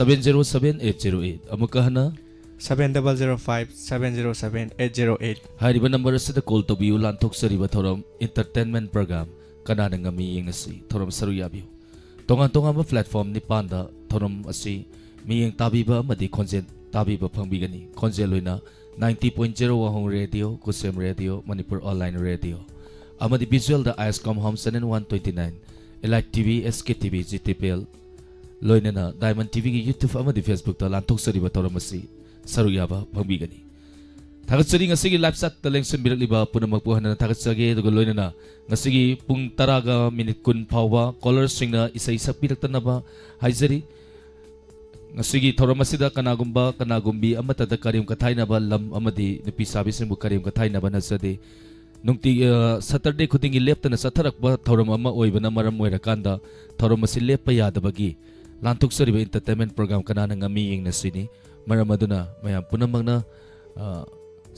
707-808 amuka hana 7005-707-808 hariba number asida call to biu lantok sariba thoram entertainment program kanana ngami yengasi thoram saru yabiu tongan ba platform ni panda thoram asi miyeng tabiba amadi content tabiba phangbigani content loina 90.0 wahong radio kusem radio manipur online radio amadi visual da iscom home channel 129 elite tv skTV gtpl loinana diamond tv gi youtube amadi facebook ta lantok sariba thoram asi saru yaba phangbigani Thagatsari ngasigi live chat talengsun birakliba punamak puhana thagatsage duga loinana ngasigi pung 10 minute kun phawba callers singna isai sakpiraktanaba haizari ngasigi thoramasida kanagumbi amatada karim kathainaba lam amadi nupi sabisinbu karim kathainaba nasade nungti saturday khudingi leptana satharakba thoram ama oibana maram oirakanda thoramasi leppa yadabagi lantuk sariba entertainment program kanana ngami yengnasini maram aduna mayam punamagna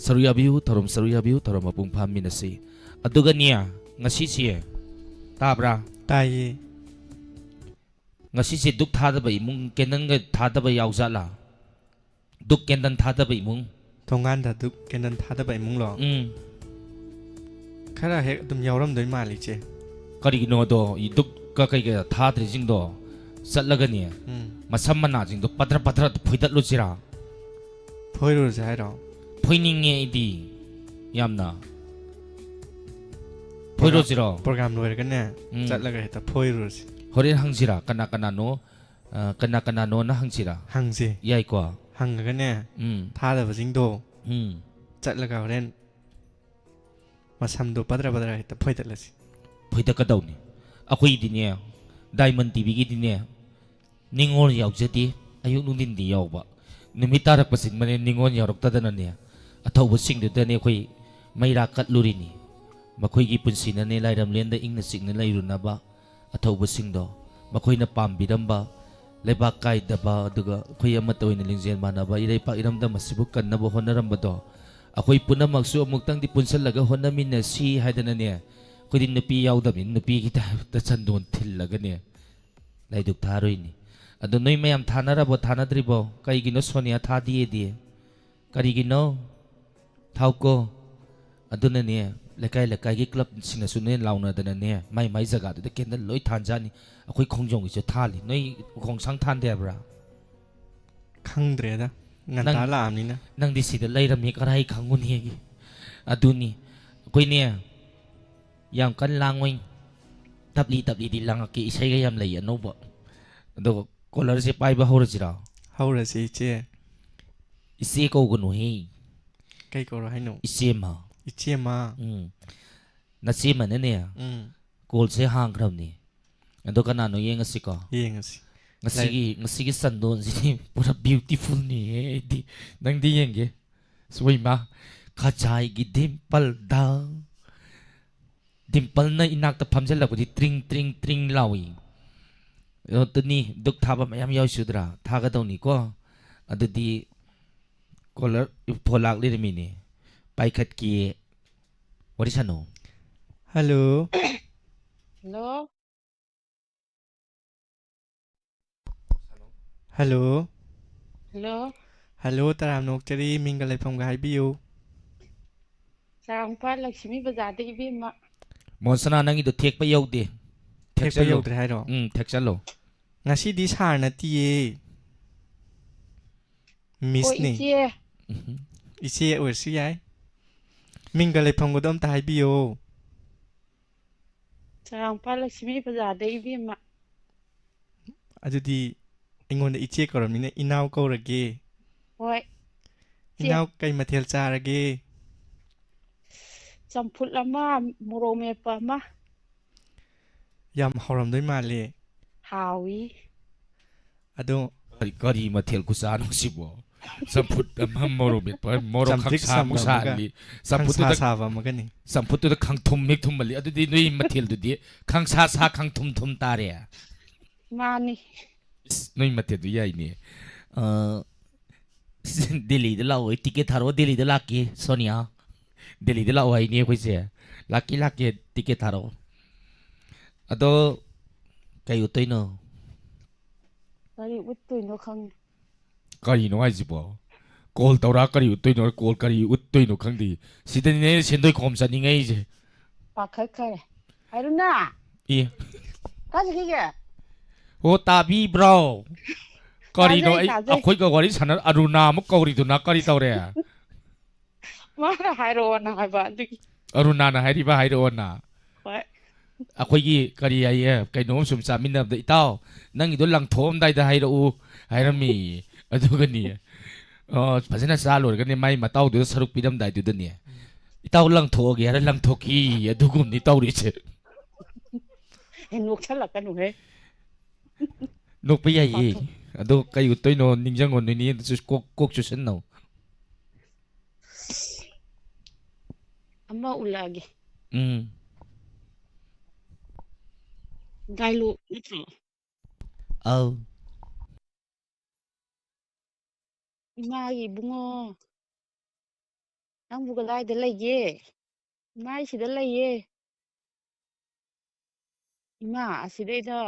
Saruyabiu thorom apung phammi nasi aduga niya ngasi si tabra tayi ngasi si duk thadaba imung kenan ga thadaba yauzala duk kendan thadaba imung tongan da duk kenan thada bai mung lo khara he dum yauram doi mali che kari no do I duk ka kai ga thadri jing do satlaga ni masam mana jing do patra phoidat lu chira phoiru jai ro phoininge idi yamna phoiro jiro program loir kan ne chatlaga heta phoiru horen hangjira kana no na hangjira hangje yai ko hang kan ne thada ba jing do chatlaga horen masam do patra heta phoidat lasi phoida ka dawni akoi dine diamond tv gi dine ningol yaujati ayuk nungdin di yawba numitarak pasin mane ningon yarok tadana ne athauba singdu dane khoi maira katlurini makhoi gi punsina ne lairam lenda ingna singna lairunaba athauba singdo makhoi na pambiramba leba kai daba duga khoi amata oina lingjen manaba irei pa iramda masibu kannabo honarambado akoi punamaksu amuktang di punsallaga honamina si haidana ne khoi nupi yaudami nupi gi ta chandon thillaga ne laiduk tharoini ado noi mayam thanarabo thanadribo kaigino sonia thadiye die karigino thauko aduna ne lekai gi club singna sune launa dana ne mai jaga de kendal loi thanjani akoi khongjong gi thali noi khongsang than debra khangdre da nganta la amni na nang di sida lairami karai khangun he gi aduni koi ne yam kan langoi tabli di langaki isai ga yam lei anoba ado kolar se pai ba horajira haura se che ise ko gunu he kai ko hai no ise ma na se man ne kol se hang gram ni ado kana no yeng asiko ngasi sandon si pura beautiful ni di nang di yenge soi ma khachai gi dimple na inak ta phamjal la ko di tring lawi tuni duk thaba mayam yaw sudra thaga dawni ko adudi color pholak le mi ni paikhat ki warisano hello taram nok chari minga lepham ga haibiu Sarangpa Lakshmi Bazar da ibima monsana nangi do thek pa yaude thek pa yaude hai ro thek chalo ngasi di sar na ti miss ni iche or si ai minga lepham go dom ta haibiu Sarangpa Lakshmi Bazar da ibima adudi ingon iche koram ni inaw ko rage hoi inaw kai mathel charage champut lama morome pa ma yam horam doi male hawi ado kari mathel ku sanu sibo samput moro bet pa moro khaksa musali samput da sava magani samput da khang thum mek thum mali adudi noi mathel du di khang sa khang thum tare mani noi mathel du yai ni Delhi da law ticket tharo Delhi da laki Sonia Delhi da law ai ni khoi se laki ticket tharo ado kai utoi no ꯀꯔꯤ ꯎꯠꯇꯣꯏꯅꯣ ꯈꯪꯗꯦ ꯀꯔꯤꯅꯣ ꯍꯥꯏꯁꯤꯕꯣ ꯀꯣꯜ ꯇꯧꯔ ꯀꯔꯤ ꯎꯠꯇꯣꯏꯅꯣ ꯀꯣꯜ ꯀꯔꯤ ꯎꯠꯇꯣꯏꯅꯣ ꯈꯪꯗꯦ ꯁꯤꯗꯅꯤꯅꯦ ꯁꯦꯟꯗꯣꯏ ꯈꯣꯝ ꯆꯠꯅꯤꯡꯉꯛꯏꯁꯦ ꯄꯥꯈꯠꯈꯔꯦ ꯍꯥꯏꯔꯨꯅꯥ ꯏ ꯀꯥꯏ ꯆꯠꯈꯤꯒꯦ ꯑꯣ ꯇꯥꯕꯤꯕ꯭ꯔꯣ ꯀꯔꯤꯅꯣ ꯇꯥꯖꯩ ꯑꯩ ꯇꯥꯖꯩ ꯑꯩꯈꯣꯏꯒ ꯋꯥꯔꯤ ꯁꯥꯟꯅ ꯑꯔꯨꯅꯥ ꯑꯃꯨꯛ ꯀꯧꯔꯤꯗꯨꯅ ꯀꯔꯤ ꯇꯧꯔꯦ ꯃꯥꯅ ꯍꯥꯏꯔꯛꯑꯣꯅ ꯍꯥꯏꯕ ꯑꯗꯨꯒꯤ ꯑꯔꯨꯅꯥꯅ ꯍꯥꯏꯔꯤꯕ ꯍꯥꯏꯔꯛꯑꯣꯅ ꯍꯣꯏ ꯑꯩꯈꯣꯏꯒꯤ ꯀꯔꯤ ꯍꯥꯏꯌꯦ ꯀꯩꯅꯣꯝ ꯁꯨꯝ ꯆꯥꯃꯤꯟꯅꯕꯗ ꯏꯇꯥꯎ ꯅꯪꯒꯤꯗꯣ ꯂꯪꯊꯣꯛꯑꯝꯗꯥꯏꯗ ꯍꯥꯏꯔꯛꯎ ꯍꯥꯏꯔꯝꯃꯤ ꯑꯗꯨꯒꯅꯤ ꯐꯖꯅ ꯆꯥ ꯂꯣꯏꯔꯒꯅꯤ ꯃꯥꯏ ꯃꯇꯥꯎꯗꯨꯗ ꯁꯔꯨꯛ ꯄꯤꯔꯝꯗꯥꯏꯗꯨꯗꯅꯦ ꯏꯇꯥꯎ ꯂꯪꯊꯣꯛꯑꯒꯦ ꯍꯥꯏꯔ ꯂꯪꯊꯣꯛꯈꯤ ꯑꯗꯨꯒꯨꯝꯕꯅꯤ ꯇꯧꯔꯤꯁꯦ ꯅꯣꯛꯁꯜꯂꯛꯀꯅꯨꯍꯦ ꯅꯣꯛꯄ ꯌꯥꯏꯌꯦ ꯄꯥꯊꯣꯛ ꯑꯗꯣ ꯀꯩ ꯎꯠꯇꯣꯏꯅꯣ ꯅꯤꯡꯁꯤꯡꯉꯣ ꯅꯣꯏꯅꯤ ꯑꯗꯨꯁꯨ ꯀꯣꯛ ꯆꯨꯁꯟꯅꯧ ꯑꯃ ꯎꯠꯂꯛꯑꯒꯦ ꯎꯝ ꯗꯥꯏꯂꯣꯛ ꯅꯠꯇ꯭ꯔꯣ ꯑꯧ ꯏꯃꯥꯒꯤ ꯏꯕꯨꯡꯉꯣ ꯅꯪꯕꯨ ꯀꯗꯥꯏꯗ ꯂꯩꯒꯦ ꯏꯃꯥ ꯁꯤꯗ ꯂꯩꯌꯦ ꯏꯃꯥ ꯑꯁꯤꯗꯩꯗ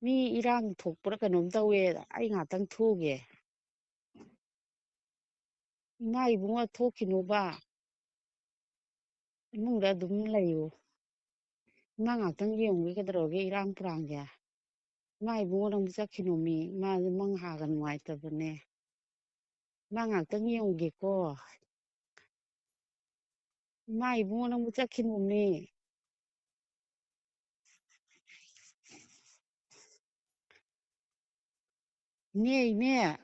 ꯃꯤ ꯏꯔꯥꯡ ꯊꯣꯛꯄ꯭ꯔꯥ ꯀꯩꯅꯣꯝ ꯇꯧꯋꯦ ꯑꯩ ꯉꯥꯛꯇꯪ ꯊꯣꯛꯎꯒꯦ ꯏꯃꯥ ꯏꯕꯨꯡꯉꯣ ꯊꯣꯛꯈꯤꯅꯣꯕ ꯏꯃꯨꯡꯗ ꯑꯗꯨꯝ ꯂꯩꯌꯨ ꯏꯃꯥ ꯉꯥꯛꯇꯪ ꯌꯦꯡꯉꯨꯒꯦ ꯀꯩꯗꯧꯔꯒꯦ ꯏꯔꯥꯡ ꯄꯨꯔꯥꯡꯁꯦ ꯏꯃꯥ ꯏꯕꯨꯡꯉꯣ ꯅꯪꯕꯨ ꯆꯠꯈꯤꯅꯣꯃꯤ ꯏꯃꯥꯁꯦ ꯃꯪ ꯍꯥꯒ ꯅꯨꯡꯉꯥꯏꯇꯕꯅꯦ ꯏꯃꯥ ꯉꯥꯛꯇꯪ ꯌꯦꯡꯉꯨꯒꯦꯀꯣ ꯏꯃꯥ ꯏꯕꯨꯡꯉꯣ ꯅꯪꯕꯨ ꯆꯠꯈꯤꯅꯣꯃꯤ ꯏꯅꯦ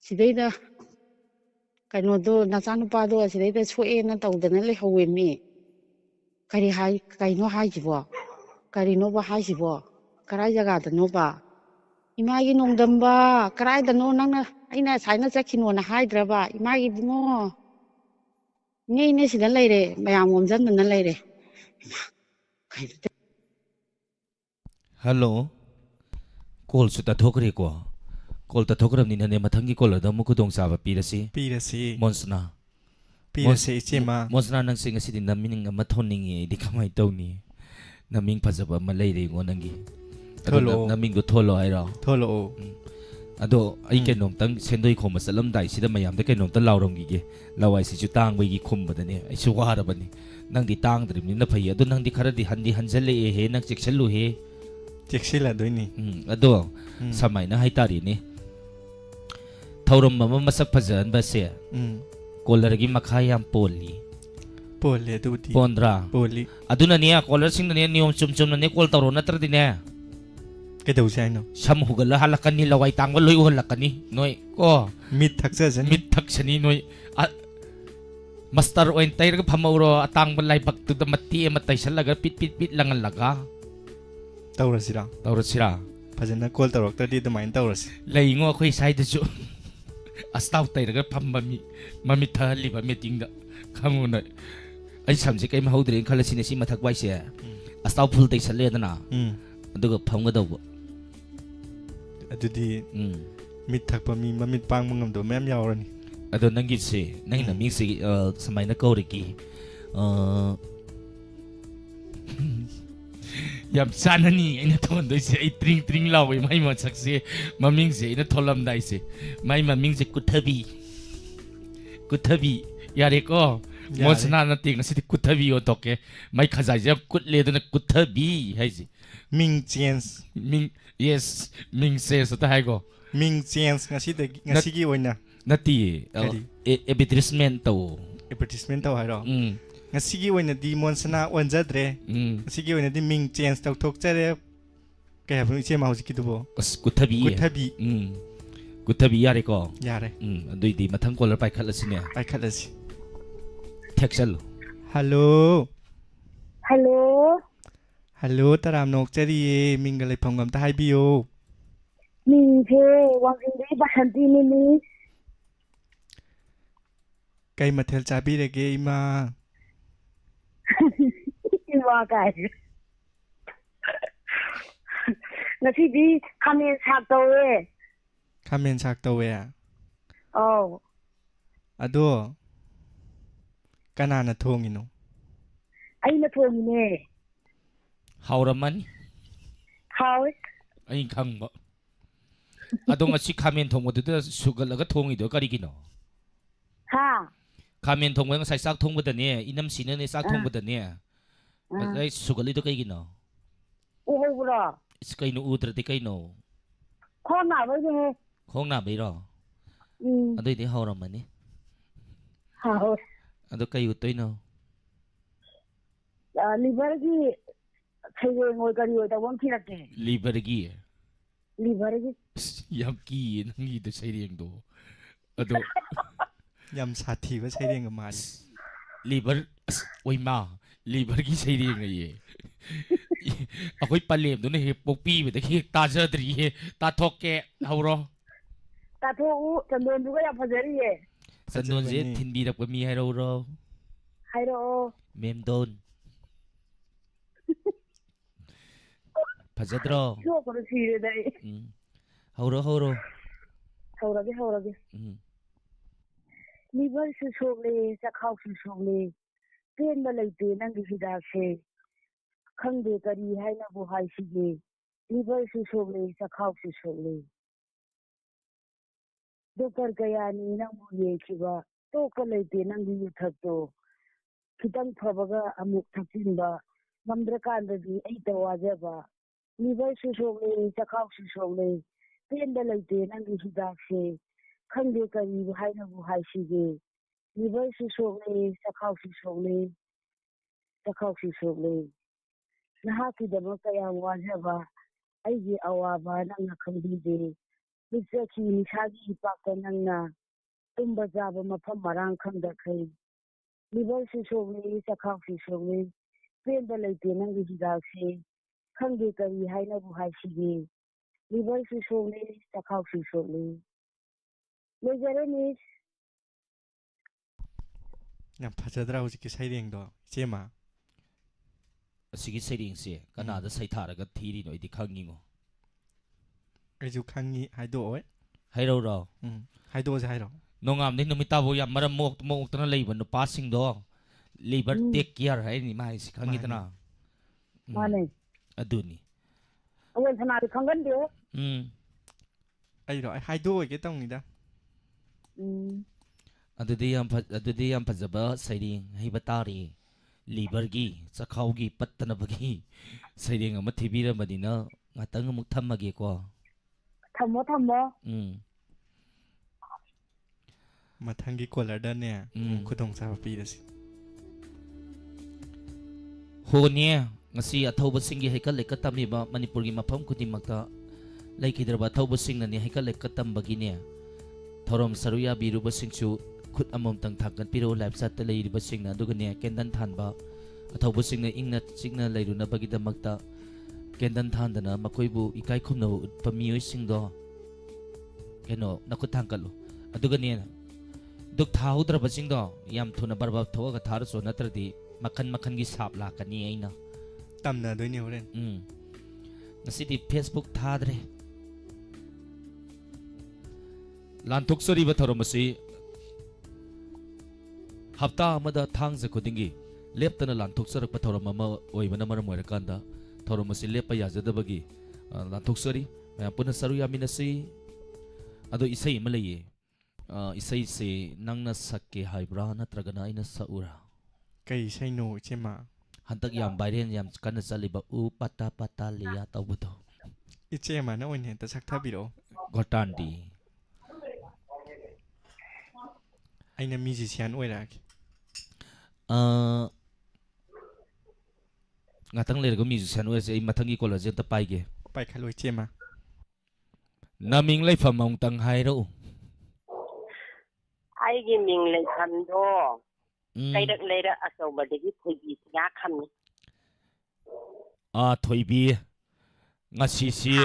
ꯁꯤꯗꯩꯗ ꯀꯩꯅꯣꯗꯣ ꯅꯆꯥꯅꯨꯄꯥꯗꯣ ꯑꯁꯤꯗꯩꯗ ꯁꯣꯛꯑꯦꯅ ꯇꯧꯗꯅ ꯂꯩꯍꯧꯋꯦ ꯃꯤ ꯀꯩꯅꯣ ꯍꯥꯏꯁꯤꯕꯣ ꯀꯔꯤꯅꯣꯕ ꯍꯥꯏꯁꯤꯕꯣ ꯀꯔꯥꯏ ꯖꯒꯥꯗꯅꯣꯕ ꯏꯃꯥꯒꯤ ꯅꯣꯡꯗꯝꯕ ꯀꯗꯥꯏꯗꯅꯣ ꯅꯪꯅ ꯑꯩꯅ ꯁꯨꯃꯥꯏꯅ ꯆꯠꯈꯤꯅꯣꯅ ꯍꯥꯏꯗ꯭ꯔꯕ ꯏꯃꯥꯒꯤ ꯏꯕꯨꯡꯉꯣ ꯏꯅꯦ ꯁꯤꯗ ꯂꯩꯔꯦ ꯃꯌꯥꯝ ꯑꯣꯝꯁꯤꯟꯗꯅ ꯂꯩꯔꯦ ꯍꯜꯂꯣ ꯀꯣꯜꯁꯨ ꯇꯠꯊꯣꯛꯈ꯭ꯔꯦꯀꯣ ꯀꯣꯜ ꯇꯠꯊꯣꯛꯈ꯭ꯔꯕꯅꯤꯅꯅꯦ ꯃꯊꯪꯒꯤ ꯀꯣꯜꯗ ꯑꯃꯨꯛ ꯈꯨꯗꯣꯡꯆꯥꯕ ꯄꯤꯔꯁꯤ ꯄꯤꯔꯁꯤ ꯃꯣꯟꯁꯅꯥ ꯄꯤꯔꯁꯤ ꯏꯆꯦꯃ ꯃꯣꯟꯁꯅꯥ ꯅꯪꯁꯦ ꯉꯁꯤꯗꯤ ꯅꯃꯤꯡ ꯑꯃ ꯊꯣꯟꯅꯤꯡꯉꯤ ꯑꯩꯗꯤ ꯀꯃꯥꯏꯅ ꯇꯧꯅꯤ ꯅꯃꯤꯡ ꯐꯖꯕ ꯑꯃ ꯂꯩꯔꯦꯉꯣ ꯅꯪꯒꯤ ꯑꯗꯣ ꯊꯣꯛꯂꯛꯑꯣ ꯅꯃꯤꯡꯗꯣ ꯊꯣꯜꯂꯣ ꯍꯥꯏꯔꯣ ꯊꯣꯛꯂꯛꯑꯣ ꯑꯗꯣ ꯑꯩ ꯀꯩꯅꯣꯝꯇꯪ ꯁꯦꯟꯗꯣꯏ ꯈꯣꯝꯕ ꯆꯠꯂꯝꯗꯥꯏꯁꯤꯗ ꯃꯌꯥꯝꯗ ꯀꯩꯅꯣꯝꯇ ꯂꯥꯎꯔꯝꯈꯤꯒꯦ ꯂꯋꯥꯏꯁꯤꯁꯨ ꯇꯥꯡꯕꯒꯤ ꯈꯨꯝꯕꯗꯅꯦ ꯑꯩꯁꯨ ꯋꯥꯔꯕꯅꯤ ꯅꯪꯗꯤ ꯇꯥꯡꯗ꯭ꯔꯤꯕꯅꯤꯅ ꯐꯩ ꯑꯗꯣ ꯅꯪꯗꯤ ꯈꯔꯗꯤ ꯍꯟꯖꯜꯂꯛꯑꯦꯍꯦ ꯅꯪ ꯆꯦꯛꯁꯜꯂꯨꯍꯦ ꯆꯦꯛꯁꯤꯜꯂꯗꯣꯏꯅꯤ ꯑꯗꯣ ꯎꯝ ꯁꯨꯃꯥꯏꯅ ꯍꯥꯏꯇꯥꯔꯦꯅꯦ ꯊꯧꯔꯝ ꯑꯃ ꯃꯁꯛ ꯐꯖꯍꯟꯕꯁꯦ ꯀꯣꯂꯔꯒꯤ ꯃꯈꯥ ꯌꯥꯝ ꯄꯣꯜꯂꯤ ꯄꯣꯜꯂꯦ ꯑꯗꯨꯕꯨꯗꯤ ꯄꯣꯟꯗ꯭ꯔꯥ ꯄꯣꯜꯂꯤ ꯑꯗꯨꯅꯅꯦ ꯀꯣꯂꯔꯁꯤꯡꯗꯅꯦ ꯅꯤꯌꯣꯝ ꯆꯨꯝꯅꯅꯦ ꯀꯣꯜ ꯇꯧꯔꯣ ꯅꯠꯇ꯭ꯔꯗꯤꯅꯦ ꯀꯩꯗꯧꯁꯦ ꯍꯥꯏꯅꯣ ꯁꯝ ꯍꯨꯒꯠꯂ ꯍꯜꯂꯛꯀꯅꯤ ꯂꯋꯥꯏ ꯇꯥꯡꯕ ꯂꯣꯏ ꯎꯍꯜꯂꯛꯀꯅꯤ ꯅꯣꯏ ꯀꯣ ꯃꯤꯠ ꯊꯛꯆꯁꯅꯤ ꯃꯤꯠ ꯊꯛꯁꯅꯤ ꯅꯣꯏ ꯃꯁꯇꯔ ꯑꯣꯏꯅ ꯇꯩꯔꯒ ꯐꯝꯍꯧꯔꯣ ꯑꯇꯥꯡꯕ ꯂꯥꯏꯕꯛꯇꯨꯗ ꯃꯇꯦꯛ ꯑꯃ ꯇꯩꯁꯜꯂꯒ ꯄꯤꯠ ꯂꯪꯍꯜꯂꯒ ꯇꯧꯔꯁꯤꯔꯥ ꯇꯧꯔꯁꯤꯔꯥ ꯐꯖꯅ ꯀꯣꯜ ꯇꯧꯔꯛꯇ꯭ꯔꯗꯤ ꯑꯗꯨꯃꯥꯏꯅ ꯇꯧꯔꯁꯤ ꯂꯩꯉꯣ ꯑꯩꯈꯣই ꯁ꯭ꯋꯥꯏꯗꯁꯨ ꯑꯁꯇꯥꯎ ꯇꯩꯔꯒ ꯐꯝꯕ ꯃꯤ ꯃꯃꯤꯠ ꯊꯍꯜꯂꯤꯕ ꯃꯤꯇꯤꯡꯗ ꯈꯪꯉꯨꯅ ꯑꯩ ꯁꯝꯁꯦ ꯀꯩꯝ ꯍꯧꯗ꯭ꯔꯦꯅ ꯈꯜꯂꯁꯤꯅꯦ ꯁꯤ ꯃꯊꯛ ꯋꯥꯏꯁꯦ ꯑꯁꯇꯥꯎ ꯐꯨꯜ ꯇꯩꯁꯜꯂꯦꯗꯅ ꯑꯗꯨꯒ ꯐꯝꯒꯗꯧꯕ ꯑꯗꯨꯗꯤ ꯃꯤꯠ ꯊꯛꯄ ꯃꯤ ꯃꯃꯤꯠ ꯄꯥꯡꯕ ꯉꯝꯗꯕ ꯃꯌꯥꯝ ꯌꯥꯎꯔꯅꯤ ꯑꯗꯣ ꯅꯪꯒꯤꯁꯦ ꯅꯪꯒꯤ ꯅꯃꯤꯡꯁꯦ ꯁꯨꯃꯥꯏꯅ ꯀꯧꯔꯤꯒꯤ ꯌꯥꯝ ꯆꯥꯅꯅꯤ ꯑꯩꯅ ꯊꯣꯟꯗꯣꯏꯁꯦ ꯑꯩ ꯇ꯭ꯔꯤꯡ ꯂꯥꯎꯋꯦ ꯃꯥꯏ ꯃꯁꯛꯁꯦ ꯃꯃꯤꯡꯁꯦ ꯑꯩꯅ ꯊꯣꯜꯂꯝꯗꯥꯏꯁꯦ ꯃꯥꯏ ꯃꯃꯤꯡꯁꯦ ꯀꯨꯊꯕꯤ ꯌꯥꯔꯦꯀꯣ ꯃꯣꯟꯁꯅꯥ ꯅꯠꯇꯦ ꯉꯁꯤꯗꯤ ꯀꯨꯊꯕꯤ ꯑꯣꯟꯊꯣꯛꯀꯦ ꯃꯥꯏ ꯈꯖꯥꯏꯁꯦ ꯌꯥꯝ ꯀꯨꯠꯂꯦ ꯑꯗꯨꯅ ꯀꯨꯊꯕꯤ ꯍꯥꯏꯁꯦ ꯃꯤꯡ ꯆꯦꯟꯖ ꯃꯤꯡ ꯌꯦꯁ ꯃꯤꯡ ꯆꯦꯟꯖ ꯑꯇ ꯍꯥꯏꯀꯣ ꯃꯤꯡ ꯆꯦꯟꯖ ꯉꯁꯤꯒꯤ ꯑꯣꯏꯅ ꯅꯠꯇꯤꯌꯦ ꯀꯔꯤ ꯑꯦꯗꯚꯔꯇꯤꯁꯃꯦꯟ ꯇꯧ ꯑꯦꯗꯚꯔꯇꯤꯁꯃꯦꯟ ꯇꯧ ꯍꯥꯏꯔꯣ ꯉꯁꯤꯒꯤ ꯑꯣꯏꯅꯗꯤ ꯃꯣꯟꯁꯅꯥ ꯑꯣꯟꯖꯗ꯭ꯔꯦ ꯉꯁꯤꯒꯤ ꯑꯣꯏꯅꯗꯤ ꯃꯤꯡ ꯆꯦꯟꯖ ꯇꯧꯊꯣꯛꯆꯔꯦ ꯀꯩ ꯍꯥꯏꯕꯅꯣ ꯏꯆꯦꯃ ꯍꯧꯖꯤꯛꯀꯤꯗꯨꯕꯣ ꯑꯁ ꯀꯨꯊꯕꯤ ꯌꯥꯔꯦꯀꯣ ꯌꯥꯔꯦ ꯑꯗꯨꯏꯗꯤ ꯃꯊꯪ ꯀꯣꯂꯔ ꯄꯥꯏꯈꯠꯂꯁꯤꯅꯦ ꯄꯥꯏꯈꯠꯂꯁꯤ ꯊꯦꯛꯆꯜꯂꯨ ꯍꯜꯂꯣ ꯍꯜꯂꯣ ꯇꯔꯥꯝ ꯅꯣꯛꯆꯔꯤꯌꯦ ꯃꯤꯡꯒ ꯂꯩꯐꯝꯒ ꯑꯝꯇ ꯍꯥꯏꯕꯤꯌꯣ ꯃꯤꯡꯁꯦ ꯋꯥꯡꯖꯤꯡꯗꯒꯤ ꯕꯁꯟꯇꯤꯅꯤ ꯀꯩ ꯃꯊꯦꯜ ꯆꯥꯕꯤꯔꯒꯦ ꯏꯃꯥ ꯏꯃꯥ ꯀꯥꯏ ꯉꯁꯤꯗꯤ ꯈꯥꯃꯦꯟ ꯁꯥꯛ ꯇꯧꯋꯦ ꯈꯥꯃꯦꯟ ꯁꯥꯛ ꯇꯧꯋꯦ ꯑꯧ ꯑꯗꯣ ꯀꯅꯥꯅ ꯊꯣꯡꯉꯤꯅꯣ ꯑꯩꯅ ꯊꯣꯡꯉꯤꯅꯦ ꯍꯥꯎꯔꯝꯃꯅꯤ 하위. 아니 강바. 아동 씨 카멘 통보도 수갈라가 통이도 가리기노. 하. 카멘 통보가 살짝 통보다네 이남 씨는 싹 통보다네. 아이 수갈리도 가리기노. 우호브라. 스카이노 우드라데 가이노. 코나 버지. 콩나 메로. 아도이디 하오라마니. 하위. 아도 가이 우토이노. 리버기 세계 ngồi 요다 원키라게. 리버기. 리버기. 얌기 능이도 세리행도. 아도 ꯌꯥꯝ ꯁꯥꯊꯤꯕ ꯁꯩꯔꯦꯡ ꯑꯃ ꯃꯥꯜꯂꯤ 리버 오이마 리버기 세리행이. 아고이 빨렘도네 해 뽁비베데 해 따져드리 해 따톡게 하우로. 따토우 전돈두가 야 퍼저리에. 산돈제 틴비락과 미 하로우로. 하이로. 맴돈. 파자드로. 추워 그렇지래다. 하우로 하우로. 하우라게. 리버스 소글레 자카우스 소글레. ꯄꯦꯟꯕ ꯂꯩꯇꯦ ꯅꯪꯒꯤ ꯍꯤꯗꯥꯛꯁꯦ ꯈꯪꯗꯦ ꯀꯔꯤ ꯍꯥꯏꯅꯕꯨ ꯍꯥꯏꯁꯤꯒꯦ ꯂꯤꯚꯔꯁꯨ ꯁꯣꯛꯂꯦ ꯆꯈꯥꯎꯁꯨ ꯁꯣꯛꯂꯦ ꯗꯣꯛꯇꯔ ꯀꯌꯥꯅꯤ ꯅꯪꯕꯨ ꯌꯦꯡꯈꯤꯕ ꯇꯣꯛꯄ ꯂꯩꯇꯦ ꯅꯪꯒꯤ ꯌꯨꯊꯛꯇꯣ ꯈꯤꯇꯪ ꯐꯕꯒ ꯑꯃꯨꯛ ꯊꯛꯆꯤꯟꯕ ꯉꯝꯗ꯭ꯔꯀꯥꯟꯗꯗꯤ ꯑꯩꯇ ꯋꯥꯖꯕ ꯂꯤꯚꯔꯁꯨ ꯁꯣꯛꯂꯦ ꯆꯈꯥꯎꯁꯨ ꯁꯣꯛꯂꯦ ꯄꯦꯟꯕ ꯂꯩꯇꯦ ꯅꯪꯒꯤ ꯍꯤꯗꯥꯛꯁꯦ ꯈꯪꯗꯦ ꯀꯔꯤ ꯍꯥꯏꯅꯕꯨ ꯍꯥꯏꯁꯤꯒꯦ 리버스 속래, 자카우시 속래, 자카우시 속래. 나하기다마 그야 와자바, 아이기 아와바 낭나 컴비데. 빅자키 니사기 이박다 낭나, tumba자바 마팜 마랑 컴다크이. 리버스 속래, 자카우시 속래. 뺀다 레이테 낭기 히다크시. 컴게 까리 하이나부 하시게. 리버스 속래, 자카우시 속래. 레자레니스. ꯌꯥꯝ ꯐꯖꯗ꯭ꯔꯥ ꯍꯧꯖꯤꯛꯀꯤ ꯁꯩꯔꯦꯡꯗꯣ ꯏꯆꯦꯃ ꯑꯁꯤꯒꯤ ꯁꯩꯔꯦꯡꯁꯦ ꯀꯅꯥꯗ ꯁꯩꯊꯥꯔꯒ ꯊꯤꯔꯤꯅꯣ ꯑꯩꯗꯤ ꯈꯪꯉꯤꯉꯣ ꯑꯩꯁꯨ ꯈꯪꯉꯤ ꯍꯥꯏꯗꯣꯛꯑꯣꯏ ꯍꯥꯏꯔꯧꯔꯣ ꯍꯥꯏꯗꯣꯛꯑꯁꯦ ꯍꯥꯏꯔꯣ ꯅꯣꯡꯉꯥꯝꯗꯩ ꯅꯨꯃꯤꯠꯇꯥꯕꯨ ꯌꯥꯝ ꯃꯔꯝ ꯃꯣꯛꯇꯅ ꯂꯩꯕ ꯅꯨꯄꯥꯁꯤꯡꯗꯣ ꯂꯤꯚꯔ ꯇꯦꯛ ꯀꯤꯌꯔ ꯍꯥꯏꯔꯤꯅꯤ ꯃꯥ ꯍꯥꯏꯁꯤ ꯈꯪꯉꯤꯗꯅ ꯃꯥꯅꯦ ꯑꯗꯨꯅꯤ ꯑꯋꯣꯟ ꯁꯅꯥꯗꯤ ꯈꯪꯒꯟꯗꯦ ꯑꯩꯔꯣ ꯑꯩ ꯍꯥꯏꯗꯣꯛꯑꯣꯏꯒꯦ ꯇꯧꯅꯤꯗ ꯑꯗꯨꯗꯤ ꯌꯥꯝ ꯐꯖꯕ ꯁꯩꯔꯦꯡ ꯍꯩꯕ ꯇꯥꯔꯦ ꯂꯤꯚꯔꯒꯤ ꯆꯈꯥꯎꯒꯤ ꯄꯠꯇꯅꯕꯒꯤ ꯁꯩꯔꯦꯡ ꯑꯃ ꯊꯤꯕꯤꯔꯝꯕꯅꯤꯅ ꯉꯥꯛꯇꯪ ꯑꯃꯨꯛ ꯊꯝꯃꯒꯦꯀꯣ ꯊꯝꯃꯣ ꯃꯊꯪꯒꯤ ꯀꯣꯂꯔꯗꯅꯦ ꯈꯨꯗꯣꯡꯆꯥꯕ ꯄꯤꯔꯁꯤ ꯍꯣꯅꯦ ꯉꯁꯤ ꯑꯊꯧꯕꯁꯤꯡꯒꯤ ꯍꯩꯀꯠ ꯂꯩꯀꯠ ꯇꯝꯂꯤꯕ ꯃꯅꯤꯄꯨꯔꯒꯤ ꯃꯐꯝ ꯈꯨꯗꯤꯡꯃꯛꯇ ꯂꯩꯈꯤꯗ꯭ꯔꯕ ꯑꯊꯧꯕꯁꯤꯡꯅꯅꯤ ꯍꯩꯀꯠ ꯂꯩꯀꯠ ꯇꯝꯕꯒꯤꯅꯦ ꯊꯧꯔꯝ ꯁꯔꯨꯛ ꯌꯥꯕꯤꯔꯨꯕꯁꯤꯡꯁꯨ ꯈꯨꯠ ꯑꯃꯃꯝꯇꯪ ꯊꯥꯡꯒꯠꯄꯤꯔꯛꯎ ꯂꯥꯏꯐ ꯆꯥꯠꯇ ꯂꯩꯔꯤꯕꯁꯤꯡꯅ ꯑꯗꯨꯒꯅꯦ ꯀꯦꯟꯗꯜ ꯊꯥꯟꯕ ꯑꯊꯧꯕꯁꯤꯡꯅ ꯏꯪꯅ ꯆꯤꯛꯅ ꯂꯩꯔꯨꯅꯕꯒꯤꯗꯃꯛꯇ ꯀꯦꯟꯗꯜ ꯊꯥꯟꯗꯅ ꯃꯈꯣꯏꯕꯨ ꯏꯀꯥꯏ ꯈꯨꯝꯅꯕ ꯎꯠꯄ ꯃꯤꯑꯣꯏꯁꯤꯡꯗꯣ ꯀꯩꯅꯣ ꯅꯈꯨꯠ ꯊꯥꯡꯒꯠꯂꯨ ꯑꯗꯨꯒꯅꯦ ꯗꯨꯛ ꯊꯥꯍꯧꯗ꯭ꯔꯕꯁꯤꯡꯗꯣ ꯌꯥꯝ ꯊꯨꯅ ꯕꯔꯕꯥꯔ ꯊꯣꯛꯑꯒ ꯊꯥꯔꯁꯨ ꯅꯠꯇ꯭ꯔꯗꯤ ꯃꯈꯟ ꯃꯈꯟꯒꯤ ꯁꯥꯞ ꯂꯥꯛꯀꯅꯤ ꯑꯩꯅ ꯇꯝꯅꯗꯣꯏꯅꯦ ꯍꯣꯔꯦꯟ ꯉꯁꯤꯗꯤ ꯐꯦꯁꯕꯨꯛ ꯊꯥꯗ꯭ꯔꯦ ꯂꯥꯟꯊꯣꯛꯆꯔꯤꯕ ꯊꯧꯔꯝ ꯑꯁꯤ ꯍꯞꯇꯥ ꯑꯃꯗ ꯊꯥꯡꯖ ꯈꯨꯗꯤꯡꯒꯤ ꯂꯦꯞꯇꯅ ꯂꯥꯟꯊꯣꯛꯆꯔꯛꯄ ꯊꯧꯔꯝ ꯑꯃ ꯑꯣꯏꯕꯅ ꯃꯔꯝ ꯑꯣꯏꯔꯀꯥꯟꯗ ꯊꯧꯔꯝ ꯑꯁꯤ ꯂꯦꯞꯄ ꯌꯥꯖꯗꯕꯒꯤ ꯂꯥꯟꯊꯣꯛꯆꯔꯤ ꯃꯌꯥꯝ ꯄꯨꯟꯅ ꯁꯔꯨꯛ ꯌꯥꯃꯤꯟꯅꯁꯤ ꯑꯗꯣ ꯏꯁꯩ ꯑꯃ ꯂꯩꯌꯦ ꯏꯁꯩꯁꯦ ꯅꯪꯅ ꯁꯛꯀꯦ ꯍꯥꯏꯕ꯭ꯔꯥ ꯅꯠꯇ꯭ꯔꯒꯅ ꯑꯩꯅ ꯁꯛꯎꯔꯥ ꯀꯩ ꯏꯁꯩꯅꯣ ꯏꯆꯦꯃ ꯍꯟꯗꯛ ꯌꯥꯝ ꯚꯥꯏꯔꯦꯜ ꯌꯥꯝ ꯀꯟꯅ ꯆꯠꯂꯤꯕ ꯎ ꯄꯇꯥ ꯄꯇꯥ ꯂꯤꯌꯥ ꯇꯧꯕꯗꯣ ꯏꯆꯦꯃꯅ ꯑꯣꯏꯅ ꯍꯦꯛꯇ ꯁꯛꯊꯕꯤꯔꯛꯑꯣ ꯒꯣꯇꯥꯟꯗꯤ ꯑꯩꯅ ꯃ꯭ꯌꯨꯖꯤꯁꯤꯌꯥꯟ ꯑꯣꯏꯔꯛꯑꯒꯦ ꯉꯥꯛꯇꯪ ꯂꯩꯔꯒ ꯃ꯭ꯌꯨꯖꯤꯁꯤꯌꯥꯟ ꯑꯣꯏꯔꯁꯦ ꯑꯩ ꯃꯊꯪꯒꯤ ꯀꯣꯂꯔꯁꯦ ꯑꯝꯇ ꯄꯥꯏꯒꯦ ꯄꯥꯏꯈꯠꯂꯣ ꯏꯆꯦꯃ ꯅꯃꯤꯡ ꯂꯩꯐꯝ ꯑꯃꯨꯛꯇꯪ ꯍꯥꯏꯔꯛꯎ ꯑꯩꯒꯤ ꯃꯤꯡ ꯂꯩꯐꯝꯗꯣ ꯀꯩꯔꯛ ꯂꯩꯔꯛ ꯑꯆꯧꯕꯗꯒꯤ ꯊꯣꯏꯕꯤ ꯉꯥꯈꯝꯅꯤ ꯊꯣꯏꯕꯤ ꯉꯁꯤꯁꯤ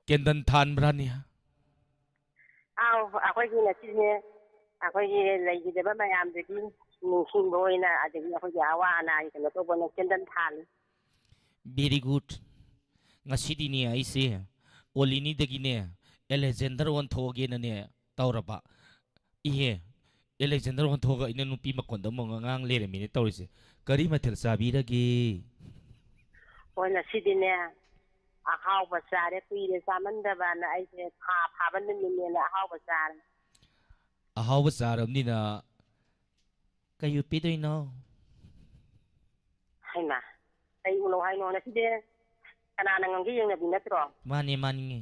ꯀꯦꯟꯗꯜ ꯊꯥꯟꯕ꯭ꯔꯥꯅꯤ ꯑꯥꯎ ꯑꯩꯈꯣꯏꯒꯤ ꯉꯁꯤꯁꯦ ꯑꯩꯈꯣꯏꯒꯤ ꯂꯩꯈꯤꯗꯕ ꯃꯌꯥꯝꯗꯨꯒꯤ ꯅꯤꯡꯁꯤꯡꯕ ꯑꯣꯏꯅ ꯑꯗꯒꯤ ꯑꯩꯈꯣꯏꯒꯤ ꯑꯋꯥ ꯑꯅꯥꯒꯤ ꯀꯩꯅꯣ ꯇꯧꯕꯅ ꯀꯦꯟꯗꯜ ꯊꯥꯜꯂꯤ ꯚꯦꯔꯤ ꯒꯨꯗ ꯉꯁꯤꯗꯤꯅꯦ ꯑꯩꯁꯦ ꯑꯣꯂꯤꯅꯤꯗꯒꯤꯅꯦ ꯑꯦꯂꯦꯛꯖꯦꯟꯗꯔ ꯑꯣꯟꯊꯣꯛꯑꯒꯦꯅꯅꯦ ꯇꯧꯔꯕ ꯏꯍꯦ ꯑꯦꯂꯦꯛꯖꯦꯟꯗꯔ ꯑꯣꯟꯊꯣꯛꯑꯒ ꯑꯩꯅ ꯅꯨꯄꯤ ꯃꯈꯣꯟꯗ ꯑꯃꯨꯛ ꯑꯉꯥꯡ ꯂꯩꯔꯝꯃꯤꯅꯦ ꯇꯧꯔꯤꯁꯦ ꯀꯔꯤ ꯃꯊꯦꯜ ꯆꯥꯕꯤꯔꯒꯦ ꯍꯣꯏ ꯉꯁꯤꯗꯤꯅꯦ ꯑꯍꯥꯎꯕ ꯆꯥꯔꯦ ꯀꯨꯏꯔꯦ ꯆꯥꯃꯟꯗꯕꯅ ꯑꯩꯁꯦ ꯊꯥ ꯐꯥꯕ ꯅꯨꯃꯤꯠꯅꯦꯅ ꯑꯍꯥꯎꯕ ꯆꯥꯔꯦ ꯑꯍꯥꯎꯕ ꯆꯥꯔꯕꯅꯤꯅ ꯀꯩ ꯄꯤꯗꯣꯏꯅꯣ ꯍꯩꯃꯥ ꯀꯩ ꯎꯅꯧ ꯍꯥꯏꯅꯣ ꯉꯁꯤꯗꯤ ꯀꯅꯥꯅ ꯉꯝꯒꯦ ꯌꯦꯡꯅꯕꯤ ꯅꯠꯇ꯭ꯔꯣ ꯃꯥꯅꯦ ꯃꯥꯅꯤꯡꯉꯦ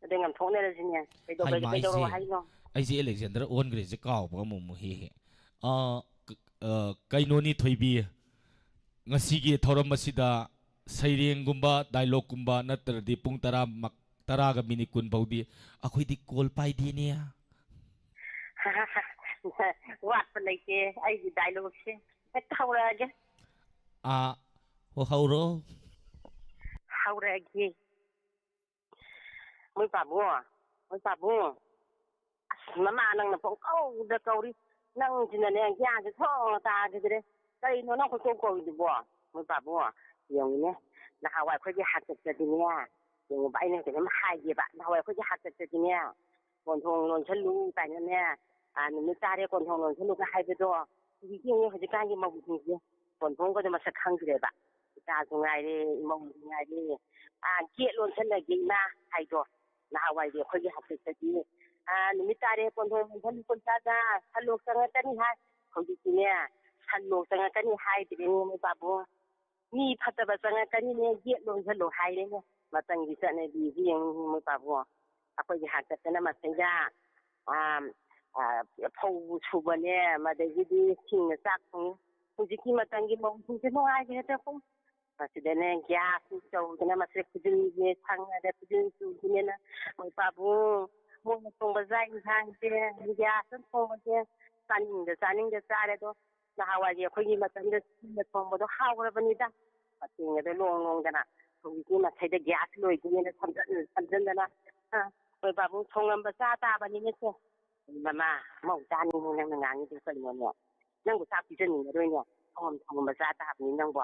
ꯑꯗꯩ ꯉꯝꯊꯣꯛꯅꯔꯁꯤꯅꯦ ꯍꯥꯏꯃ ꯀꯩꯗꯧꯔꯣ ꯍꯥꯏꯅꯣ ꯑꯩꯁꯦ ꯑꯂꯦꯛꯖꯦꯟꯗꯔ ꯑꯣꯟꯈ꯭ꯔꯦꯁꯦ ꯀꯥꯎꯕ ꯑꯃꯨꯛ ꯍꯦꯛ ꯍꯦꯛ ꯀꯩꯅꯣꯅꯤ ꯊꯣꯏꯕꯤ ꯉꯁꯤꯒꯤ ꯊꯧꯔꯝ ꯑꯁꯤꯗ ꯁꯩꯔꯦꯡꯒꯨꯝꯕ ꯗꯥꯏꯂꯣꯒꯀꯨꯝꯕ ꯅꯠꯇ꯭ꯔꯗꯤ ꯄꯨꯡ 10ꯒ ꯃꯤꯅꯤꯠ 20 ꯐꯥꯎꯗꯤ ꯑꯩꯈꯣꯏꯗꯤ ꯀꯣꯜ ꯄꯥꯏꯗꯦꯅꯦ ꯋꯥꯠꯄ ꯂꯩꯇꯦ ꯑꯩꯒꯤ ꯗꯥꯏꯂꯣꯒꯁꯦ ꯍꯦꯛꯇ ꯍꯧꯔꯛꯑꯒꯦ ꯍꯧꯔꯣ ꯍꯧꯔꯛꯑꯒꯦ ꯃꯣꯏ ꯄꯥꯕꯨꯡ ꯑꯁ ꯃꯃꯥ ꯅꯪꯅ ꯄꯪꯀꯧꯗ ꯀꯧꯔꯤ ꯅꯪꯁꯤꯅꯅꯦ ꯒ꯭ꯌꯥꯟꯁꯦ ꯊꯣꯡꯅ ꯇꯥꯈꯤꯗ꯭ꯔꯦ ꯀꯩꯅꯣ ꯅꯪ ꯈꯣꯏꯀꯧ ꯀꯧꯔꯤꯗꯨꯕꯣ ꯃꯣꯏ ꯄꯥꯕꯨꯡ ꯌꯦꯡꯉꯨꯅꯦ ꯅꯍꯥꯟꯋꯥꯏ ꯑꯩꯈꯣꯏꯒꯤ ꯍꯥꯛꯇꯛꯇꯗꯤꯅꯦ ꯌꯦꯡꯉꯨꯕ ꯑꯩꯅ ꯀꯩꯅꯣꯝ ꯍꯥꯏꯒꯦꯕ ꯅꯍꯥꯟꯋꯥꯏ ꯑꯩꯈꯣꯏꯒꯤ ꯍꯥꯛꯇꯛꯇꯗꯤꯅꯦ ꯀꯣꯟꯊꯣꯡ ꯂꯣꯟꯁꯜꯂꯨ ꯀꯥꯏꯅꯅꯦ ꯅꯨꯃꯤꯠ ꯇꯥꯔꯦ ꯀꯣꯟꯊꯣꯡ ꯂꯣꯟꯁꯜꯂꯨꯒ ꯍꯥꯏꯕꯗꯣ ꯍꯧꯖꯤꯛꯇꯤ ꯌꯦꯡꯉꯨ ꯍꯧꯖꯤꯛꯀꯥꯟꯒꯤ ꯃꯧꯁꯤꯡꯁꯦ ꯀꯣꯟꯊꯣꯡꯒꯗꯣ ꯃꯁꯛ ꯈꯪꯗ꯭ꯔꯦꯕ ꯏꯆꯥꯁꯨ ꯉꯥꯏꯔꯦ ꯏꯃꯧꯁꯨ ꯉꯥꯏꯔꯦ ꯒꯦꯠ ꯂꯣꯟꯁꯜꯂꯒꯦ ꯏꯃꯥ ꯍꯥꯏꯗꯣ ꯅꯍꯥꯟꯋꯥꯏꯗꯤ ꯑꯩꯈꯣꯏꯒꯤ ꯍꯥꯛꯇꯛꯇꯗꯤ ꯅꯨꯃꯤꯠ ꯇꯥꯔꯦ ꯀꯣꯟꯊꯣꯡ ꯂꯣꯟꯁꯜꯂꯨ ꯀꯣꯟꯆꯥꯗ ꯁꯟꯂꯣꯛ ꯆꯪꯉꯛꯀꯅꯤ ꯍꯥꯏ ꯍꯧꯖꯤꯛꯇꯤꯅꯦ ꯁꯟꯂꯣꯛ ꯆꯪꯉꯛꯀꯅꯤ ꯍꯥꯏꯗ꯭ꯔꯦꯅꯦ ꯃꯣꯏ ꯄꯥꯕꯨꯡ ꯃꯤ ꯐꯠꯇꯕ ꯆꯪꯉꯛꯀꯅꯤꯅꯦ ꯒꯦꯠ ꯂꯣꯟꯁꯜꯂꯨ ꯍꯥꯏꯔꯦꯅꯦ ꯃꯇꯝꯒꯤ ꯆꯠꯅꯕꯤꯁꯤ ꯌꯦꯡꯉꯨ ꯃꯣꯏ ꯄꯥꯕꯨꯡ ꯑꯩꯈꯣꯏꯒꯤ ꯍꯥꯛꯇꯛꯇꯅ ꯃꯁꯩꯗ ꯐꯧ ꯁꯨꯕꯅꯦ ꯃꯗꯒꯤꯗꯤ ꯁꯤꯡꯅ ꯆꯥꯛ ꯊꯣꯡꯉꯤ ꯍꯧꯖꯤꯛꯀꯤ ꯃꯇꯝꯒꯤ ꯃꯧꯁꯤꯡꯁꯦ ꯅꯨꯡꯉꯥꯏꯈ꯭ꯔꯦꯗꯀꯣ ꯃꯁꯤꯗꯅꯦ ꯒ꯭ꯌꯥꯁ ꯇꯧꯗꯅ ꯃꯁꯤ ꯈꯨꯖꯤꯟꯁꯦ ꯁꯪꯉꯒ ꯈꯨꯖꯤꯟ ꯆꯨꯈꯤꯅꯦꯅ ꯃꯣꯏ ꯄꯥꯕꯨꯡ ꯃꯣꯏꯅ ꯊꯣꯡꯕ ꯆꯥꯛ ꯏꯟꯁꯥꯡꯁꯦ ꯒ꯭ꯌꯥꯁꯇ ꯊꯣꯡꯕꯁꯦ ꯆꯥꯅꯤꯡꯗ ꯆꯥꯔꯦ ꯑꯗꯣ ꯅꯍꯥꯟꯋꯥꯏꯒꯤ ꯑꯩꯈꯣꯏꯒꯤ ꯃꯇꯝꯗ ꯁꯤꯡꯅ ꯊꯣꯡꯕꯗꯣ ꯍꯥꯎꯈ꯭ꯔꯕꯅꯤꯗ ꯃꯁꯤꯡꯒꯗꯣ ꯂꯣꯡꯗꯅ ꯍꯧꯖꯤꯛꯀꯤ ꯃꯁꯩꯗ ꯒ꯭ꯌꯥꯁ ꯂꯣꯏꯗꯣꯏꯅꯦꯅ ꯁꯝꯖꯟꯗꯅ ꯃꯣꯏ ꯄꯥꯕꯨꯡ ꯊꯣꯡꯉꯝꯕ ꯆꯥ ꯇꯥꯕꯅꯤꯅꯦ ꯁꯦ ꯃꯃꯥ ꯃꯧ ꯆꯥꯅꯤꯡꯉꯦ ꯅꯪꯅ ꯉꯥꯡꯉꯤꯗꯨ ꯀꯩꯅꯣꯅꯦ ꯅꯪꯕꯨ ꯆꯥꯛ ꯄꯤꯖꯅꯤꯡꯉꯔꯣꯏꯅꯦ ꯊꯣꯡꯉꯝꯕ ꯆꯥ ꯇꯥꯕꯅꯤ ꯅꯪꯕꯣ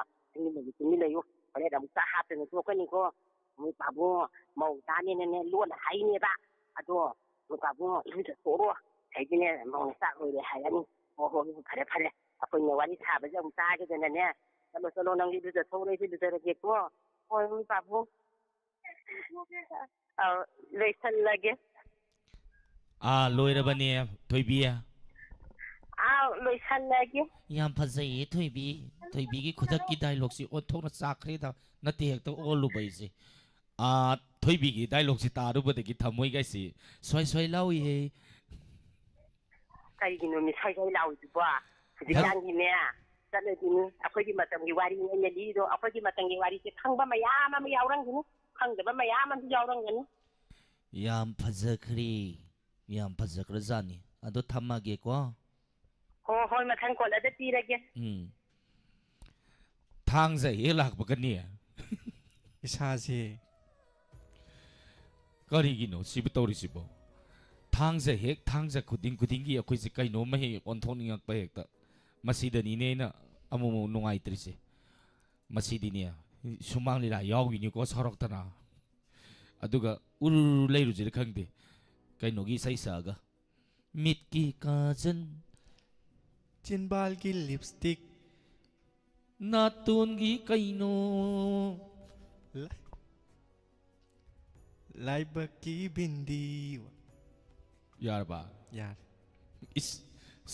ꯇꯨꯃꯤꯟ ꯂꯩꯌꯨ ꯍꯣꯔꯦꯟ ꯑꯃꯨꯛ ꯆꯥꯛ ꯍꯥꯞꯇꯅ ꯇꯣꯛꯀꯅꯤꯀꯣ ꯃꯣꯏ ꯄꯥꯕꯨꯡ ꯃꯧ ꯆꯥꯅꯤꯅꯅꯦ ꯂꯣꯟꯅ ꯍꯥꯏꯅꯦꯕ ꯑꯗꯣ ꯃꯣꯏ ꯄꯥꯕꯨꯡ ꯏꯔꯨꯖꯊꯣꯛꯎꯔꯣ ꯍꯥꯏꯗꯤꯅꯦ ꯃꯧꯅ ꯆꯥꯛ ꯂꯣꯏꯔꯦ ꯍꯥꯏꯔꯅꯤ ꯍꯣꯏ ꯐꯔꯦ ꯑꯩꯈꯣꯏꯅ ꯋꯥꯔꯤ ꯁꯥꯕꯁꯦ ꯑꯃꯨꯛ ꯇꯥꯒꯦꯗꯅꯅꯦ ꯆꯠꯂꯣ ꯅꯪ ꯏꯔꯨꯖꯊꯣꯛꯎꯔꯣ ꯑꯩꯁꯨ ꯏꯔꯨꯖꯔꯒꯦꯀꯣ ꯍꯣꯏ ꯃꯣꯏ ꯄꯥꯕꯨꯡ ꯂꯣꯏꯁꯜꯂꯒꯦ ꯂꯣꯏꯔꯕꯅꯦ ꯊꯣꯏꯕꯤ ꯂꯣꯏꯁꯜꯂꯒꯦ ꯌꯥꯝ ꯐꯖꯩꯌꯦ ꯊꯣꯏꯕꯤꯒꯤ ꯈꯨꯗꯛꯀꯤ ꯗꯥꯏꯂꯣꯒꯁꯤ ꯑꯣꯟꯊꯣꯛꯅ ꯆꯥꯛꯈ꯭ꯔꯦꯗ ꯅꯠꯇꯦ ꯍꯦꯛꯇ ꯑꯣꯜꯂꯨꯕ ꯑꯩꯁꯦ ꯊꯣꯏꯕꯤꯒꯤ ꯗꯥꯏꯂꯣꯒꯁꯤ ꯇꯥꯔꯨꯕꯗꯒꯤ ꯊꯃꯣꯏꯒꯥꯏꯁꯤ ꯁ꯭ꯋꯥꯏ ꯂꯥꯎꯏꯍꯦ ꯀꯩꯒꯤꯅꯣ ꯁ꯭ꯋꯥꯏ ꯂꯥꯎꯏꯗꯨꯕꯣ ꯍꯧꯖꯤꯛꯀꯥꯟꯒꯤꯅꯦ ꯆꯠꯅꯕꯤꯅꯤ ꯑꯩꯈꯣꯏꯒꯤ ꯃꯇꯝꯒꯤ ꯋꯥꯔꯤꯅꯤ ꯑꯩꯅ ꯂꯤꯗꯣ ꯑꯩꯈꯣꯏꯒꯤ ꯃꯇꯝꯒꯤ ꯋꯥꯔꯤꯁꯦ ꯈꯪꯕ ꯃꯌꯥꯝ ꯑꯃ ꯌꯥꯎꯔꯝꯒꯅꯤ ꯈꯪꯗꯕ ꯃꯌꯥꯝ ꯑꯃꯁꯨ ꯌꯥꯎꯔꯝꯒꯅꯤ ꯌꯥꯝ ꯐꯖꯈ꯭ꯔꯖꯥꯠꯅꯤ ꯑꯗꯣ ꯊꯝꯃꯒꯦꯀꯣ ꯍꯣꯏ ꯃꯊꯪ ꯀꯣꯜꯂꯗ ꯄꯤꯔꯒꯦ ꯊꯥꯡꯖ ꯍꯦꯛ ꯂꯥꯛꯄꯒꯅꯤ ꯏꯁꯥꯁꯦ ꯀꯔꯤꯒꯤꯅꯣ ꯁꯤꯕꯨ ꯇꯧꯔꯤꯁꯤꯕꯣ ꯊꯥꯡꯖ ꯈꯨꯗꯤꯡꯒꯤ ꯑꯩꯈꯣꯏꯁꯦ ꯀꯩꯅꯣꯝꯃ ꯍꯦꯛ ꯑꯣꯟꯊꯣꯛꯅꯤꯡꯉꯛꯄ ꯍꯦꯛꯇ ꯃꯁꯤꯗꯅꯤꯅꯦ ꯑꯩꯅ ꯑꯃꯨꯛ ꯅꯨꯡꯉꯥꯏꯇ꯭ꯔꯤꯁꯦ ꯃꯁꯤꯗꯤꯅꯦ ꯁꯨꯃꯥꯡ ꯂꯤꯂꯥ ꯌꯥꯎꯈꯤꯅꯤꯀꯣ ꯁꯥꯎꯔꯛꯇꯅ ꯑꯗꯨꯒ ꯎꯔꯨ ꯂꯩꯔꯨꯁꯤꯔ ꯈꯪꯗꯦ ꯀꯩꯅꯣꯒꯤ ꯏꯁꯩ ꯁꯛꯑꯒ ꯃꯤꯠꯀꯤ ꯀꯥꯖꯟ ꯆꯤꯟꯕꯥꯜꯒꯤ ꯂꯤꯞꯁꯇꯤꯛ ꯅꯥꯇꯣꯟꯒꯤ ꯀꯩꯅꯣ ꯂꯥꯏꯕꯛꯀꯤ ꯕꯤꯟꯗꯤ ꯌꯥꯔꯕ ꯌꯥꯔꯦ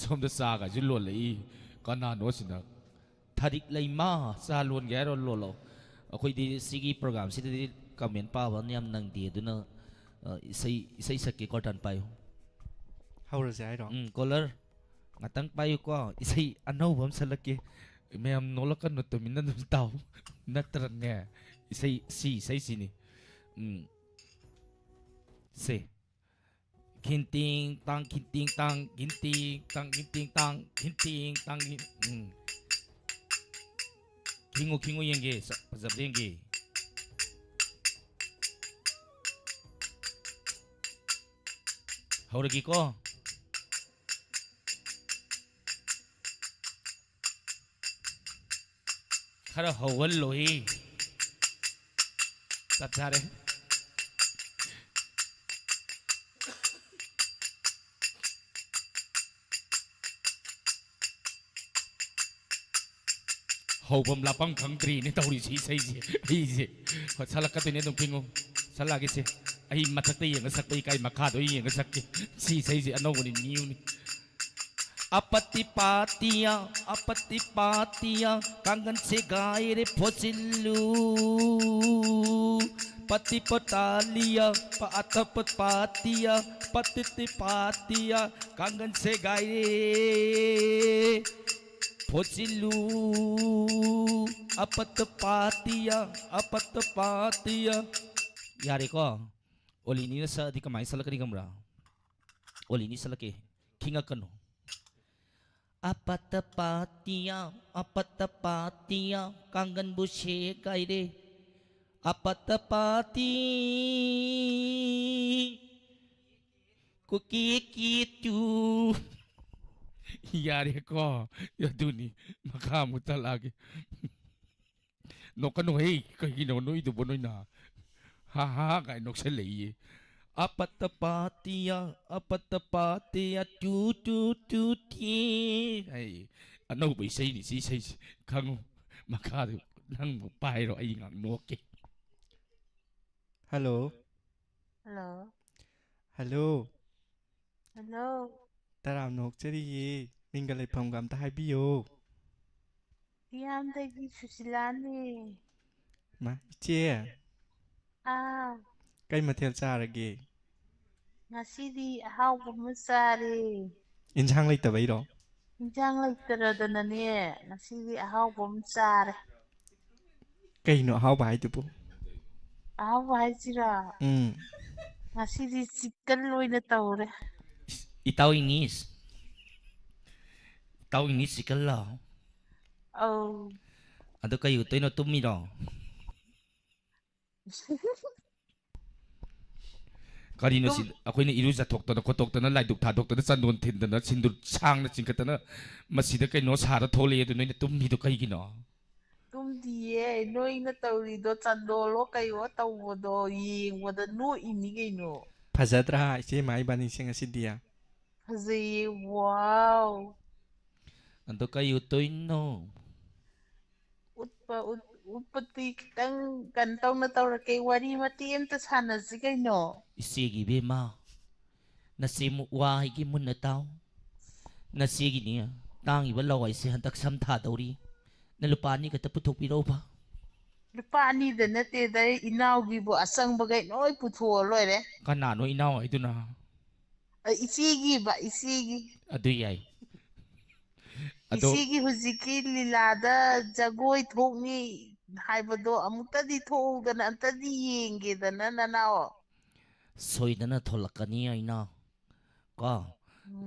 ꯁꯣꯝꯗ ꯆꯥꯒꯁꯨ ꯂꯣꯜꯂꯛꯏ ꯀꯅꯥꯅꯣ ꯁꯤꯅ ꯊꯔꯤꯛ ꯂꯩꯃꯥ ꯆꯥ ꯂꯣꯟꯒꯦ ꯍꯥꯏꯔꯣ ꯂꯣꯜꯂꯣ ꯑꯩꯈꯣꯏꯗꯤ ꯁꯤꯒꯤ ꯄ꯭ꯔꯣꯒꯥꯝꯁꯤꯗꯗꯤ ꯀꯃꯦꯟ ꯄꯥꯕ ꯌꯥꯝ ꯅꯪꯗꯦ ꯑꯗꯨꯅ ꯏꯁꯩ ꯁꯛꯀꯦ ꯀꯣꯔꯇꯟ ꯄꯥꯏꯌꯨ ꯍꯧꯔꯁꯦ ꯍꯥꯏꯔꯣ ꯀꯣꯂꯔ ꯉꯥꯛꯇꯪ ꯄꯥꯏꯌꯨꯀꯣ ꯏꯁꯩ ꯑꯅꯧꯕ ꯑꯃ ꯁꯛꯂꯛꯀꯦ ꯃꯌꯥꯝ ꯅꯣꯂꯛꯀꯅꯨ ꯇꯨꯃꯤꯟꯅ ꯑꯗꯨꯝ ꯇꯥꯎ ꯅꯠꯇ꯭ꯔꯅꯦ ꯏꯁꯩꯁꯤꯅꯤ ꯁꯦ ꯈꯤꯟꯇꯤꯡ ꯇꯥꯡ ꯈꯤꯟꯇꯤꯡ ꯇꯥꯡ ꯈꯤꯟꯇꯤꯡ ꯇꯥꯡ ꯈꯤꯟꯇꯤꯡ ꯇꯥꯡ ꯈꯤꯟꯇꯤꯡ ꯇꯥꯡ ꯈꯤꯡꯉꯨ ꯌꯦꯡꯒꯦ ꯐꯖꯕ ꯌꯦꯡꯒꯦ ꯍꯧꯔꯒꯦꯀꯣ खरा हवल लोही सत्यारे ꯍꯧꯐꯝ ꯂꯥꯞꯐꯝ ꯈꯪꯗ꯭ꯔꯤꯅꯦ ꯇꯧꯔꯤꯁꯤ ꯏꯁꯩꯁꯦ ꯑꯩꯁꯦ ꯍꯣꯏ ꯁꯛꯂꯛꯀꯗꯣꯏꯅꯦ ꯑꯗꯨꯝ ꯈꯤꯡꯉꯨ ꯁꯛꯂꯛꯑꯒꯦꯁꯦ ꯑꯩ ꯃꯊꯛꯇ ꯌꯦꯡꯉ ꯁꯛꯄ ꯏꯀꯥꯏ ꯃꯈꯥꯗ ꯌꯦꯡꯉ ꯁꯛꯀꯦ ꯁꯤ ꯏꯁꯩꯁꯦ ꯑꯅꯧꯕꯅꯤ ꯅ꯭ꯌꯨꯅꯤ अपति पातिया कंगन से गाय रे फोसिल्लू पति पटालिया पातप पातिया पति पातिया कंगन से गाय रे फोसिल्लू अपत पातिया यारे को ओलिनी सा अधिक माई सलकनी कमरा ओलिनी सलके खिंगा कनो apatapatiya kangen bushe kaire apatapati kukikitu yare ko yaduni makamuta lagi no kanu hey kagino no itu bonoy na ha kay nok sa leye apatapatiya tu ti ay ano ba isay ni si isay kango makado nang pairo ay ngang noke Hello Hello. Hello Hello. Taram nokchariye minga lepham ga amta haibiyo Iyamdagi Susilani. ma iche Ah, kai mathel charage ngasidi ahawba ama chare. injang leitabairo Injang ꯂꯩꯇꯔꯗꯅꯅꯦ ngasidi ahawba ama chare. kaino hawba haidubu Ahawba haisira. Ngasidi chicken oina tawre. itaw inis sikala Oh. ado kayo toy no tumiro karino si ako'y iruza tokto na laiduk thadok na sandon tinda na sindur sang na chingkata na masida kay no sara thole do no tumido kay gino tumdiye noina tawrido chandolo kayo tawbodo yengwada no ini kaino. phajadra iche mai bani sing asidia Fazay, wow. ando kayo toy no Utpati kitang gantaw na tawra kay wari matiyem ta sana si kaino. isigi bema nasimu wahi gi mun na taw nasigi niya tangi ba laway si hantak samtha dawri na lupani ka taputok piraw ba Lupa ni da nate da inawgi bo asang bagay noy putho loire. kanano inaw ay na Isigi ba isigi. ado yay ado Isigi huziki lilada jagoy thokni haibado amutadi thokdana antadi yengedana nanao. soidana tholakani ay na ka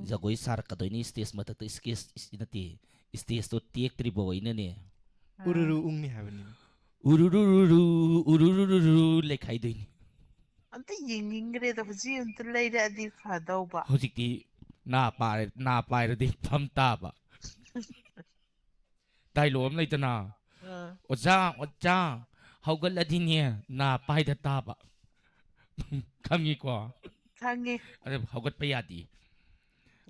jagoy sarkadoy ni stage matakta skis inati stage to tiek tribo ina ne ururu ungni habani urururu lekhai doy ni Anta yengingre da huzi unta leira adi fadaw ba. hojikti na paire di pham ta ba dai lom lai tana oja haugal adine na paida ta ba khangi ko Kangi. अरे हौगत पे यादी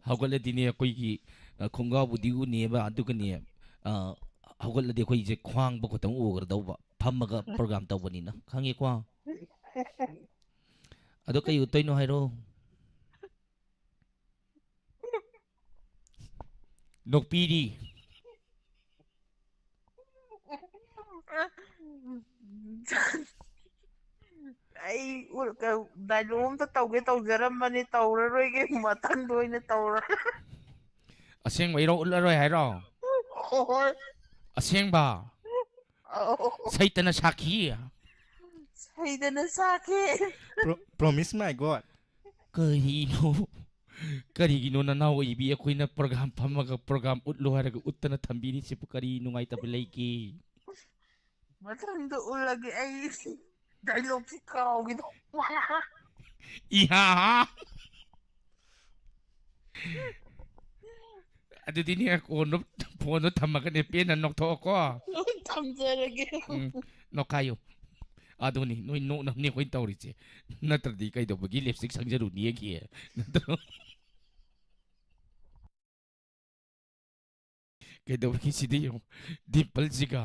हौगल दिने कोई की खुंगा बुद्धि उ ने बा अदु कने हौगल दे कोई जे ख्वांग बको तंग ओगर दौबा फमगा प्रोग्राम तौबनी ना खंगे को अदु कई उतै नो हाइरो नोकपीरी Ay, dalawang tawge-tawgaramani tawraroy kay matandoy na tawra. असेंग वैरो उल्लरोय हाइरो असेंग बा सैतना साखी Sayda na sa akin. promise my god करीनो ना नाव इबी अखोइना प्रोग्राम फमगा प्रोग्राम उल्लो हारगा उत्तना थंबीनी सिप करी नुंगाई तब लैकी Matando ulagi ay dialogue si Kao gitu. इहा अदुदि ने कोन फोन थमगने पेन नोक्थो को Tamjarage. नोकायो अदुनि नोइ नो नमने कोइ तौरिचे नत्रदि कैदो बगी लिपस्टिक संजरु नियगी नत्र ꯀꯩꯗꯧꯕꯒꯤ ꯁꯤꯗ ꯌꯦꯡꯉꯨ ꯗꯤꯝꯄꯜꯁꯤꯒ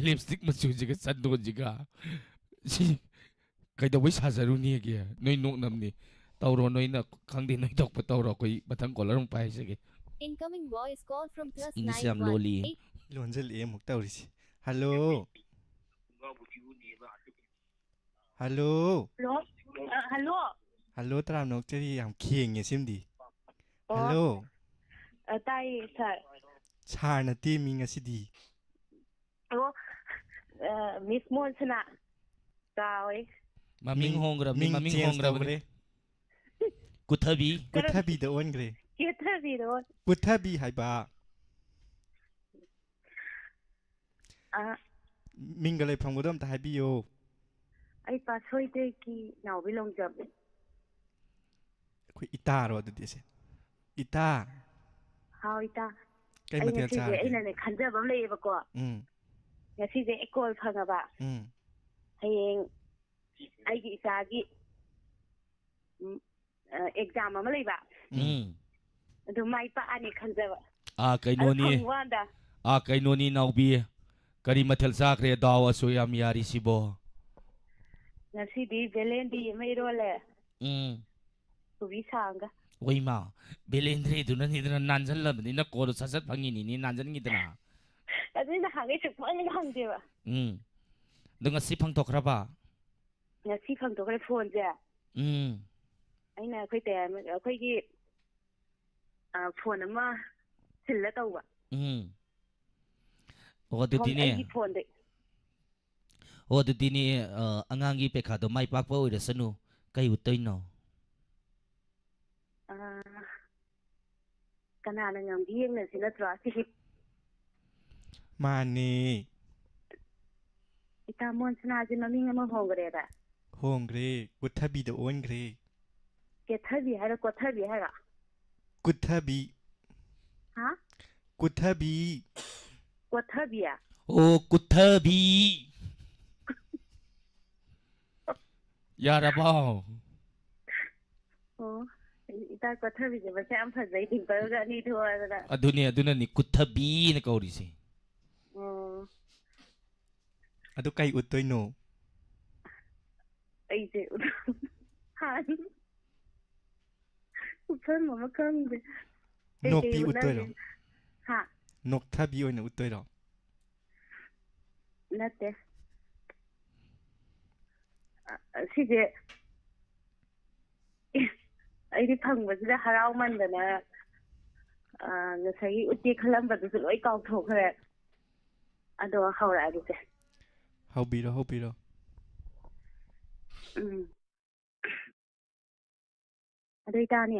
ꯂꯤꯞꯁꯇꯤꯛ ꯃꯆꯨꯁꯤꯒ ꯆꯟꯗꯣꯟꯁꯤꯒ ꯁꯤ ꯀꯩꯗꯧꯕꯩ ꯁꯥꯖꯔꯨꯅꯦꯒꯦ ꯅꯣꯏ ꯅꯣꯛꯅꯕꯅꯤ ꯇꯧꯔꯣ ꯅꯣꯏꯅ ꯈꯪꯗꯦ ꯅꯣꯏ ꯊꯣꯛꯄ ꯇꯧꯔꯣ ꯑꯩꯈꯣꯏ ꯃꯊꯪ ꯀꯣꯂꯔ ꯑꯃꯨꯛ ꯄꯥꯏꯖꯒꯦ Incoming voice call from English ꯌꯥꯝ ꯂꯣꯜꯂꯤ ꯂꯣꯟꯖꯜꯂꯛꯑꯦ ꯑꯃꯨꯛ ꯇꯧꯔꯤꯁꯤ ꯍꯜꯂꯣ ꯍꯜꯂꯣ ꯍꯜꯂꯣ ꯍꯜꯂꯣ ꯍꯜꯂꯣ ꯇꯔꯥꯝꯅꯣꯛꯆꯔꯤ ꯌꯥꯝ ꯈꯦꯡꯉꯦ ꯁꯤꯃꯗꯤ ꯑꯣ ꯍꯜꯂꯣ ꯇꯥꯏꯌꯦ ꯁꯥꯔ ꯁꯥꯔ ꯅꯠꯇꯦ ꯃꯤ ꯉꯁꯤꯗꯤ ꯑꯣ ꯃꯤꯁ ꯃꯣꯟꯁꯅꯥ ꯀꯥꯎꯋꯦ ꯃꯃꯤꯡ ꯍꯣꯡꯈ꯭ꯔꯕꯅꯤ ꯃꯤꯡ ꯃꯃꯤꯡ ꯆꯦꯟꯖ ꯍꯣꯡꯈ꯭ꯔꯕꯅꯤ ꯇꯧꯈ꯭ꯔꯦ ꯀꯨꯊꯕꯤ ꯀꯨꯊꯕꯤꯗ ꯑꯣꯟꯈ꯭ꯔꯦ ꯀꯦꯊꯕꯤꯔꯣ ꯀꯨꯊꯕꯤ ꯍꯥꯏꯕ ꯃꯤꯡꯒ ꯂꯩꯐꯝꯒꯗꯣ ꯑꯝꯇ ꯍꯥꯏꯕꯤꯌꯣ ꯑꯩ ꯄꯥꯠꯁꯣꯏꯗꯒꯤ ꯅꯥꯎꯕꯤ ꯂꯣꯡꯖꯝ ꯑꯩꯈꯣꯏ ꯏꯇꯥꯔꯣ ꯑꯗꯨꯗꯤꯁꯦ ꯏꯇꯥ ꯍꯥꯎ ꯏꯇꯥ ꯀꯩ ꯑꯩ ꯃꯊꯦꯜ ꯉꯁꯤꯁꯦ ꯆꯥꯔꯒꯦ ꯑꯩꯅꯅꯦ ꯈꯟꯖꯕ ꯑꯃ ꯂꯩꯌꯦꯕꯀꯣ ꯉꯁꯤꯁꯦ ꯑꯦꯀꯣꯜ ꯐꯪꯉꯕ ꯍꯌꯦꯡ ꯑꯩꯒꯤ ꯏꯆꯥꯒꯤ ꯑꯦꯛꯖꯥꯝ ꯑꯃ ꯂꯩꯕ ꯑꯗꯨ ꯃꯥꯏ ꯄꯥꯛꯑꯅꯤ ꯈꯟꯖꯕ ꯀꯩꯅꯣꯅꯤ ꯐꯪꯕ ꯀꯥꯟꯗ ꯀꯩꯅꯣꯅꯤ ꯅꯥꯎꯕꯤ ꯀꯔꯤ ꯃꯊꯦꯜ ꯆꯥꯈ꯭ꯔꯦ ꯗꯥꯎ ꯑꯁꯨ ꯌꯥꯝ ꯌꯥꯔꯤꯁꯤꯕꯣ ꯉꯁꯤꯗꯤ ꯕꯦꯂꯦꯟꯗꯤ ꯑꯃ ꯏꯔꯣꯜꯂꯦ ꯀꯣꯕꯤ ꯁꯥꯡꯒ ꯋꯩꯃ ꯕꯦꯂꯦꯟꯗ꯭ꯔꯤꯗꯨꯅꯅꯤꯗꯅ ꯅꯥꯟꯁꯤꯜꯂꯕꯅꯤꯅ ꯀꯣꯜꯗꯣ ꯁꯠ ꯐꯪꯉꯤꯅꯤꯅꯤ ꯅꯥꯟꯁꯤꯟꯈꯤꯗꯅ ꯑꯗꯨꯅ ꯅꯍꯥꯟꯒꯩ ꯁꯨꯛꯐꯪ ꯐꯪꯗꯦꯕ ꯑꯗꯣ ꯉꯁꯤ ꯐꯪꯗꯣꯛꯈ꯭ꯔꯕ ꯉꯁꯤ ꯐꯪꯗꯣꯛꯈ꯭ꯔꯦ ꯐꯣꯟꯁꯦ ꯑꯩꯅ ꯑꯩꯈꯣꯏꯒꯤ ꯐꯣꯟ ꯑꯃ ꯁꯤꯜꯂ ꯇꯧꯕ ꯑꯣ ꯑꯗꯨꯗꯤꯅꯦ ꯑꯩꯒꯤ ꯐꯣꯟꯗ ꯑꯣ ꯑꯗꯨꯗꯤꯅꯦ ꯑꯉꯥꯡꯒꯤ ꯄꯩꯈꯥꯗꯣ ꯃꯥꯏ ꯄꯥꯛꯄ ꯑꯣꯏꯔꯁꯅꯨ ꯀꯩ ꯎꯠꯇꯣꯏꯅꯣ ꯀꯅꯥꯅ ꯉꯝꯒꯤ ꯌꯦꯡꯅꯁꯤ ꯅꯠꯇ꯭ꯔꯣ ꯁꯤꯒꯤ ꯃꯥꯅꯦ ꯏꯇꯥ ꯃꯣꯟꯁꯅꯥꯁꯦ ꯃꯃꯤꯡ ꯑꯃ ꯍꯣꯡꯈ꯭ꯔꯦꯗ ꯍꯣꯡꯈ꯭ꯔꯦ ꯀꯨꯊꯕꯤꯗ ꯑꯣꯟꯈ꯭ꯔꯦ ꯀꯦꯊꯕꯤ ꯍꯥꯏꯔ ꯀꯣꯊꯕꯤ ꯍꯥꯏꯔ ꯀꯨꯊꯕꯤ ꯍꯥ ꯀꯨꯊꯕꯤ ꯀꯣꯊꯕꯤ ꯑꯣ ꯀꯨꯊꯕꯤ ꯌꯥꯔꯕꯣ ꯑꯣ ꯏꯇꯥ ꯀꯣꯊꯕꯤꯁꯦ ꯃꯁꯛ ꯌꯥꯝ ꯐꯖꯩ ꯗꯤꯝꯄꯜꯒ ꯑꯅꯤ ꯊꯣꯛꯑꯗꯅ ꯑꯗꯨꯅꯅꯤ ꯀꯨꯊꯕꯤꯅ ꯀꯧꯔꯤꯁꯦ ꯑꯣ ꯑꯗꯨ ꯀꯩ ꯎꯠꯇꯣꯏꯅꯣ ꯑꯩꯁꯦ ꯎꯠꯐꯝ ꯑꯃ ꯈꯪꯗꯦ ꯅꯣꯛꯄꯤ ꯎꯠꯇꯣꯏꯔꯣ ꯍꯥ ꯅꯣꯛꯊꯕꯤ ꯑꯣꯏꯅ ꯎꯠꯇꯣꯏꯔꯣ ꯅꯠꯇꯦ ꯁꯤꯁꯦ ꯑꯩꯗꯤ ꯐꯪꯕꯁꯤꯗ ꯍꯔꯥꯎꯃꯟꯗꯅ ꯉꯁꯥꯏꯒꯤ ꯎꯠꯀꯦ ꯈꯜꯂꯝꯕꯗꯨꯁꯨ ꯂꯣꯏ ꯀꯥꯎꯊꯣꯛꯈ꯭ꯔꯦ ꯑꯗꯣ ꯍꯧꯔꯛꯑꯒꯦꯁꯦ ꯍꯧꯕꯤꯔꯣ ꯍꯧꯕꯤꯔꯣ ꯑꯗꯨ ꯏꯇꯥꯅꯤ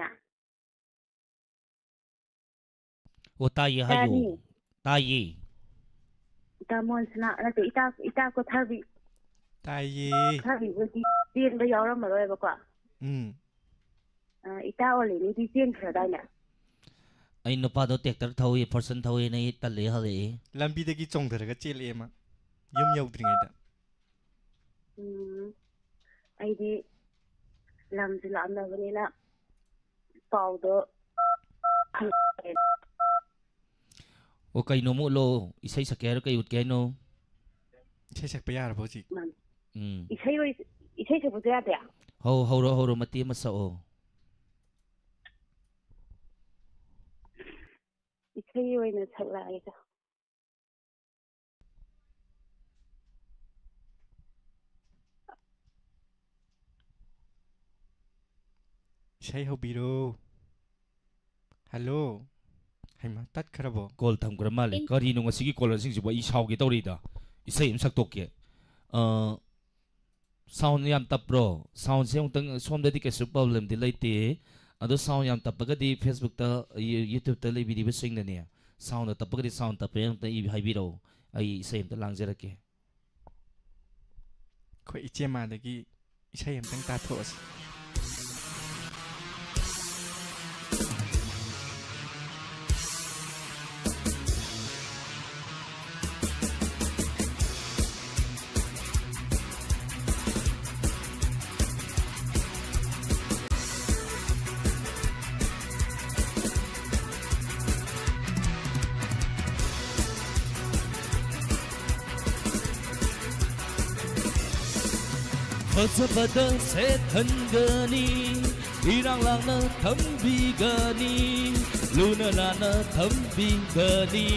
ꯑꯣ ꯇꯥꯏꯌꯦ ꯍꯥꯏꯌꯣ ꯇꯥꯏꯌꯦ ꯏꯇꯥ ꯃꯣꯟꯁꯅꯥ ꯅꯠꯇꯦ ꯏꯇꯥ ꯀꯣꯊꯕꯤ ꯇꯥꯏꯌꯦ ꯀꯣꯊꯕꯤꯕꯨꯗꯤ ꯆꯦꯟꯕ ꯌꯥꯎꯔꯝꯃꯔꯣꯏꯕꯀꯣ ꯏꯇꯥ ꯑꯣꯜꯂꯤꯅꯤꯗꯤ ꯆꯦꯟꯈ꯭ꯔꯗꯥꯏꯅꯦ ꯑꯩ ꯅꯨꯄꯥꯗꯣ ꯇ꯭ꯔꯦꯛꯇꯔ ꯊꯧꯏ ꯐꯣꯔꯁꯟ ꯊꯧꯏꯅ ꯑꯩ ꯇꯜꯂꯦ ꯍꯜꯂꯛꯑꯦ ꯂꯝꯕꯤꯗꯒꯤ ꯆꯣꯡꯊꯔꯒ ꯆꯦꯜꯂꯛꯑꯦ ꯃꯥ ꯌꯨꯝ ꯌꯧꯗ꯭ꯔꯤꯉꯩꯗ ꯑꯩꯗꯤ ꯂꯝꯁꯨ ꯂꯥꯞꯅꯕꯅꯤꯅ ꯄꯥꯎꯗꯣ ꯑꯣ ꯀꯩꯅꯣꯃ ꯎꯠꯂꯣ ꯏꯁꯩ ꯁꯛꯀꯦ ꯍꯥꯏꯔꯣ ꯀꯩ ꯎꯠꯀꯦ ꯍꯥꯏꯅꯣ ꯏꯁꯩ ꯁꯛꯄ ꯌꯥꯔꯕꯣ ꯍꯧꯖꯤꯛ ꯏꯁꯩ ꯁꯛꯄꯁꯨ ꯌꯥꯗꯦ ꯍꯧꯔꯣ ꯃꯇꯦꯛ ꯑꯃ ꯁꯛꯑꯣ ꯏꯁꯩ ꯑꯣꯏꯅ ꯁꯛꯂꯛꯑꯒꯦ ꯏꯁꯩ ꯍꯧꯕꯤꯔꯣ ꯍꯜꯂꯣ ꯍꯩꯃꯥ ꯇꯠꯈ꯭ꯔꯕꯣ ꯀꯣꯜ ꯊꯝꯈ꯭ꯔ ꯃꯥꯜꯂꯦ ꯀꯔꯤꯅꯣ ꯉꯁꯤꯒꯤ ꯀꯣꯂꯔꯁꯤꯡꯁꯤꯕꯨ ꯑꯩ ꯁꯥꯎꯒꯦ ꯇꯧꯔꯤꯗ ꯏꯁꯩ ꯑꯃ ꯁꯛꯇꯣꯛꯀꯦ ꯁꯥꯎꯟ ꯌꯥꯝ ꯇꯞꯄ꯭ꯔꯣ ꯁꯥꯎꯟꯁꯦ ꯑꯃꯨꯛꯇꯪ ꯁꯣꯝꯗꯗꯤ ꯀꯩꯁꯨ ꯄ꯭ꯔꯣꯕ꯭ꯂꯦꯝꯗꯤ ꯂꯩꯇꯦ ꯑꯗꯣ ꯁꯥꯎꯟ ꯌꯥꯝ ꯇꯞꯄꯒꯗꯤ ꯐꯦꯁꯕꯨꯛꯇ ꯌꯨꯇ꯭ꯌꯨꯕꯇ ꯂꯩꯕꯤꯔꯤꯕꯁꯤꯡꯅꯅꯦ ꯁꯥꯎꯟꯗ ꯇꯞꯄꯒꯗꯤ ꯁꯥꯎꯟ ꯇꯞꯄꯦ ꯑꯃꯨꯛꯇ ꯍꯥꯏꯕꯤꯔꯛꯎ ꯑꯩ ꯏꯁꯩ ꯑꯃꯇ ꯂꯥꯡꯖꯔꯛꯀꯦ ꯑꯩꯈꯣꯏ ꯏꯆꯦꯃꯥꯗꯒꯤ ꯏꯁꯩ ꯑꯃꯇꯪ ꯇꯥꯊꯣꯛꯑꯁꯤ ꯐꯖꯕꯗ ꯁꯦꯠꯍꯟꯒꯅꯤ ꯏꯔꯥꯡ ꯂꯥꯡꯅ ꯊꯝꯕꯤꯒꯅꯤ ꯂꯨꯅ ꯅꯥꯟꯅ ꯊꯝꯕꯤꯒꯅꯤ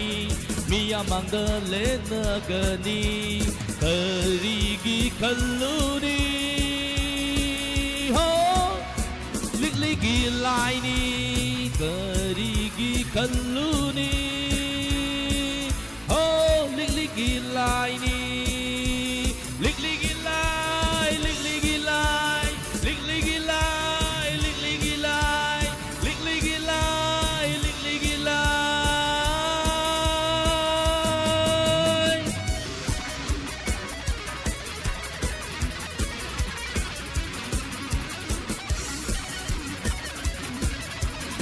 ꯃꯤꯌꯥꯝꯃꯥꯡꯗ ꯂꯦꯟꯅꯒꯅꯤ ꯀꯔꯤꯒꯤ ꯈꯜꯂꯨꯅꯤ ꯍꯣ ꯂꯤꯛꯂꯤꯒꯤ ꯂꯥꯏꯅꯤ ꯀꯔꯤꯒꯤ ꯈꯜꯂꯨꯅꯤ ꯍꯣ ꯂꯤꯛꯂꯤꯒꯤ ꯂꯥꯏꯅꯤ ලික්ලිගි ලයි ලික්ලිගි ලයි ලික්ලිගි ලයි ලික්ලිගි ලයි ලික්ලිගි ලයි ලික්ලිගි ලයි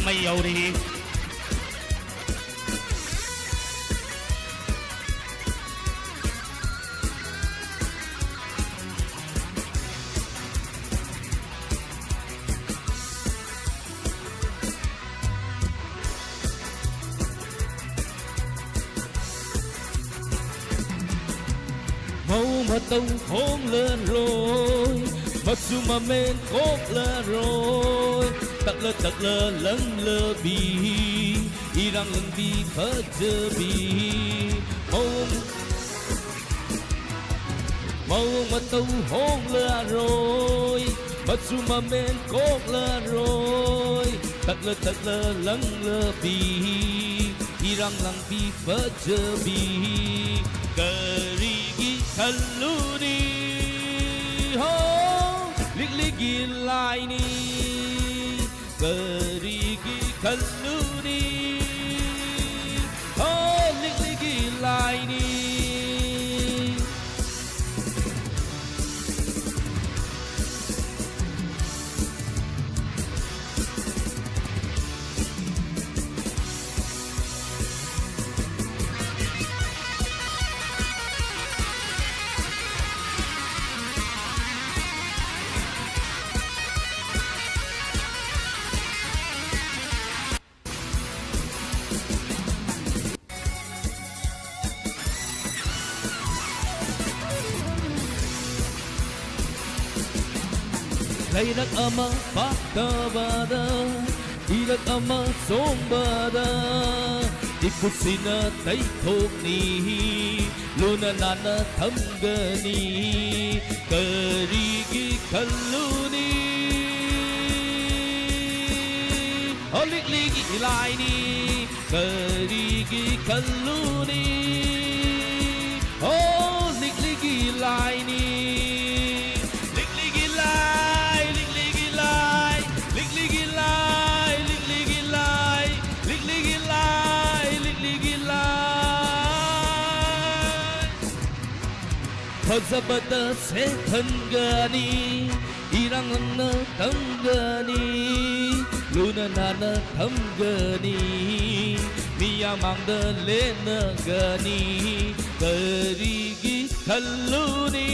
mày yêu đi màu mà tông hôn lên rồi mặc dù mà men cốt lên rồi tắc lơ lấn lơ bì y răng lưng bì phớt dơ bì màu mà tông hôn lên rồi mặc dù mà men cốt lên rồi tắc lơ lấn lơ bì y răng lưng bì phớt dơ bì Karigi Kaluni Ho Ligligi Laini Karigi Kaluni Ho Ligligi Laini Laylat ama baktabada Ilat ama sombada Ikusina tay thok ni Luna nana thamgani Karigi kalluni Olik ligi ilaini Karigi kalluni Olik ligi ilaini Fazabada sekhangani irang na tangani luna nana thamgani miyamangda lenagani karigi khalluni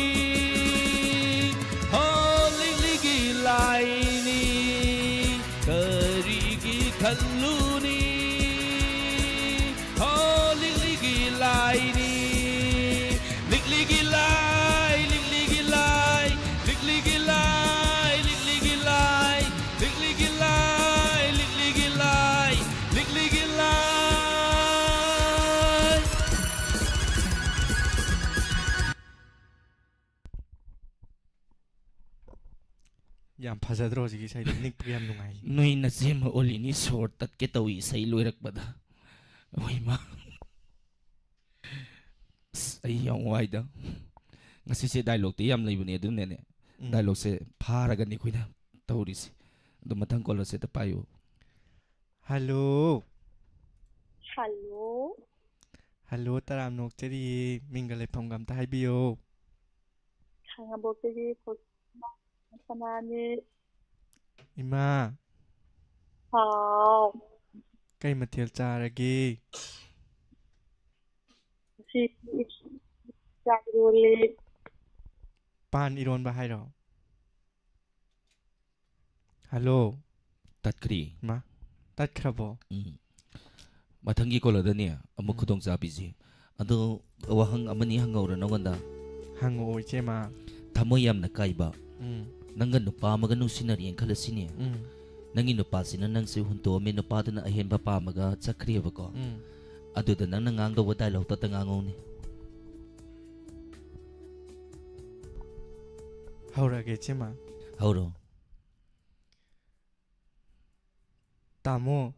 holigigi laini karigi khalluni holigigi laini Yam phajadro jigi sai nik priyam nungai Nui na sema olini short tat ke tawi sai loirak bada oi ma ai yang wai da ngasi se dialogue ti yam leibune du ne dialogue se pharaga ni khoina tawri si du mathang kola se ta payo Hello Hello Hello taram nok cheri mingale phomgam ta haibiyo Khangabokegi Sanani Ima Hao kai mathel charage Si Jaguli pan iron ba hairo Hello tatkri ma tat khrabo mathangi kola da ne amuk khudong cha biji ado wahang amani hangawra nonganda hango chema thamoy yamna kaiba Nanga nupa maga nusinari ang kalasini. Nangi nupa sina nang si hunto may nupa na ahemba pa maga sakriya ba ko. Ado da nang nangang daw tayo tatangangong ni. Haurage chema. Hauro. Tamo.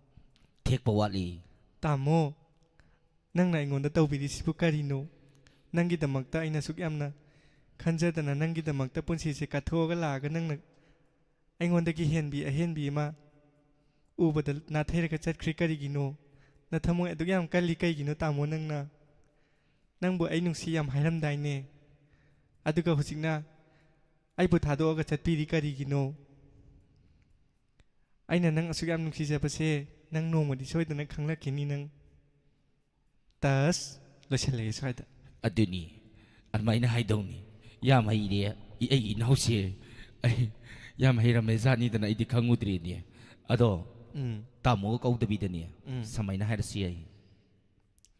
Tek pawali. Tamo. Nang na ingon da tawbidi sibu karino. Nangi damakta aina sukyamna. Khanjadana nangi damakta punsi se kathoga laga nang aingondagi henbi ma ubada natheraga chatkri karigino na thamoi adu yam kalli kaigino tamo nangna nangbu ai nungsi yam hairamdaine aduga husingna aibu thadoga chatpiri karigino aina nang asuk yam nungsi jabase nang nomodi soidana khanglakini nang tas loisale soida Aduni armaina haidongni yam haide ai inause ai yam hairamai zani dana idi khangudri ni ado tamo kaudabidani samaina hairasi ai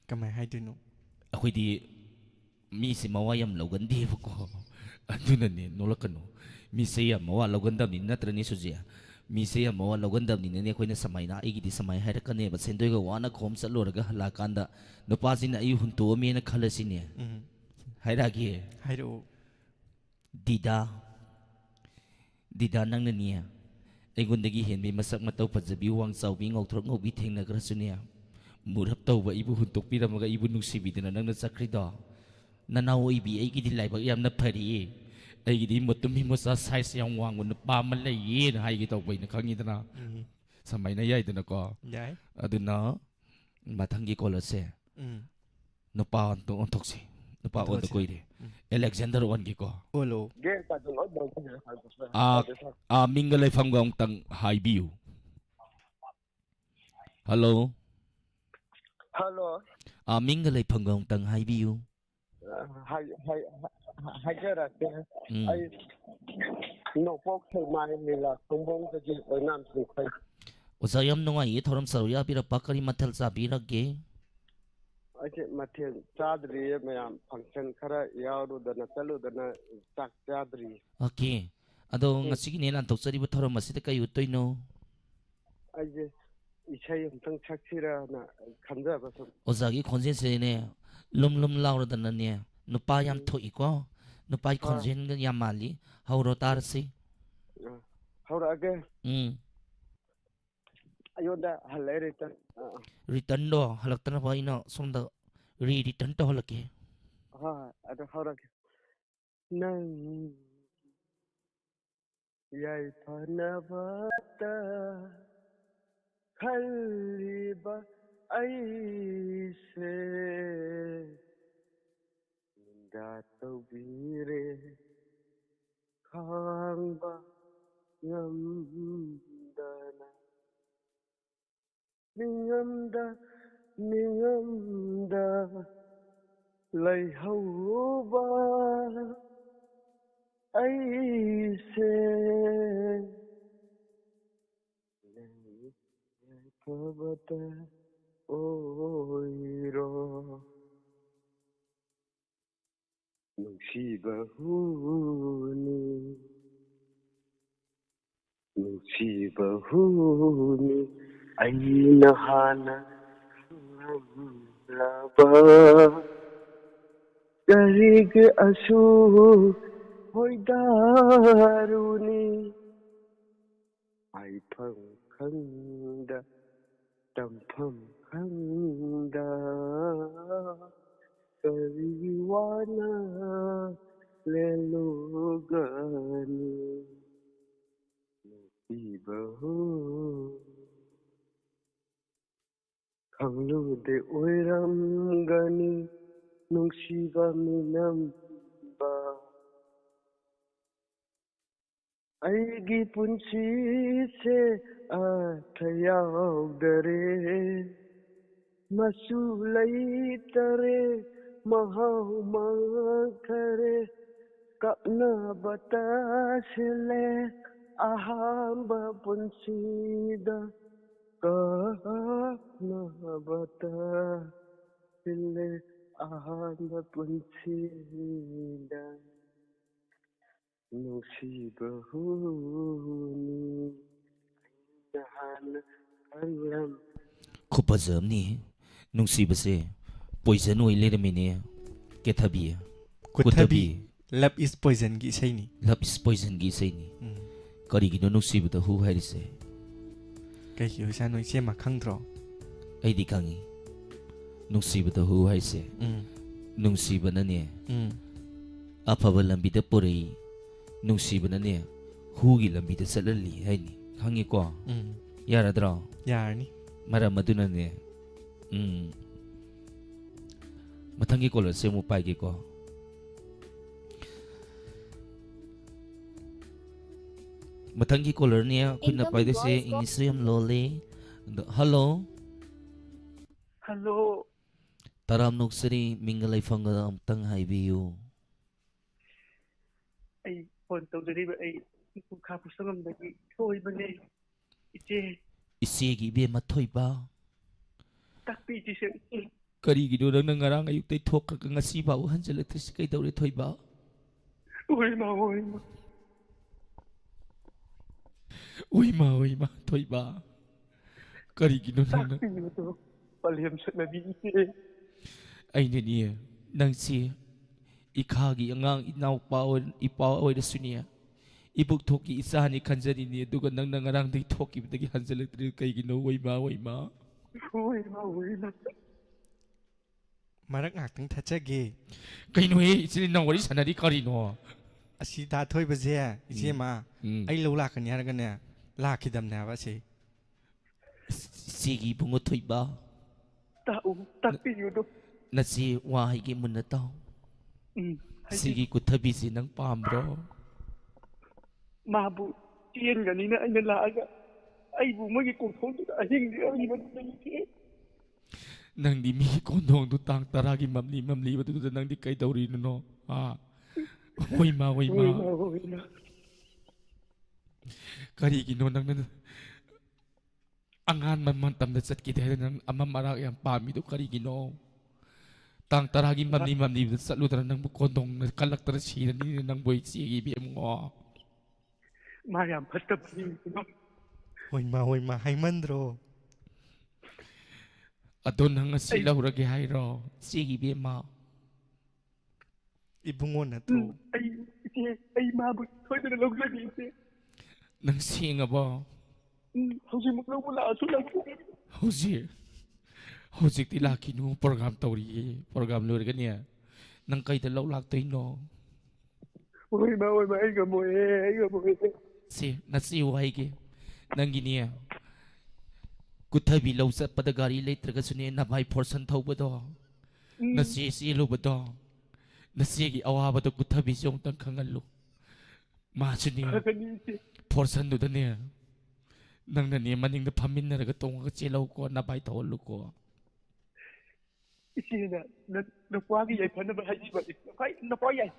kamai haidino akhoi mi si mawa yam logandi bako aduna ni nolakano mi se yam mawa logandam ni natrani sujia mi se yam mawa logandam ni ne khoi na samaina ai gidi samai hairakane ba sendoi ga wana khom salorga halakanda nopasina ai hunto me na khalasini hairagi hairo Dida nang naniya aigundagi henbi masak matau pajabi wang chawbi ngautrok ngaubi thengnagrasuniya murhap tawba ibu huntok piramaga ibu nungsibidana nangna chakrido nanaw ibi aigidi laibak yamna phari aigidi motumi mosa size yang wanguna pama laiye na haigi tawbai na khangidana samaina yaidana ko yai aduna mathangi kolase nupa ontoksi nupa on koire Alexander one gi ko olo mingalay famgong tang haibiu hello mingalay famgong tang haibiu Hajara ai no pok thai mai ni la songbong ka ji nam sing khai Usayam nungai thoram saruya pira pakari mathal sa birage Aje mathel chadri mayam function khara yaru dana chalu dana chak chadri Okay ado ngasigi ne nan toksari ba thoram masita kay utoino Aje isai umtang chaksira na khamja ba so Ozagi khonjen se ne lum laura dana ne nupa yam thoi ko nupa khonjen ga yam mali hauro tarsi haura age ayonda halere tan return do halaktana ba ina somda return to halake ada haura ke nang yai phanavata khaliba ai se ninda tawbire khangba ngamdana Ningamda Lai hauba Aise Nai kabata Oiro Nunsibahuni Aina hana laba Garig asu hoidaruni Ai phang khanda Tampham khanda Kariwana lelugani Ibahu Khanglude oiram gani nungsiba minamba Aigi punsi se athayagdare Masulai tare mahau mankare Kapna batasile ahamba punsida Kapna batasile ahamba punsida ꯅꯨꯡꯁꯤꯕ ꯍꯨꯅꯤ ꯅꯍꯥꯟ ꯈꯪꯂꯝ ꯈꯨꯐꯖꯝꯅꯤ ꯅꯨꯡꯁꯤꯕꯁꯦ ꯄꯣꯏꯖꯟ ꯑꯣꯏ ꯂꯩꯔꯝꯃꯤꯅꯦ ꯀꯦꯊꯕꯤ ꯀꯨꯊꯕꯤ ꯂꯞ ꯏꯁ ꯄꯣꯏꯖꯟꯒꯤ ꯏꯁꯩꯅꯤ ꯂꯞ ꯏꯁ ꯄꯣꯏꯖꯟꯒꯤ ꯏꯁꯩꯅꯤ ꯀꯔꯤꯒꯤꯅꯣ ꯅꯨꯡꯁꯤꯕꯗ ꯍꯨ ꯍꯥꯏꯔꯤꯁꯦ ꯀꯩꯒꯤ ꯑꯣꯏꯖꯥꯠꯅꯣ ꯏꯆꯦꯃ ꯈꯪꯗ꯭ꯔꯣ ꯑꯩꯗꯤ ꯈꯪꯉꯤ ꯅꯨꯡꯁꯤꯕꯗ ꯍꯨ ꯍꯥꯏꯁꯦ ꯅꯨꯡꯁꯤꯕꯅꯅꯦ ꯑꯐꯕ ꯂꯝꯕꯤꯗ ꯄꯨꯔꯛꯏ ꯅꯨꯡꯁꯤꯕꯅꯅꯦ ꯍꯨꯒꯤ ꯂꯝꯕꯤꯗ ꯆꯠꯍꯜꯂꯤ ꯍꯥꯏꯅꯤ ꯈꯪꯉꯤꯀꯣ ꯌꯥꯔꯗ꯭ꯔꯣ ꯌꯥꯔꯅꯤ ꯃꯔꯝ ꯑꯗꯨꯅꯅꯦ ꯃꯊꯪꯒꯤ ꯀꯣꯂꯔꯁꯦ ꯑꯃꯨꯛ ꯄꯥꯏꯒꯦꯀꯣ ꯃꯊꯪꯒꯤ ꯀꯣꯂꯔꯅꯦ ꯑꯩꯈꯣꯏꯅ ꯄꯥꯏꯗꯣꯏꯁꯦ ꯏꯪꯂꯤꯁꯁꯨ ꯌꯥꯝ ꯂꯣꯜꯂꯤ ꯍꯜꯂꯣ ꯍꯜꯂꯣ ꯇꯔꯥꯝꯅꯣꯛꯆꯔꯤ ꯃꯤꯡꯒ ꯂꯩꯐꯝꯒ ꯑꯃꯨꯛꯇꯪ ꯍꯥꯏꯕꯤꯌꯨ ꯑꯩ ꯐꯣꯟ ꯇꯧꯖꯔꯤꯕ ꯑꯩ ꯈꯥ ꯄꯨꯁꯪꯂꯝꯗꯒꯤ ꯊꯣꯏꯕꯅꯦ ꯏꯆꯦ ꯏꯆꯦꯒꯤ ꯏꯕꯦꯝꯃ ꯊꯣꯏꯕ ꯇꯥꯛꯄꯤ ꯏꯆꯦ ꯀꯔꯤꯒꯤꯅꯣ ꯅꯪꯅ ꯉꯔꯥꯡ ꯑꯌꯨꯛꯇꯩ ꯊꯣꯛꯈ꯭ꯔꯒ ꯉꯁꯤ ꯐꯥꯎꯕ ꯍꯟꯖꯤꯜꯂꯛꯇ꯭ꯔꯤꯁꯤ ꯀꯩꯗꯧꯔꯦ ꯊꯣꯏꯕ ꯑꯣꯏꯃ ꯑꯣꯏꯃ ꯑꯣꯏꯃ ꯑꯣꯏꯃ ꯊꯣꯏꯕ ꯀꯔꯤꯒꯤꯅꯣ ꯅꯪꯅ ꯇꯥꯛꯄꯤꯕꯗꯣ ꯄꯂꯦꯝ ꯁꯠꯅꯕꯤ ꯏꯆꯦ ꯑꯩꯅꯅꯦ ꯅꯪꯁꯤ ꯏꯈꯥꯒꯤ ꯑꯉꯥꯡ ꯏꯄꯥ ꯑꯣꯏꯔꯁꯨꯅꯦ ꯏꯕꯨꯛ ꯊꯣꯛꯀꯤ ꯏꯆꯥꯅꯤ ꯈꯟꯖꯔꯤꯅꯤ ꯑꯗꯨꯒ ꯅꯪꯅ ꯉꯔꯥꯡꯗꯒꯤ ꯊꯣꯛꯈꯤꯕꯗꯒꯤ ꯍꯟꯖꯤꯜꯂꯛꯇ꯭ꯔꯤ ꯀꯩꯒꯤꯅꯣ ꯑꯣꯏꯃ ꯑꯣꯏꯃ ꯑꯣꯏꯃ ꯑꯣꯏꯃ ꯃꯔꯛ ꯉꯥꯛꯇꯪ ꯊꯠꯆꯒꯦ ꯀꯩꯅꯣꯍꯦ ꯏꯆꯤꯜ ꯏꯅꯥꯎ ꯋꯥꯔꯤ ꯁꯥꯟꯅꯔꯤ ꯀꯔꯤꯅꯣ ꯑꯁꯤ ꯊꯣꯏꯕꯁꯦ ꯏꯆꯦꯃ ꯑꯩ ꯂꯧ ꯂꯥꯛꯀꯅꯤ ꯍꯥꯏꯔꯒꯅꯦ ꯂꯥꯛꯈꯤꯗꯕꯅꯦ ꯍꯥꯏꯕ ꯑꯁꯤ ꯏꯆꯦꯒꯤ ꯏꯕꯨꯡꯉꯣ ꯊꯣꯏꯕ ꯇꯥꯛꯄꯤꯌꯨꯗꯣ ꯅꯆꯦ ꯋꯥ ꯍꯥꯏꯒꯦ ꯃꯨꯟꯅ ꯇꯥꯎ ꯁꯤꯒꯤ ꯀꯨꯊꯕꯤꯁꯤ ꯅꯪ ꯄꯥꯝꯕ꯭ꯔꯣ ꯃꯥꯕꯨ ꯆꯦꯟꯒꯅꯤꯅ ꯑꯩꯅ ꯂꯥꯛꯑꯒ ꯑꯩꯕꯨ ꯃꯣꯏꯒꯤ ꯀꯣꯟꯊꯣꯡꯗꯨꯗ ꯑꯍꯤꯡꯗꯤ ꯅꯪꯗꯤ ꯃꯤꯒꯤ ꯀꯣꯟꯊꯣꯡꯗꯨ ꯇꯥꯡ 10ꯒꯤ ꯃꯝꯂꯤꯕꯗꯨꯗ ꯅꯪꯗꯤ ꯀꯩꯗꯧꯔꯤꯅꯣ ꯍꯣꯏꯃ ꯍꯣꯏꯃ ꯀꯔꯤꯒꯤꯅꯣ ꯅꯪꯅ ꯑꯉꯥꯟꯕ ꯃꯇꯝꯗ ꯆꯠꯈꯤꯗꯦ ꯍꯥꯏꯗꯅ ꯅꯪ ꯑꯃ ꯃꯔꯥꯛ ꯌꯥꯝ ꯄꯥꯝꯃꯤꯗꯣ ꯀꯔꯤꯒꯤꯅꯣ ꯇꯥꯡ 10ꯒꯤ ꯃꯝꯂꯤꯕꯗ ꯆꯠꯂꯨꯗꯅ ꯅꯪꯕꯨ ꯀꯣꯟꯊꯣꯡꯅ ꯀꯜꯂꯛꯇꯅ ꯁꯤꯔꯅꯤꯅ ꯅꯪꯕꯨ ꯏꯆꯦꯒꯤ ꯏꯕꯦꯝꯉꯣ ꯃꯥ ꯌꯥꯝ ꯐꯠꯇꯕꯅꯤ ꯍꯣꯏꯃ ꯍꯥꯏꯃꯟꯗ꯭ꯔꯣ ꯑꯗꯣ ꯅꯪ ꯉꯁꯤ ꯂꯧꯔꯒꯦ ꯍꯥꯏꯔꯣ ꯏꯆꯦꯒꯤ ꯏꯕꯦꯝꯃ ꯏꯕꯨꯡꯉꯣ ꯅꯠꯇ꯭ꯔꯣ ꯑꯩ ꯃꯥꯕꯨ ꯁꯣꯏꯗꯅ ꯂꯧꯖꯒꯦ ꯏꯆꯦ ꯅꯪ ꯁꯦꯡꯉꯕꯣ ꯍꯧꯖꯤꯛꯃꯛ ꯂꯧꯕ ꯂꯥꯛꯑꯁꯨ ꯂꯧꯖꯒꯦ ꯍꯧꯖꯤꯛꯇꯤ ꯂꯥꯛꯈꯤꯅꯨ ꯄ꯭ꯔꯣꯒ꯭ꯔꯥꯝ ꯇꯧꯔꯤꯌꯦ ꯄ꯭ꯔꯣꯒ꯭ꯔꯥꯝ ꯂꯣꯏꯔꯒꯅꯦ ꯅꯪ ꯀꯩꯗ ꯂꯧ ꯂꯥꯛꯇꯣꯏꯅꯣ ꯑꯣꯏꯃ ꯑꯩ ꯉꯝꯃꯣꯏꯌꯦ ꯁꯦ ꯅꯆꯦ ꯋꯥꯍꯩꯒꯦ ꯅꯪꯒꯤꯅꯦ ꯀꯨꯊꯕꯤ ꯂꯧ ꯆꯠꯄꯗ ꯒꯥꯔꯤ ꯂꯩꯇ꯭ꯔꯒꯁꯨꯅꯦ ꯅꯚꯥꯏ ꯐꯣꯔꯁꯟ ꯊꯧꯕꯗꯣ ꯅꯆꯦ ꯆꯦꯜꯂꯨꯕꯗꯣ ꯅꯆꯦꯒꯤ ꯑꯋꯥꯕꯗꯣ ꯀꯨꯊꯕꯤꯁꯨ ꯑꯃꯨꯛꯇꯪ ꯈꯪꯍꯜꯂꯨ ꯃꯥꯁꯨꯅꯦ ꯐꯣꯔꯁꯟꯗꯨꯗꯅꯦ ꯅꯪꯅꯅꯦ ꯃꯅꯤꯡꯗ ꯐꯝꯃꯤꯟꯅꯔꯒ ꯇꯣꯡꯉꯒ ꯆꯦꯜꯍꯧꯀꯣ ꯅꯚꯥꯏ ꯊꯧꯍꯜꯂꯨꯀꯣ ꯏꯆꯦꯅ ꯅꯨꯄꯥꯒꯤ ꯌꯥꯏꯐꯅꯕ ꯍꯥꯏꯕꯤꯕꯅꯤ ꯅꯨꯄꯥ ꯌꯥꯏ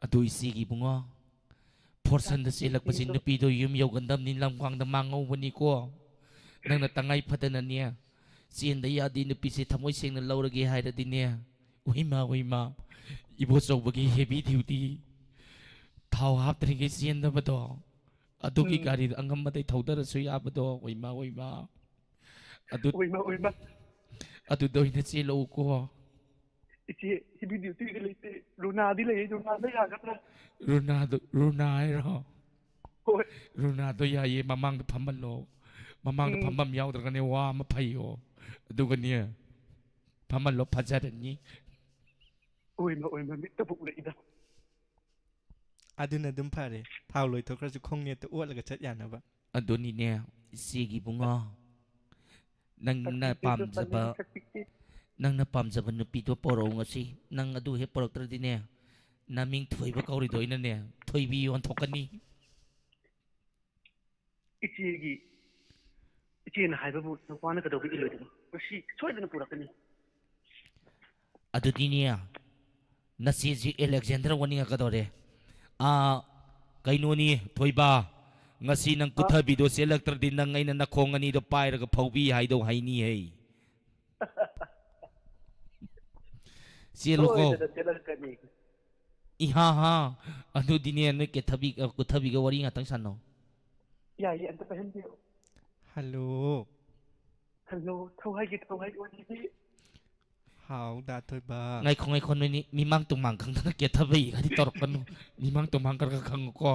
ꯑꯗꯨ ꯏꯆꯦꯒꯤ ꯏꯕꯨꯡꯉꯣ ꯐꯣꯔꯁꯟꯗ ꯆꯦꯜꯂꯛꯄꯁꯤ ꯅꯨꯄꯤꯗꯣ ꯌꯨꯝ ꯌꯧꯒꯟꯗꯕꯅꯤ ꯂꯝꯈꯥꯡꯗ ꯃꯥꯡꯍꯧꯕꯅꯤꯀꯣ ꯅꯪꯅ ꯇꯉꯥꯏ ꯐꯗꯅꯅꯦ ꯆꯦꯟꯗ ꯌꯥꯗꯦ ꯅꯨꯄꯤꯁꯦ ꯊꯃꯣꯏ ꯁꯦꯡꯅ ꯂꯧꯔꯒꯦ ꯍꯥꯏꯔꯗꯤꯅꯦ ꯎꯏꯃ ꯏꯕꯣꯆꯧꯕꯒꯤ ꯍꯦꯚꯤ ꯗ꯭ꯌꯨꯇꯤ ꯊꯥꯎ ꯍꯥꯞꯇ꯭ꯔꯤꯉꯩ ꯆꯦꯟꯗꯕꯗꯣ ꯑꯗꯨꯒꯤ ꯒꯥꯔꯤꯗꯣ ꯑꯉꯝꯕꯗꯩ ꯊꯧꯗꯔꯁꯨ ꯌꯥꯕꯗꯣ ꯑꯣꯏꯃ ꯑꯗꯨꯗ ꯑꯣꯏꯅ ꯆꯦꯜꯂꯛꯎꯀꯣ ꯏꯆꯦ ꯍꯦꯚꯤ ꯗ꯭ꯌꯨꯇꯤꯗꯤ ꯂꯩꯇꯦ ꯔꯨꯅꯥꯗꯤ ꯂꯩꯌꯦ ꯔꯨꯅꯥꯗ ꯌꯥꯒꯗ꯭ꯔꯥ ꯔꯨꯅꯥ ꯍꯥꯏꯔꯣ ꯍꯣꯏ ꯔꯨꯅꯥꯗꯣ ꯌꯥꯏꯌꯦ ꯃꯃꯥꯡꯗ ꯐꯝꯍꯜꯂꯣ ꯃꯃꯥꯡꯗ ꯐꯝꯐꯝ ꯌꯥꯎꯗ꯭ꯔꯒꯅꯦ ꯋꯥ ꯑꯃ ꯐꯩꯌꯣ ꯑꯗꯨꯒꯅꯦ ꯐꯝꯍꯜꯂꯣ ꯐꯖꯔꯅꯤ ꯑꯣꯏꯃ ꯃꯤꯠꯇꯕꯨ ꯎꯔꯛꯏꯗ ꯑꯗꯨꯅ ꯑꯗꯨꯝ ꯐꯔꯦ ꯊꯥꯎ ꯂꯣꯏꯊꯣꯛꯈ꯭ꯔꯁꯨ ꯈꯣꯡꯅꯦꯠꯇ ꯑꯣꯠꯂꯒ ꯆꯠ ꯌꯥꯅꯕ ꯑꯗꯨꯅꯤꯅꯦ ꯏꯆꯦꯒꯤ ꯏꯕꯨꯡꯉꯣ ꯅꯪꯅ ꯄꯥꯝꯖꯕ ꯅꯨꯄꯤꯗꯣ ꯄꯣꯔꯛꯎ ꯉꯁꯤ ꯅꯪ ꯑꯗꯨ ꯍꯦꯛ ꯄꯣꯔꯛꯇ꯭ꯔꯗꯤꯅꯦ ꯅꯃꯤꯡ ꯊꯣꯏꯕ ꯀꯧꯔꯤꯗꯣ ꯑꯩꯅꯅꯦ ꯊꯣꯏꯕꯤ ꯑꯣꯟꯊꯣꯛꯀꯅꯤ ꯏꯆꯦꯅ ꯍꯥꯏꯕꯕꯨ ꯅꯨꯄꯥꯅ ꯀꯩꯗꯧꯕ ꯏꯜꯂꯣꯏꯗꯅꯣ ꯉꯁꯤ ꯁꯣꯏꯗꯅ ꯄꯨꯔꯛꯀꯅꯤ ꯑꯗꯨꯗꯤꯅꯦ ꯅꯆꯦꯁꯤ ꯑꯂꯦꯛꯖꯦꯟꯗꯔ ꯑꯣꯟꯅꯤꯡꯉꯛꯀꯗꯧꯔꯦ ꯀꯩꯅꯣꯅꯤ ꯊꯣꯏꯕ ꯉꯁꯤ ꯅꯪ ꯀꯨꯊꯕꯤꯗꯣ ꯆꯦꯜꯂꯛꯇ꯭ꯔꯗꯤ ꯅꯪ ꯑꯩꯅ ꯅꯈꯣꯡ ꯑꯅꯤꯗꯣ ꯄꯥꯏꯔꯒ ꯐꯧꯕꯤ ꯍꯥꯏꯗꯧ ꯍꯩꯅꯤꯍꯦ ꯆꯦꯜꯂꯨꯀꯣ ꯁꯣꯏꯗꯅ ꯆꯦꯜꯂꯛꯀꯅꯤ อีฮ่าฮ่าอันนู้นดีเนี่ยนึกเกตทบีกุทบีกับวารีงาตั้งฉันเนาะ ใหญ่อันจะไปเห็นเดียว ฮัลโหล ฮัลโหลโทรให้วันนี้ หาวดาถอยบ้า ไงของไงคนนี้มีมังตุมังขังทั้งเกตทบีกันที่ตรกันมีมังตุมังกันขังก็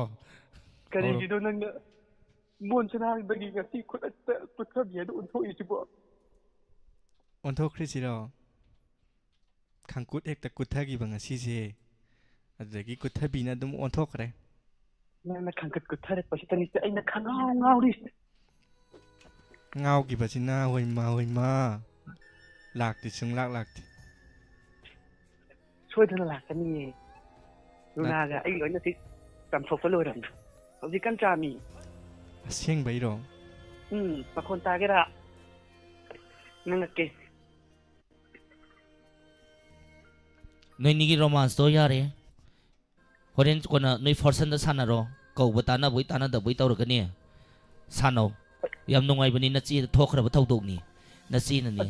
กะดีกิโดนั่นเนี่ยมวนชนะบางทีกับที่คนแต่กุศลเบียดอุ่นโทอีกบ่ อนโทคริสิรอขังกุดเอกตะกุดทากีบังอาซีเซอันเดกิกุดทาบีนะดุมอนโทกอะไร นั่นนะขังกุศลแต่ปัจจุบันนี้ไอ้นักขังเงาดิ เงากี่ปัจจินาหวยมาหลากติดซึ่งหลากติ ช่วยเธอหลักกันนี่ดูนาไอ้เหลือเนี่ยสิจำศพเลยนะเขาสิกันจามี เสียงไปรอง บางคนตายก็ได้นั่นแหละเก นายนี่กี่โรแมนต์ตัวยาร์เฮ้ยคนน่ะนายฟอร์ซันเดอร์ซันน่ะรอเขาบุตรน่ะบุตรน่ะเดบุตรตัวกันเนี่ยซันเอายามนุ่งไอ้บันนี้นัดซีทอกระบะเท่าตรงนี้นัดซีนั่นนี่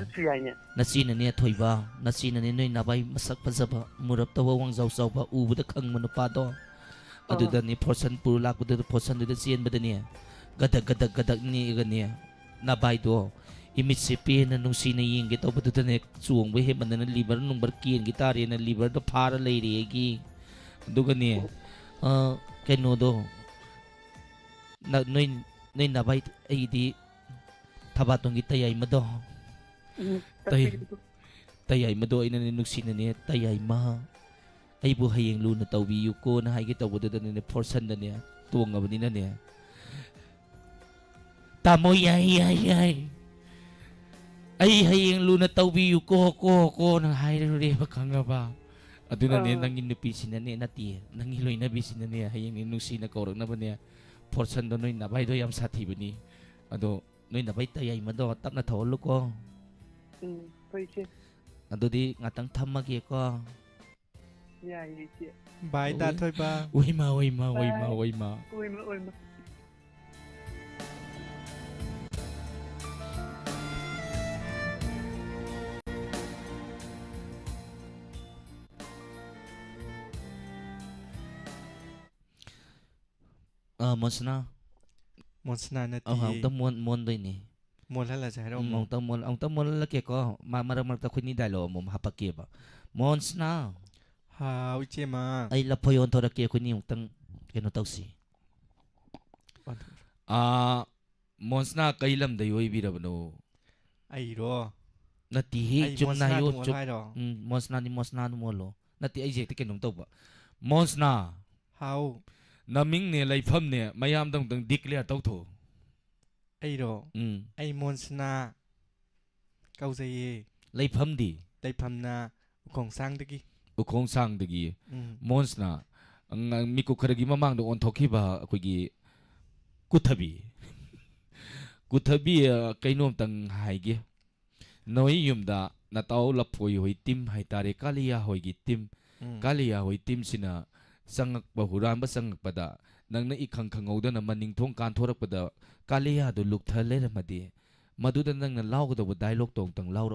นัดซีนั่นนี่ถอยบ้านัดซีนั่นนี่นายนับไปมาสักพันสับมุรับตัววังเจ้าบ้าอูบุตรขังมันปาดออดูดันนี่ฟอร์ซันปูรักบุตรฟอร์ซันดูดันซีนบัดเนี่ยกระดักนี่กันเนี่ยนับไปตัวอิมิสิปีนั่นนุ่งซีนยิงกิตเอาบุตรเนี่ยสวงไปเห็นมันนั่นลิบร์นุ่งบาร์กีนกิตาร์ยันลิบร์ตัวพาร์เลยเรียกี้ดูกันเนี่ยแค่โน้ตนายนับไปไอ้ดีทับตรงกิตายายมาดอตายายมาดอไอ้นั่นนุ่งซีนเนี่ยตายายมาไอ้บุหายงลูนตัววิวโก้นะให้กิตเอาบุตรเนี่ยฟอร์ซันเนี่ยตัวงกับนี่นั่นเนี่ยตามอยายไอ้ให้ยังลูน่ะตัววิวโก้นะให้เรียบขังกับบ้าอดูนั่นเนี่ยนั่งกินนุปีสินั่นเนี่ยนาทีนั่งกินลอยนาบิสินั่นเนี่ยให้ยังนุ่งซีน่ะกอร์กนั่นเนี่ยพอฉันโดนนับไปโดยยามสัตย์ที่วันนี้อดูน้อยนับไปแต่ยังมาโดนตับน่ะถอดลูกก็ไปเช่อดูดิงาตั้งทำมาเกี่ยก็ใหญ่เจ้บายดาถอยบ้าโอ้ยมา มอนสนามอนสนานาทีเอาต้องมวนด้วยนี่มอนแล้วล่ะจะให้เราเอาต้องมวนแล้วเกี่ยก็มาตะคุยนี่ได้หรอมุมฮับปะเกี่ยบมอนสนาหาวเจมาไอ้ละพยอนทอระเกี่ยคุยนี่ต้องเกี่ยนต้องสิมอนสนาไกลลำได้ย่อยบีระบโนไอ้รอนาทีจุ่มนายจุ่มมอนสนานี่มอนสนาดูมัวโลนาทีไอ้เจ๊ที่เกี่ยนต้องบะมอนสนาหาวน้ำมิงเนี่ยไล่พัมเนี่ยไม่ยามต้องดิกเลียตัวถูไอ้รอไอ้มอนสนาเกาใจไล่พัมดีไล่พัมนาอุคงสร้างตะกี้อุคงสร้างตะกี้มอนสนามีกุขรกิมามังดูอันทอกีบะคุยกีกุทบีไก่นวมตั้งหายกีน้อยยุมดานาตาวลับหอยติมให้ตาเรกาลียาหอยกีติมกาลียาหอยติมสินะสังกบหุรานบสังกปดานังนั้นอีกขังเอาดันมันนิ่งทงการทอรักปดากาลียาดูลุกทะเลระมาดีมาดูดันนังนั้นเล่าก็ตัวได้โลกตรงตั้งเล่าเร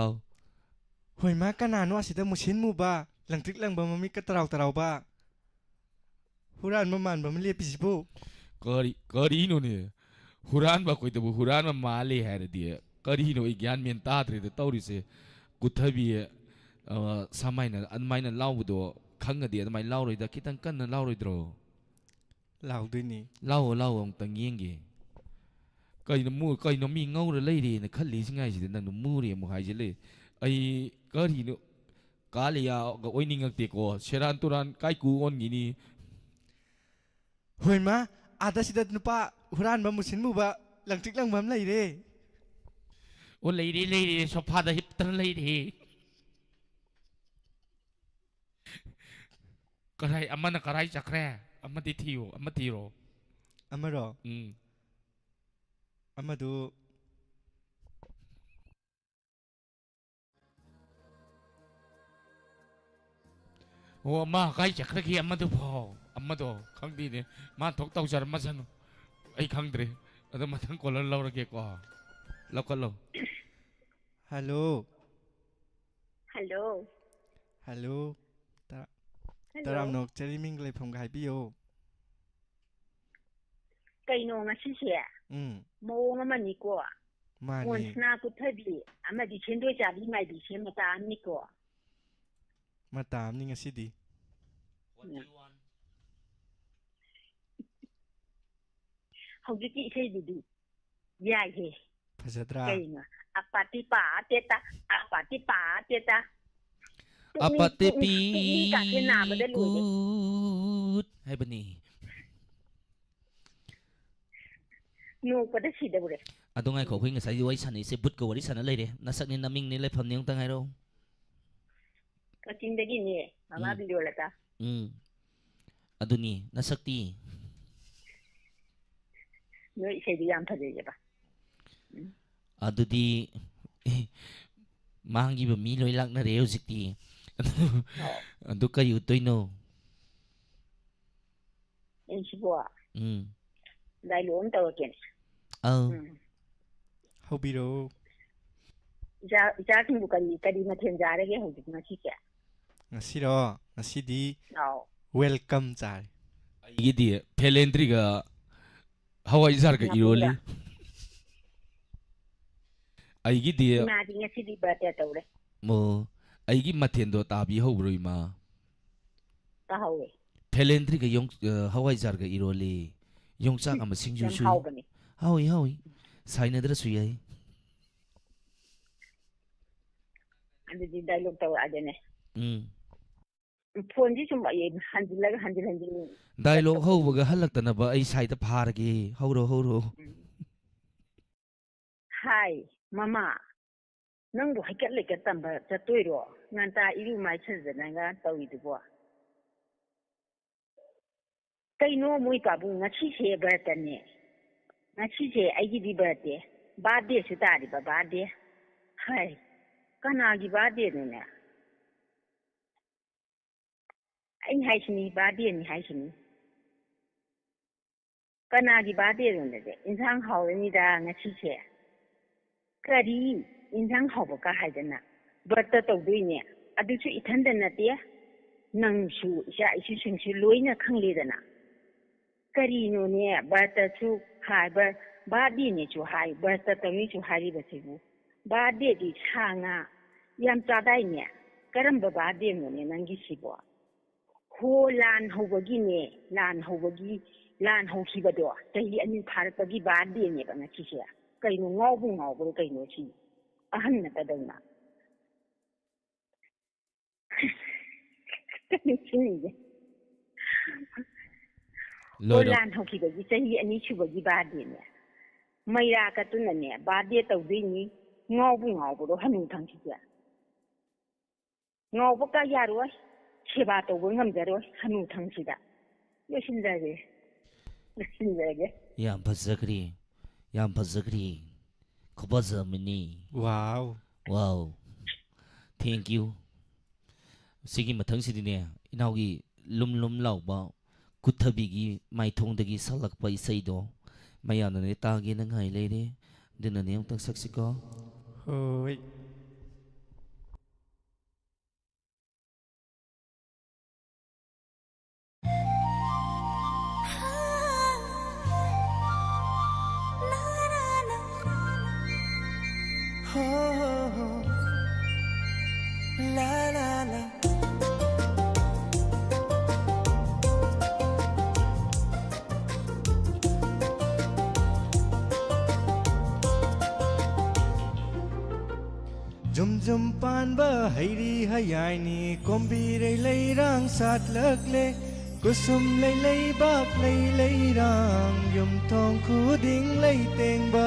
าหวยมากกันนานว่าสิตามุชินมูบ้าหลังทึกหลังบ่มามีกระตราบ้าหุรานมันบ่เรียบปิสิบูกอรีโน่เนี่ยหุรานบ่คุยตัวหุรานมันมาเลยแฮร์ดีกอรีโน่อีกยันเมียนตาตรีเดต้าริเซกุทบีสมัยนั้นอันไม่นั้นเล่าดูขังกันดีอันไม่เล่าเลยแต่คิดตั้งกันนั้นเล่าเลยดรอเล่าด้วยนี่เล่าองตั้งยิงกี่ก็อินมูก็อินมีเงาเลยดีนะขันลีสิไงสิแต่นั่งมูเรียมหายเจเลยไอ้ก็ทีนู้กาลียาก็โอ้ยนิ่งกันเตะก็เชรันตุรันใกล้กูอ่อนกี่นี่หวยมาอาจจะสิเดนุป้าหุรานบ่มุชินมูบ้าหลังทึกหลังบ่เลยเด้โอ้เลยดีชอบพาดฮิปตันเลยดีก็ได้อามันนักอะไรจักแร่อามันติทิวอามันติโรอามันรออามันดูโอ้มาใครจักแร่กี่อามันดูพออามันดูครั้งดีเนี่ยมาทกเต้าจารมาสันไอ้ครั้งเดียวแต่มาทั้งคนเราระเกี่ยวกับเราก็เราฮัลโหล ฮัลโหล ฮัลโหลตา ฮัล ตา โหล รามนกเจริมิงเลยผมกายพี่โย ไก่โนมาชิเชียโมงมันนี่กว่า มา วัน นี่ สนากุทบีอามาดิเชนด้วยจารีไม่ดิเชนมาตามนี่กว่า มาตามนี่ไงสิดี เขาจะกี่ใช่ดูใหญ่เฮ ภาษาตรา ไก่เนาะอาปาติปาเตตาอาปาติปาเตตา อปติปี นี่กะเทนามาได้เลย กูดให้บันนี่ นูก็ได้ฉีดได้เลย อะตรงไงขอคุยกับสายด้วยฉันนี่เสบุตรกับวันที่ฉันอะไรเด้นักสักนิดน้ำมิงนี่เลยพำเนียงตั้งไงเรา ก็จริงได้กินเนี่ยมาวิดีโอละตา อะดูนี่นักสักตี เนื้อใช้ดียามทะเลใช่ปะ อะดูดีมังยี่แบบมีลอยลักนะเร็วสิตีอะดูก็อยู่ตัวโน่ เอ็นชิบัว Mm. ได้หลวมตัวกิน Oh. เฮาบิโร จ้าถึงบุกันดีก็ดีมาเทียนจาได้แค่หกสิบนาทีแค่ งาสิรองาสิดี เอา welcome จ่าย Ay di pelentri ga Hawaii zar ga iroli. Ay di มาจริงๆสิดีบาเตตัวเลย mo ay mathen do tabi ho broi ma. ก็เอาเลย Pelentri ga yong Hawaii zar ga iroli. Yong sak am sing ju ยัง shu. เข้ากันนี่ Hawi sai na dra su yai. อันนี้ได้ลงตัวอะไรเนี่ย พนที่ชมว่าเย็นหันจิแล้วก็หันจิ Dialogue ho baga halak ta na ba ay sai ta phar ge. Ho ro. ไฮมาม่านั่งดูให้กันเลยกันตั้มแบบจะตุ้ยหรองานตาอีรูไม่เชื่อจะนั่งกันตัวอีกตัวไก่โน้มวยกับบุงาชีเช่แบบนี้งาชีเช่ไอ้กี่ดีแบบนี้บาดเดียสุดท้ายบาดเดียไฮกันอากี่บาดเดียเนี่ยไอ้ไฮชินีบาดเดียนี่ไฮชินีกันอากี่บาดเดียเนี่ยอินทางเขาเลยนี่ดางาชีเช่ก็ดีอินทางเขาบอกก็ให้ได้นะบัดตัวด้วยเนี่ยอดีตช่วยทันเดนะเดียนั่งชูจะไอ้ชูชิลุยเนี่ยขังเลยนะก็ดีโน่เนี่ยบัดตัวช่วยหายบาดดีเนี่ยช่วยหายบัดตัวนี้ช่วยหายแบบสิบุบาดดีที่ช่างอ่ะยามจ่าได้เนี่ยก็รำบาดดีเนี่ยนั่งกิสิบัวโหลานหัวกี้เนี่ยลานหัวกี้ลานหัวขี้บัดตัวแต่ที่อันนี้พาร์ทกี้บาดดีเนี่ยเป็นอะไรเสียไก่หนูงอบุงอไก่หนูชีอันนั้นแต่เดิมนะก็ไม่ใช่เนี่ยโบราณเขาคิดว่าจะยี่อันนี้ชื่อว่ายี่บาดเดียเนี่ยไม่รักตัวนั้นเนี่ยบาดเดียตัวนี้งอบุงอบุหันทั้งชีวิตงอบุกยาด้วยเชื่อว่าตัวงำจะด้วยหันทั้งชีวิตยชินใจเลยชินใจเลย Yam phazakri. Khobaza mini. ว้าว Wow. Thank you. Sigi mathang sidine inaugi lum lau ba kuthabi gi mai thong dagi salak pai sai do mayana ne ta gi na ngai le re dina ne ang tang saksi ko เฮ้ย จุมปานบ่ให้ดีให้ยายนี่คมบีได้เลยร่างสัตว์เลิกเลกุสุมเลยบักเลยร่างยมทองคูดิ่งเลยเต็งบ่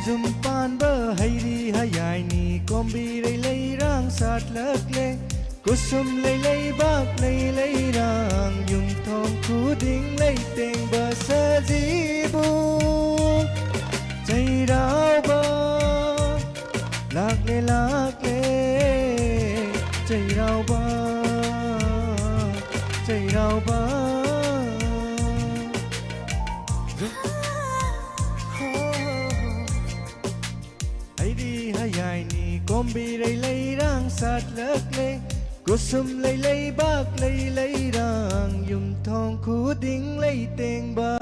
จุมปานบ่ให้ดีให้ยายนี่คมบีได้เลยร่างสัตว์เลิกเลกุสุมเลยบักเลยร่างยมทองคูดิ่งเลยเต็งบ่เสจีบุใจเราบ่ลักเลใจเราบ่ใจเราบ่ Kombi lay rang sát lắc lê Kusum lay bak lay rang Yum thong khu ding lay teng ba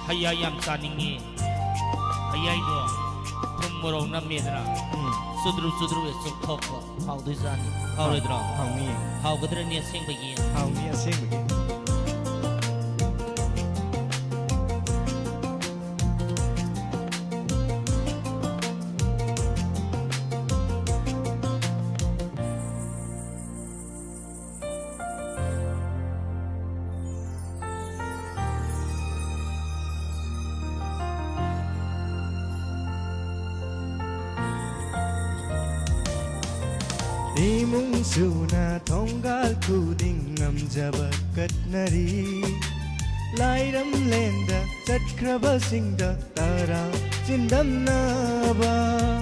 Hayayam saningi Hayay do Tumurong na medra Sudru esok thok How do zani How redra How ni How gadra niya sing bagi How ni asing bagi Imung suna thonggal khuding ngam jaba katnari Lairam lenda chatkraba singda tara chindam naba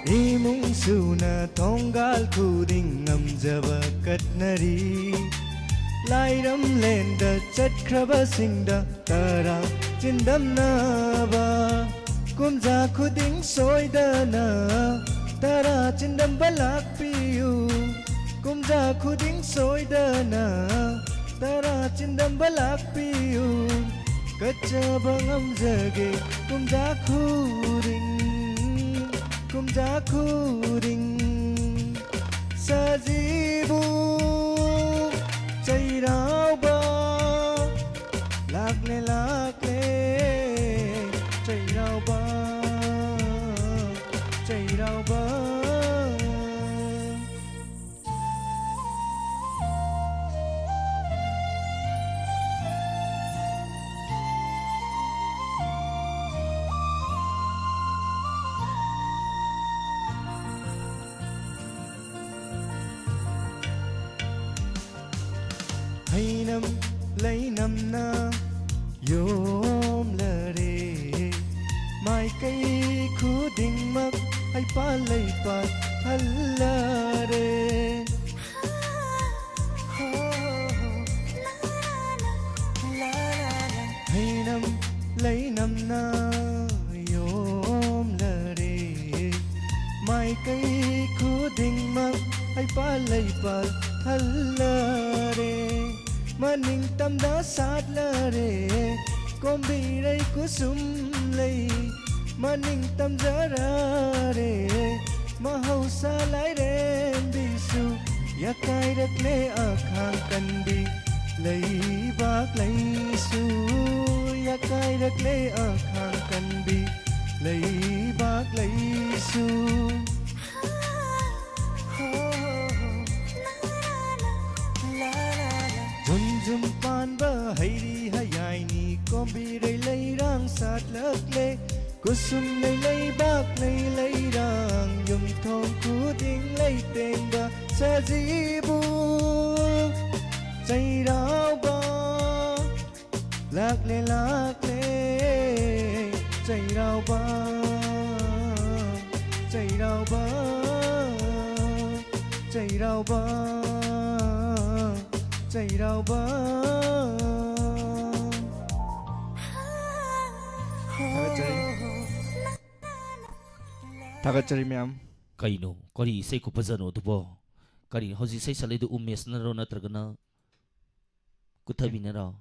Imung suna thonggal khuding ngam jaba katnari Lairam lenda chatkraba singda tara chindam naba Kumja khuding soidana Tara chindam balak piyu Kumja khuding soidana Tara chindam balak piyu Kachabang amjage Kumja khuding Sajibu Chairao ba Lakle Chairao ba Hainam lainam na yom lare Mai kai khuding mak hay pa lay pa hallare Hainam lainam na yom lare Mai kai khuding mak hay pa lay pa hallare Maning tamda sát lare Kombi ray kusum lay Maning tam zarare Mahau sa lai ren bisu Yakai rakle akhang kandi Lay bak lay su Yakai rakle akhang kandi Lay bak lay su Zum pan ba hayri hayai ni Kombi lay rang sát lak le Kusum lay bak lay rang Yum thong khu ding lay teng ba Sajibu Chairao ba Lak le Chairao ba Chairao ba Chairao ba Chairao ba Tagachari ma'am Kaino Kari isay ko pazano to po Kari hosi say salido umes na raw na tragana Kutabi na raw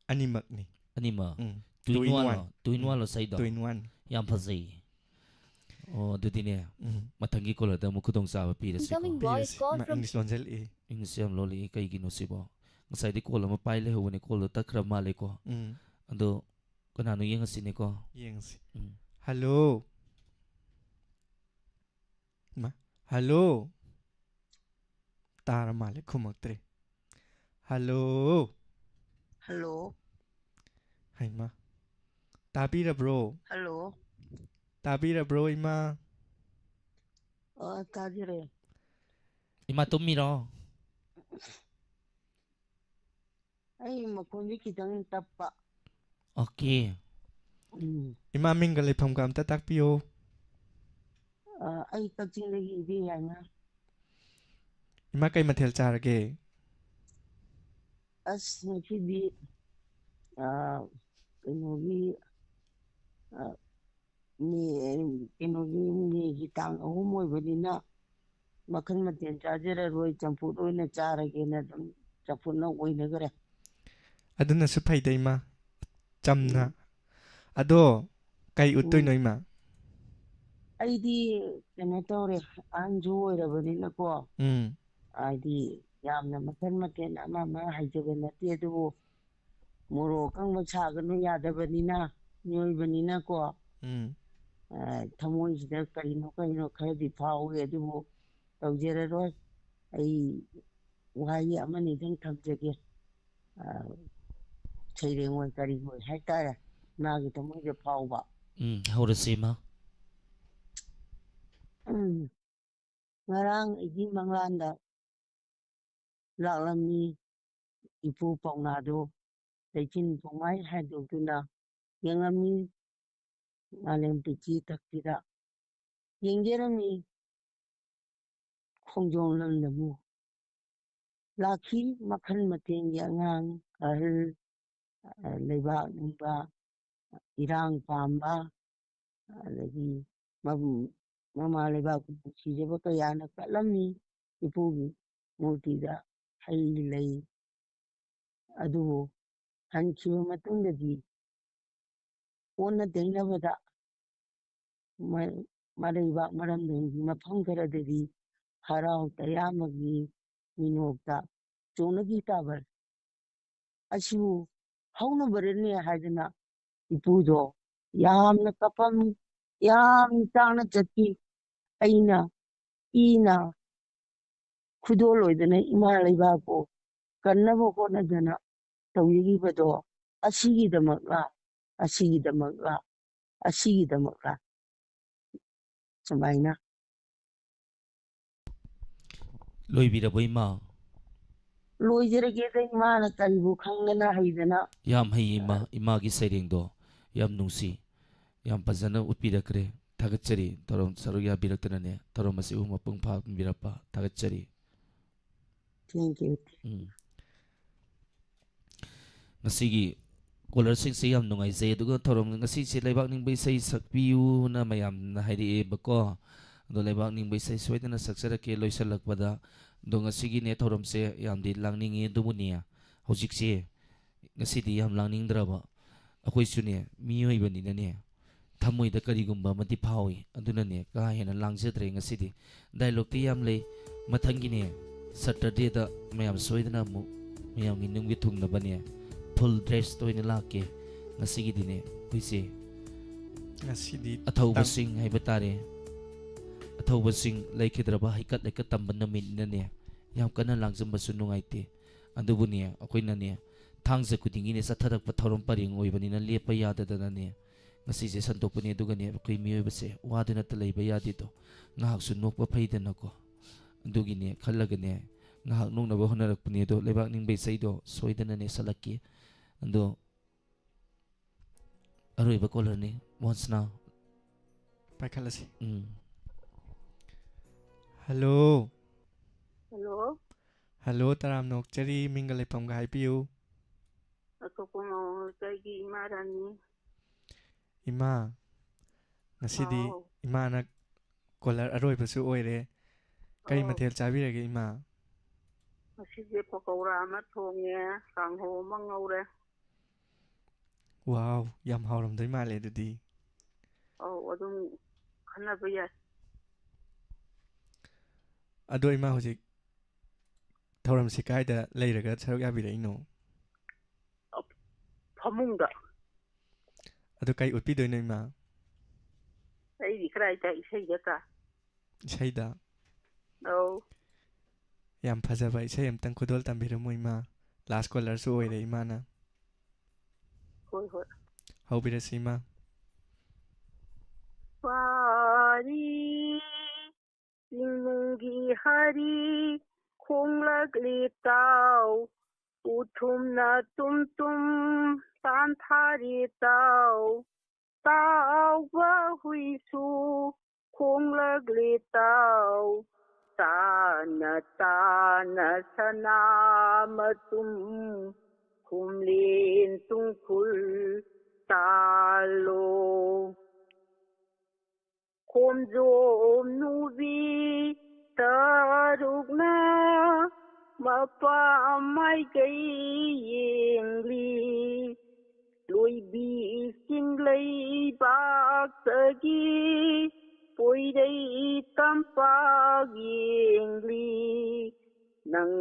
Animak ni Anima Two in Two in one lo say do 2 in 1 Yang pazay Oh dito niya Matangi ko lang mo kutong sa pira si ko Incoming voice call from English lonjel e English yam loli kay ginusi po Ngasay di ko lang mapayle ho ni ko lo takra mali ko Ando kanano yung asini ko Yes Hello Hello Tara mali kumaktre Hello Hello. Hay ma Tabira bro Hello. Tabira bro ima Tajire. Ima tumiro Ay, makundi kitang tapa. Okay Ima minggal ipam kam tatak piyo Ay, kaching lagi hindi yan. Ima kay mathel charage As nakidi, ꯀꯩꯅꯣꯒꯤ ꯃꯤ ꯀꯩꯅꯣꯒꯤ ꯃꯦꯒꯤ ꯇꯥꯡ 3 ꯑꯣꯏꯕꯅꯤꯅ ꯃꯈꯜ ꯃꯊꯦꯜ ꯆꯥꯖꯔꯔꯣꯏ ꯆꯝꯐꯨꯠ ꯑꯣꯏꯅ ꯆꯥꯔꯒꯦꯅ ꯑꯗꯨꯝ ꯆꯝꯐꯨꯠꯅ ꯑꯣꯏꯅꯈ꯭ꯔꯦ ꯑꯗꯨꯅꯁꯨ ꯐꯩꯗ ꯏꯃꯥ ꯆꯝꯅ ꯑꯗꯣ ꯀꯩ ꯎꯠꯇꯣꯏꯅꯣ ꯏꯃꯥ ꯑꯩꯗꯤ ꯀꯩꯅꯣ ꯇꯧꯔꯦ ꯑꯍꯟꯁꯨ ꯑꯣꯏꯔꯕꯅꯤꯅꯀꯣ ꯎꯝ ꯍꯥꯏꯗꯤ ꯌꯥꯝꯅ ꯃꯈꯜ ꯃꯊꯦꯜ ꯑꯃ ꯑꯃ ꯍꯩꯖꯕ ꯅꯠꯇꯦ ꯑꯗꯨꯕꯨ ꯃꯣꯔꯣꯛ ꯑꯀꯪꯕ ꯁꯥꯒꯅꯨ ꯌꯥꯗꯕꯅꯤꯅ ꯃꯤꯑꯣꯏꯕꯅꯤꯅꯀꯣ ꯎꯝ ꯊꯃꯣꯏꯁꯤꯗ ꯀꯔꯤꯅꯣ ꯈꯔꯗꯤ ꯐꯥꯎꯋꯦ ꯑꯗꯨꯕꯨ ꯇꯧꯖꯔꯔꯣꯏ ꯑꯩ ꯋꯥꯍꯩ ꯑꯃꯅꯤꯗꯪ ꯊꯝꯖꯒꯦ ꯁꯩꯔꯦꯡꯑꯣꯏ ꯀꯔꯤꯑꯣꯏ ꯍꯥꯏꯇꯥꯔꯦ ꯃꯥꯒꯤ ꯊꯃꯣꯏꯗ ꯐꯥꯎꯕ ꯍꯧꯔꯁꯤ ꯏꯃꯥ ꯉꯔꯥꯡ ꯑꯩꯒꯤ ꯃꯪꯂꯥꯟꯗ ꯂꯥꯛꯂꯝꯃꯤ ꯏꯄꯨ ꯄꯥꯎꯅꯥꯗꯨ ꯂꯩꯆꯤꯟ ꯄꯣꯡꯃꯥꯏ ꯍꯥꯏꯗꯣꯛꯇꯨꯅ ꯌꯦꯡꯉꯝꯃꯤ ꯃꯥꯂꯦꯝ ꯄ꯭ꯔꯤꯊꯤ ꯊꯛꯁꯤꯗ ꯌꯦꯡꯖꯔꯝꯃꯤ ꯈꯣꯡꯖꯣꯝ ꯂꯝꯗꯝꯕꯨ ꯂꯥꯛꯈꯤ ꯃꯈꯜ ꯃꯊꯦꯜꯒꯤ ꯑꯉꯥꯡ ꯑꯍꯜ ꯂꯩꯕꯥꯛ ꯅꯤꯡꯕ ꯏꯔꯥꯡ ꯄꯥꯝꯕ ꯑꯗꯒꯤ ꯃꯃꯥ ꯂꯩꯕꯥꯛꯄꯨ ꯅꯨꯡꯁꯤꯖꯕ ꯀꯌꯥꯅ ꯀꯠꯂꯝꯃꯤ ꯏꯄꯨꯒꯤ ꯃꯨꯔꯇꯤꯗ ꯍꯩ ꯂꯩ ꯑꯗꯨꯕꯨ ꯍꯟꯈꯤꯕ ꯃꯇꯨꯡꯗꯗꯤ ꯑꯣꯟꯅ ꯇꯩꯅꯕꯗ ꯃꯔꯩꯕꯥꯛ ꯃꯔꯝꯗꯝꯒꯤ ꯃꯐꯝ ꯈꯔꯗꯗꯤ ꯍꯔꯥꯎ ꯇꯌꯥꯝꯕꯒꯤ ꯃꯤꯅꯣꯛꯇ ꯆꯣꯡꯅꯒꯤ ꯇꯥꯕꯔ ꯑꯁꯤꯕꯨ ꯍꯧꯅꯕꯔꯅꯦ ꯍꯥꯏꯗꯅ ꯏꯄꯨꯗꯣ ꯌꯥꯝꯅ ꯀꯞꯄꯝꯃꯤ ꯌꯥꯝ ꯇꯥꯡꯅ ꯆꯠꯈꯤ ꯑꯩꯅ ꯏꯅ ꯈꯨꯗꯣꯜ ꯏꯃꯥ ꯂꯩꯕꯥꯛꯄꯨ ꯀꯟꯅꯕ ꯍꯣꯠꯅꯗꯅ ꯇꯧꯔꯤꯕꯗꯣ ꯑꯁꯤꯒꯤꯗꯃꯛꯂ ꯁꯨꯃꯥꯏꯅ ꯂꯣꯏꯕꯤꯔꯕꯣ ꯏꯃꯥ ꯂꯣꯏꯖꯔꯒꯦꯗ ꯏꯃꯥꯅ ꯀꯔꯤꯕꯨ ꯈꯪꯗꯅ ꯍꯩꯗꯅ ꯌꯥꯝ ꯍꯩ ꯏꯃꯥ ꯏꯃꯥꯒꯤ ꯁꯩꯔꯦꯡꯗꯣ ꯌꯥꯝ ꯅꯨꯡꯁꯤ ꯌꯥꯝ ꯐꯖꯅ ꯎꯠꯄꯤꯔꯛꯈ꯭रे ꯊꯥꯒꯠꯆꯔꯤ ꯊꯧꯔꯝ ꯁꯔꯨꯛ ꯌꯥꯕꯤꯔꯛꯇꯅꯅꯦ ꯊꯧꯔꯝ ꯑꯁꯤꯕꯨ ꯃꯄꯨꯡ ꯐꯥꯍꯟꯕꯤꯔꯛꯄ ꯊꯥꯒꯠꯆꯔꯤ ꯊꯦꯡꯛ ꯌꯨ ꯉꯁꯤꯒꯤ ꯀꯣꯂꯔꯁꯤꯡꯁꯦ ꯌꯥꯝ ꯅꯨꯡꯉꯥꯏꯖꯩ ꯑꯗꯨꯒ ꯊꯧꯔꯝ ꯉꯁꯤꯁꯦ ꯂꯩꯕꯥꯛ ꯅꯤꯡꯕ ꯏꯁꯩ ꯁꯛꯄꯤꯌꯨꯅ ꯃꯌꯥꯝꯅ ꯍꯥꯏꯔꯛꯑꯦꯕꯀꯣ ꯑꯗꯣ ꯂꯩꯕꯥꯛ ꯅꯤꯡꯕ ꯏꯁꯩ ꯁꯣꯏꯗꯅ ꯁꯛꯆꯔꯛꯀꯦ ꯂꯣꯏꯁꯤꯜꯂꯛꯄꯗ ꯑꯗꯣ ꯉꯁꯤꯒꯤꯅꯦ ꯊꯧꯔꯝꯁꯦ ꯌꯥꯝꯗꯤ ꯂꯥꯡꯅꯤꯡꯉꯤ ꯑꯗꯨꯕꯨꯅꯦ ꯍꯧꯖꯤꯛꯁꯦ ꯉꯁꯤꯗꯤ ꯌꯥꯝ ꯂꯥꯡꯅꯤꯡꯗ꯭ꯔꯕ ꯑꯩꯈꯣꯏꯁꯨꯅꯦ ꯃꯤꯑꯣꯏꯕꯅꯤꯅꯅꯦ ꯊꯃꯣꯏꯗ ꯀꯔꯤꯒꯨꯝꯕ ꯑꯃꯗꯤ ꯐꯥꯎꯏ ꯑꯗꯨꯅꯅꯦ ꯀꯥ ꯍꯦꯟꯅ ꯂꯥꯡꯖꯗ꯭ꯔꯦ ꯉꯁꯤꯗꯤ ꯗꯥꯏꯂꯣꯛꯇꯤ ꯌꯥꯝ ꯂꯩ ꯃꯊꯪꯒꯤꯅꯦ ꯁꯇꯔꯗꯦꯗ ꯃꯌꯥꯝ ꯁꯣꯏꯗꯅ ꯑꯃꯨꯛ ꯃꯌꯥꯝꯒꯤ ꯅꯨꯡꯒꯤ ꯊꯨꯡꯅꯕꯅꯦ ꯐꯨꯜ ꯗ꯭ꯔꯦꯁꯇ ꯑꯣꯏꯅ ꯂꯥꯛꯀꯦ ꯉꯁꯤꯒꯤꯗꯤꯅꯦ ꯑꯩꯈꯣꯏꯁꯦ ꯉꯁꯤꯗꯤ ꯑꯊꯧꯕꯁꯤꯡ ꯍꯥꯏꯕ ꯇꯥꯔꯦ ꯑꯊꯧꯕꯁꯤꯡ ꯂꯩꯈꯤꯗ꯭ꯔꯕ ꯍꯩꯀꯠ ꯂꯩꯀꯠ ꯇꯝꯕ ꯅꯨꯃꯤꯠꯅꯤꯅꯅꯦ ꯌꯥꯝ ꯀꯟꯅ ꯂꯥꯡꯖꯟꯕꯁꯨ ꯅꯨꯡꯉꯥꯏꯇꯦ ꯑꯗꯨꯕꯨꯅꯦ ꯑꯩꯈꯣꯏꯅꯅꯦ ꯊꯥꯡꯖ ꯈꯨꯗꯤꯡꯒꯤꯅꯦ ꯆꯠꯊꯔꯛꯄ ꯊꯧꯔꯝ ꯄꯔꯦꯡ ꯑꯣꯏꯕꯅꯤꯅ ꯂꯦꯞꯄ ꯌꯥꯗꯗꯅꯅꯦ ꯉꯁꯤꯁꯦ ꯁꯟꯗꯣꯛꯄꯅꯤ ꯑꯗꯨꯒꯅꯦ ꯑꯩꯈꯣꯏ ꯃꯤꯑꯣꯏꯕꯁꯦ ꯋꯥꯗꯨꯅꯇ ꯂꯩꯕ ꯌꯥꯗꯦꯗꯣ ꯉꯥꯏꯍꯥꯛꯁꯨ ꯅꯣꯛꯄ ꯐꯩꯗꯅꯀꯣ ꯑꯗꯨꯒꯤꯅꯦ ꯈꯜꯂꯒꯅꯦ ꯉꯥꯏꯍꯥꯛ ꯅꯣꯛꯅꯕ ꯍꯣꯠꯅꯔꯛꯄꯅꯤ ꯑꯗꯣ ꯂꯩꯕꯥꯛ ꯅꯤꯡꯕ ꯏꯁꯩꯗꯣ ꯁꯣꯏꯗꯅꯅꯦ ꯁꯛꯂꯛꯀꯦ ꯑꯗꯣ ꯑꯔꯣꯏꯕ ꯀꯣꯂꯔꯅꯤ ꯃꯣꯟꯁꯅꯥ ꯄꯥꯏꯈꯠꯂꯁꯤ ꯎꯝ ꯍꯜꯂꯣ ꯍꯜꯂꯣ ꯍꯜꯂꯣ ꯇꯔꯥꯝꯅ ꯑꯣꯛꯆꯔꯤ ꯃꯤꯡꯒ ꯂꯩꯐꯝꯒ ꯍꯥꯏꯕꯤꯌꯨ ꯑꯇꯣꯞꯄ ꯃꯉꯣꯟꯗꯒꯤ ꯏꯃꯥ ꯔꯥꯅꯤ ꯏꯃꯥ ꯉꯁꯤꯗꯤ ꯍꯥꯎ ꯏꯃꯥꯅ ꯀꯣꯂꯔ ꯑꯔꯣꯏꯕꯁꯨ ꯑꯣꯏꯔꯦ ꯀꯔꯤ ꯑꯧ ꯃꯊꯦꯜ ꯆꯥꯕꯤꯔꯒꯦ ꯏꯃꯥ ꯉꯁꯤꯁꯦ ꯄꯀꯧꯔꯥ ꯑꯃ ꯊꯣꯡꯉꯦ ꯀꯥꯡꯍꯧ ꯑꯃ ꯉꯧꯔꯦ ꯋꯥꯎ ꯌꯥꯝ ꯍꯥꯎꯔꯝꯗꯣꯏ ꯃꯥꯜꯂꯦ ꯑꯗꯨꯗꯤ ꯑꯧ ꯑꯗꯨꯝ ꯈꯟꯅꯕ ꯌꯥꯏ ꯑꯗꯣ ꯏꯃꯥ ꯍꯧꯖꯤꯛ ꯊꯧꯔꯝꯁꯤ ꯀꯥꯏꯗ ꯂꯩꯔꯒ ꯁꯔꯨꯛ ꯌꯥꯕꯤꯔꯛꯏꯅꯣ ꯐꯃꯨꯡꯗ ꯑꯗꯨ ꯀꯩ ꯎꯠꯄꯤꯗꯣꯏꯅꯣ ꯏꯃꯥ ꯑꯩꯗꯤ ꯀꯗꯥꯏꯗ ꯏꯁꯩꯗꯀ ꯏꯁꯩꯗ ꯑꯧ ꯌꯥꯝ ꯐꯖꯕ ꯏꯁꯩ ꯑꯃꯇꯪ ꯈꯨꯗꯣꯜ ꯇꯝꯕꯤꯔꯝꯃꯨ ꯏꯃꯥ ꯂꯥꯁ ꯀꯣꯂꯔꯁꯨ ꯑꯣꯏꯔꯦ ꯏꯃꯥꯅ ꯍꯣꯏ ꯍꯣꯏ ꯍꯧꯕꯤꯔꯁꯤ ꯏꯃꯥ ꯋꯥꯔꯤ ꯆꯤꯡꯅꯨꯡꯒꯤ ꯍꯔꯤ ꯈꯣꯡꯂꯛꯂꯤ ꯇꯥꯎ ꯎꯊꯨꯝꯅ ꯇꯨꯝ ꯇꯨꯝ ꯇꯥꯟꯊꯥꯔꯤ ꯇꯥꯎ ꯇꯥꯎꯕ ꯍꯨꯏꯁꯨ ꯈꯣꯡꯂꯛꯂꯤ ꯇꯥꯎ ꯇꯥꯅ ꯇꯥꯅ ꯁꯅꯥ ꯃꯇꯨꯝ ꯈꯨꯝꯂꯦꯟ ꯇꯨꯡꯈꯨꯜ khomjom nubi tarukna mapa mai kai yengli loi bi singlei bak sagi poi dei tampa yengli nang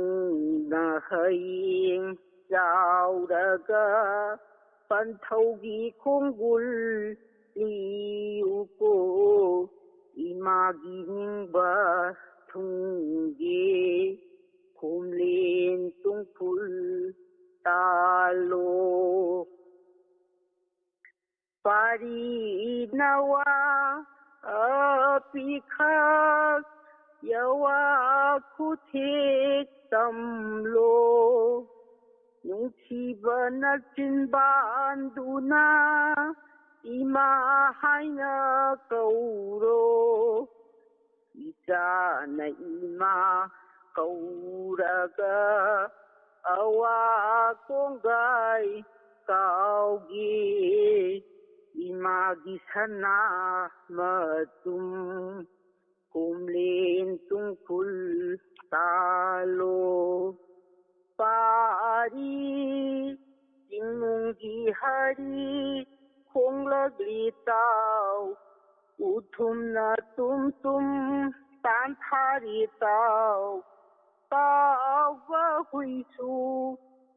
na haing chào daga pan thâu gi khonggul liu ko imagi ba thung gi khom len tung phul ta lo pari nawa api khak yawa khuthek tamlo nungchiba na chinbanduna ima haina kauro icha na ima kauraga awa kongai kaugi imagi sana matum kumlin tungkul talo pari jingungi hari khonglagli tau uthum na tum tan thari tau tau va hui su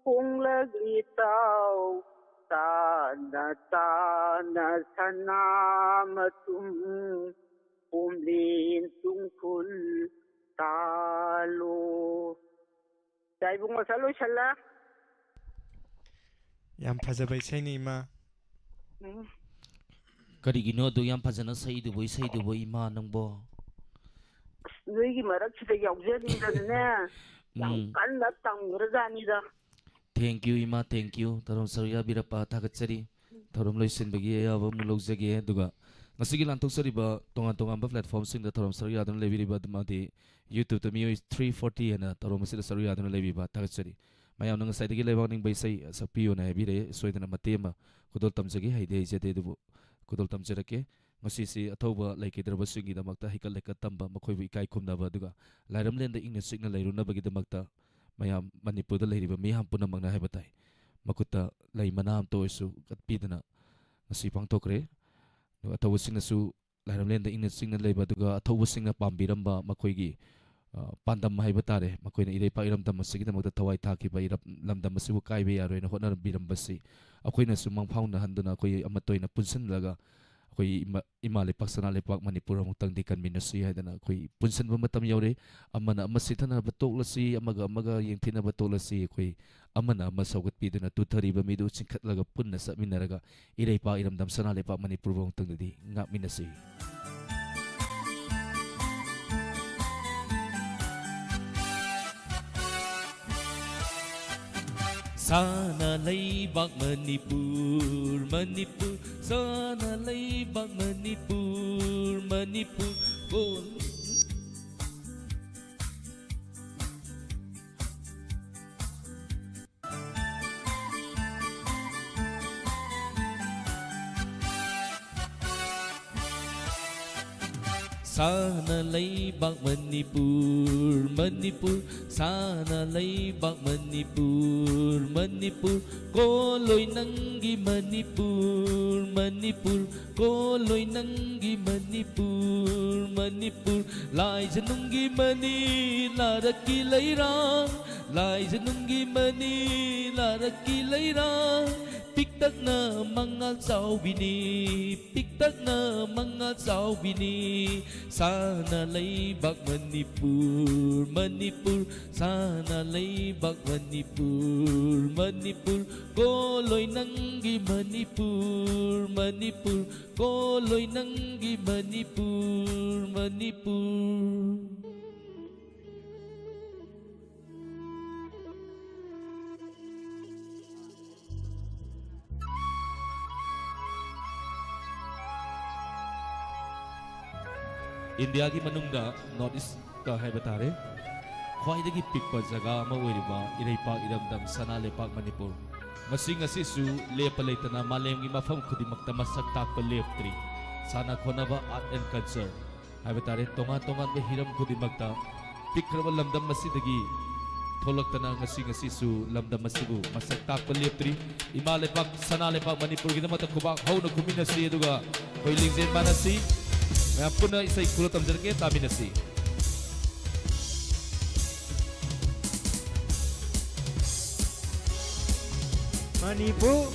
khonglagli tau tana sana matum kumlin tungkul talo Daibung masalo shala. Yam phajaba isaini ima. Karigino do yam phajana saidu bo ima nangbo. Noigi marak sida yaujani da ne. Kan na tangrajani da. Thank you ima, thank you. Tarom sarya birapa thagatsari. Tarom loisin bagi ya ba mulogjage duga. Ngasigi lantok sariba tongan ba platform sing da tarom sarya don lebiriba dumadi YouTube to Mio 340 and Tarom Sida Saria don lebiba tagatsari. Mayam nang side gi lebang ning baisai sapio na bire soidana matema kudol tamjagi haide jete du kudol tamjarake ngasi si athoba laiki draba singi da makta hikal leka tamba makhoi bu ikai khumna ba duga lairam len da ingna signal lairuna bagi da makta mayam manipur da lairiba mi ham puna mangna haibatai makuta lai manam to isu katpidana ngasi pangtokre athoba singna su lairam len da ingna signal leiba duga athoba singna pambiramba makhoi gi pandam haiba tare makoina irei pa iram dam sigi damok thawai tha ki ba iram lam dam sibu kai be yaro na hotna biram basi akoina sumang phauna handuna koi amatoina punsan laga koi imale paksana le pak manipur amuk tang dikan minasi hadana koi punsan ba matam yore amana amasithana batok lasi amaga yengthina batok lasi koi amana amasagat piduna tu thari ba midu chingkhat laga punna sa minaraga irei pa iram dam sana le pak manipur amuk tang di ngak minasi Sana leibak Manipur, Manipur. Sana leibak Manipur, Manipur. Sana leibak Manipur, Manipur. Sana leibak Manipur, Manipur. Koloy nanggi Manipur, Manipur. Koloy nanggi Manipur, Manipur. Lai janunggi mani laraki lairang, lai janunggi mani laraki lairang. Piktak na mga bini, piktak na mga bini. Sana leibak Manipur, Manipur. Sana leibak Manipur, Manipur. Koloy nanggi Manipur, Manipur. Koloy nanggi Manipur, Manipur. India ki manungda North East ta haiba tare khwaidagi pikpa jaga ama oiriba Iraipak Iramdam Sana Lepak Manipur ngasi su lepa leitana malemgi mafam khudimakta masak takpa leptri sana khonaba art and culture highway तारे तोंगान तोंगान बे हिरम खुदिमक्ता पिक्रब लमदम मसीदगी थोलक्तना ngasi ngasi su lamdam masibu masak takpa leptri ima lepak sana lepak manipur gi namata kubak hauna kuminasi aduga hoi lingzen manasi mayam puna isai kulo tamjarnge taminasi Manipur,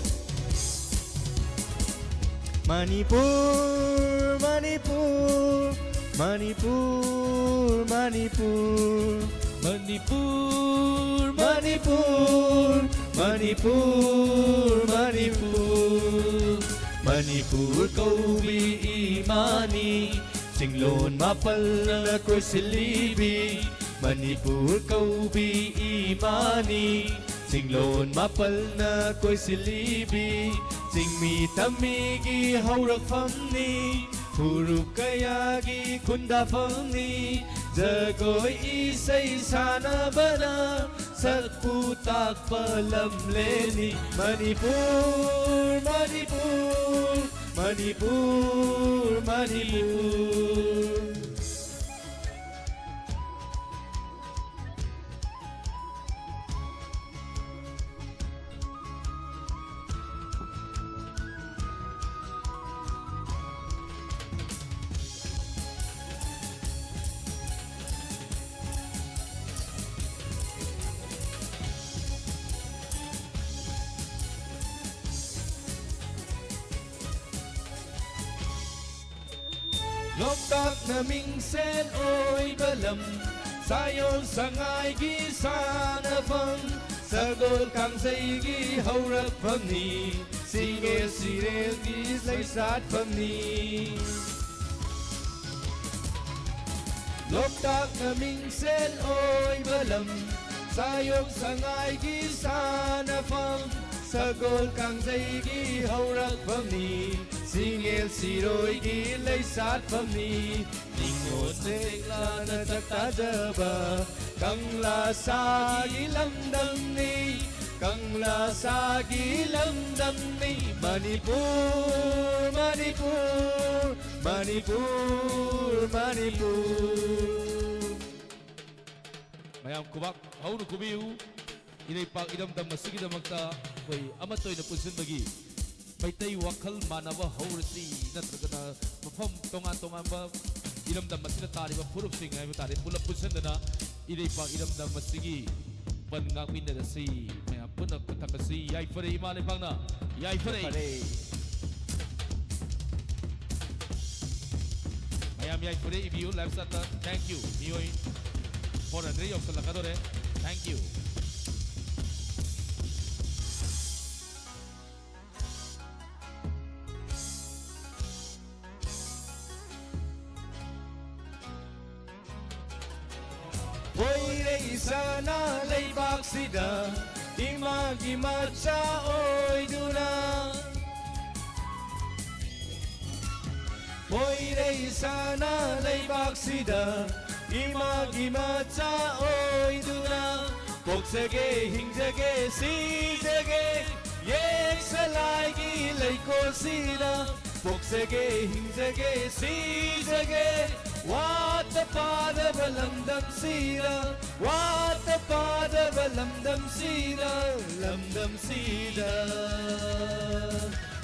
Manipur, Manipur, Manipur, Manipur, Manipur Manipur, Manipur, Manipur, Manipur kaubi imani, singlon mapal na koy silibi, Manipur kaubi imani, singlon mapal na koy silibi, singmi tamigi haurak famni, Puruk kayagi kunda famni, Jagoy isay sana bana, Sakputak palam leni, Manipur, Manipur, Manipur, Manipur. Loktak na mingsen oy balam Sayon sangay gi sana fang Sagol kang say gi haurak fam ni Sige sirel gi say sat fam ni Loktak na mingsen oy balam Sayon sangay gi sana fang Sagol kang say gi haurak fam ni Singel siroy gi lay sat fam ni Ningot sekla na takta jaba Kang la sa gi lamdam ni Kang la sa gi lamdam ni Manipur, Manipur, Manipur, Manipur Mayam kubak haunu kubiu Inay pag idamdam masigidamagta Koy amatoy na punsin bagi Maitay wakal manaba haurasi natragana mafam tongan ba iramdam masina tari ba purup sing ay tari pula punsan na iday pang iramdam masigi pan ngakmin na si maya punak katakasi yay fare imali pang na yay fare mayam yay fare ibiyo live sata thank you miyoy for andre yok salakadore thank you Sana laybak sida Imag-imag sa oy duna Hoy ray sana laybak sida Imag-imag sa oy duna Pogsage, hingjage, sijage Yek salay gilay ko sila Pogsage, hingjage, sijage What the father lamdam sira What the father lamdam sira Lamdam sira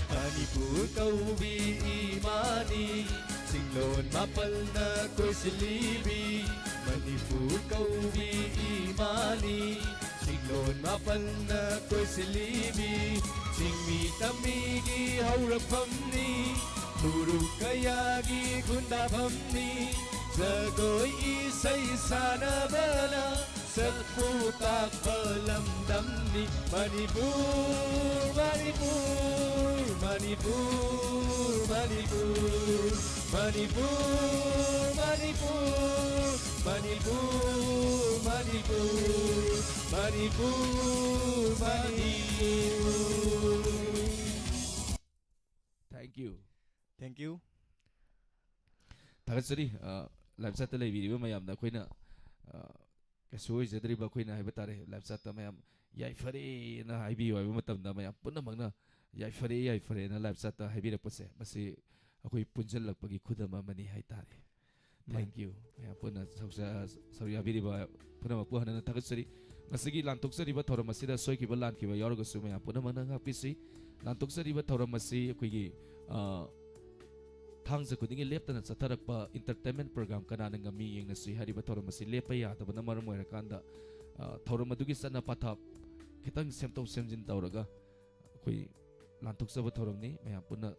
Manipur kaubi imani Singlon mapal na koy silibi Manipur kaubi imani Singlon mapal na koy silibi Singmi tamigi haurak famni Turuk kayagi kunda famni Jagoy isay sana bana Sakputak palamdam ni Manipur, Manipur, Manipur, Manipur Manipur, Manipur, Manipur, Manipur Manipur, Manipur Thank you Thank you. Tagasari live set lay video mayam na koina kasoi jadri ba koina hay batare live set mayam yai fare na hay bi wa matam na mayam punna magna yai fare na live set hay bi na pose masi akoi punjal lag pagi khudama mani hay tare thank you ya puna saruya biriba puna mapuhana thagatsari ngasigi lantoksariba thoram asida soikiba lankiba yarogasu maya puna mana ngapisi lantoksariba thoram asi akoigi thangsa kudingi leptana chatharakpa entertainment program kanana ngami yengnasi hariba thoram asi lepa yadabana maram oirakanda thoram adugi sana pathap khitang semtop semjin tawraga koi lantoksaba thoramni maya puna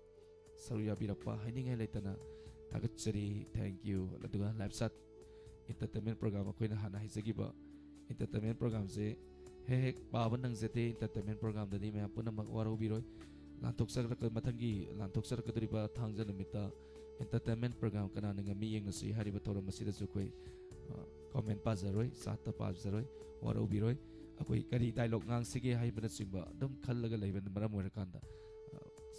saruya birapa hainingai leitana thagatsari thank you aduga live sat entertainment program akoina hana hijagiba entertainment program se hek paban nang jete entertainment program dani maya puna mak waro biroi lantoksar ka mathangi lantoksar ka duriba thangja numita entertainment program kana nanga mi yengnasi hariba thoram masida su koi comment pa zaroi sata pa zaroi waro biroi akoi kari dialogue ngang sige haibana singba dum khallaga leiban maram oirakanda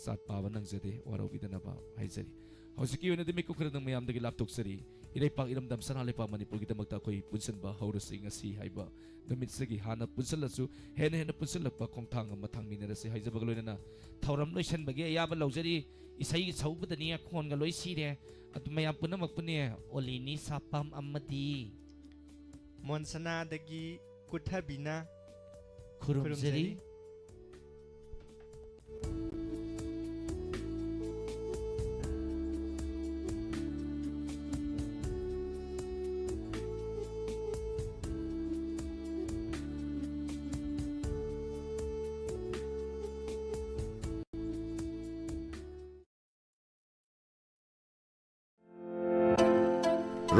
sat paban nang jete waro bidana ba haijari hौसिकी ओने दिमे कुखर दं मयाम दगी लैपटॉप सरी इरै पाक इरम दम सना लेपा मणिपुर की दमकता कोई पुनसन बा हौरसि ngasi हाइबा नमित सगी हाना पुनसलसु हेन हेन पुनसलपा खोंथांग मथांग मिनरसि हाइजबग लोइना थौरम लोइसन बगे याबा लौजरी इसै छौबदनी खोनगा लोइ सिरे अतु मयाम पुनमक पुने ओलिनी सापम अम्मदी मोनसना दगी कुठा बिना खुरुमजरी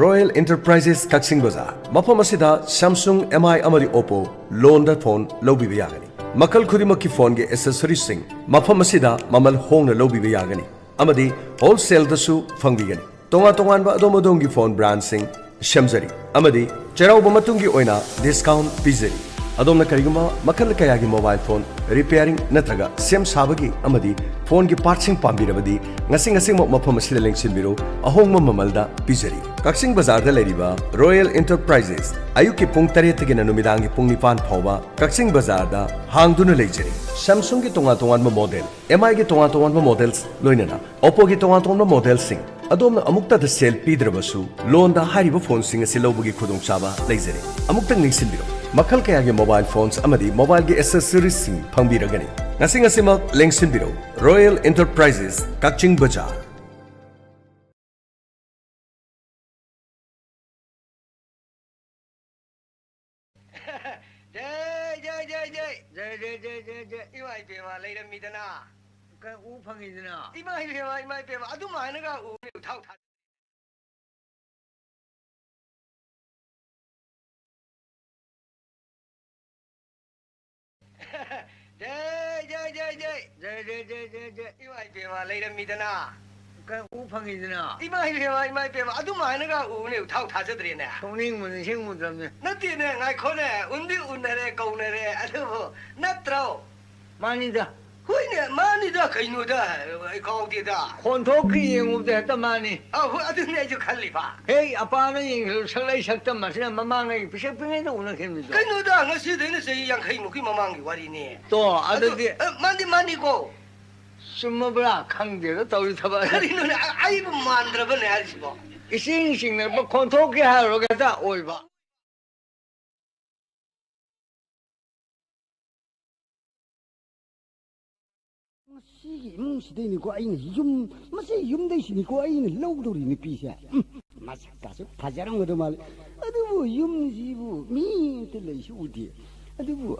Royal Enterprises Kaksing Bazaar mafam asida Samsung MI amadi Oppo loan da phone lobiba yagani makal khudimaki phone ge accessories sing mafam asida mamal hongna lobiba yagani amadi wholesale da su fangbigani tonga tongan ba adomodongi phone brand sing shamjari amadi cherauba matungi oina discount pizari adomna kariguma makal kayagi mobile phone repairing natraga sem sabagi amadi phone gi partsing pambirabadi ngasing ngasing mafam asida lengsin biro ahongma mamalda pizari Kaksing Bazaar da leriba Royal Enterprises ayuki pung 8 tagi na numidangi pung 9 phawba Kaksing Bazaar da hangduna leijari Samsung gi tonga tongan ma model MI gi tonga tongan ma models loinana Oppo gi tonga tongan ma model sing adomna amukta da sale pidrabasu loan da hariba phone sing asi lawbugi khudong chaba leijari amukta ningsinbiro makal kaya gi mobile phones amadi mobile gi accessories sing phangbiragani ngasing asima lengsinbiro Royal Enterprises Kaksing Bazaar Imai pema leira midana ka u phangidana imai pema adu maina ga u thau tha imai pema leira midana ka u phangidana imai pema adu maina ga u ne thau tha jadre ne thongning mun sing mun dam ne nati ne ngai khone undi unare kaunare adu natro manida huine manida kainu da kau de da khonthok ki yengu de ta mani hu adu ne ju khalli ba hey apa na yin salai saktam ma sina mamang ngai pisak pingai da una khem ni kainu da ngasi de ne sei yang khai mu ki mamang gi wari ne to adu de mani ko summa bra khang de da tawi thaba kainu ne ai bu mandra ba ne har si ba ising sing ne ba khonthok ki ha ro ga da oi ba Sigi imungsideni ko aina masi yumdaisini ko aina lawdori pisa masakasu pajarang odo mal adubu yumsibu mi telaisu udi adubu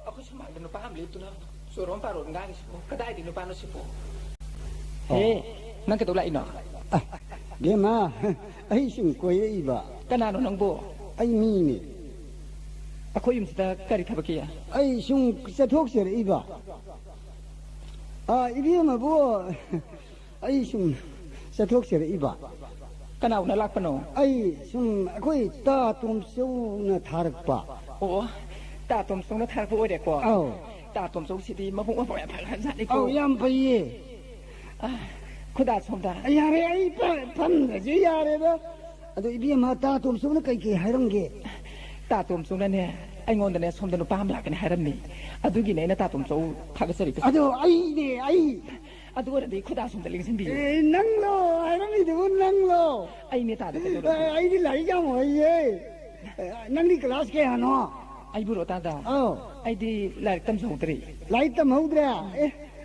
ako sumali no paham lito na suron paro ngani sipo kadai di no pano sipo nang ketulai no gema ai sing ko iba kanano nang bo ai mi ni ako yung sita kari tabakiya ay sung sa thok sir iba ibi ma bo ay sung sa thok sir iba kanaw na lakpa no ay sung akoi ta tum so na tharak pa oo ta tum so na tharak po de ko ta tum so siti mapung pa ya phalan sa ni ko yam pa ye khuda somda yare ay pan je yare da ado ibi ma ta tum so na kai kai hairang ge ta tum so na ne aingon da ne somda no pam la kan haram ni adugi ne na ta tum so thagasari ado ai ne ai ꯑꯗꯨ ꯑꯣꯏꯔꯗꯤ ꯈꯨꯗꯥ ꯁꯣꯝꯗ ꯂꯦꯡꯁꯤꯟꯕꯤꯌꯨ ꯅꯪꯂꯣ ꯍꯥꯏꯔꯝꯃꯤꯗꯨꯕꯨ ꯅꯪꯂꯣ ꯑꯩꯅꯦ ꯇꯥꯗ ꯀꯩꯗꯧꯔꯒꯦ ꯑꯩꯗꯤ ꯂꯥꯏꯔꯤꯛ ꯌꯥꯝ ꯍꯩꯌꯦ ꯅꯪꯗꯤ ꯀ꯭ꯂꯥꯁ ꯀꯌꯥꯅꯣ ꯑꯩꯕꯨꯔꯣ ꯇꯥꯗ ꯑꯩꯗꯤ ꯂꯥꯏꯔꯤꯛ ꯇꯝꯍꯧꯗ꯭ꯔꯤ ꯂꯥꯏꯔꯤꯛ ꯇꯝꯍꯧꯗ꯭ꯔꯦ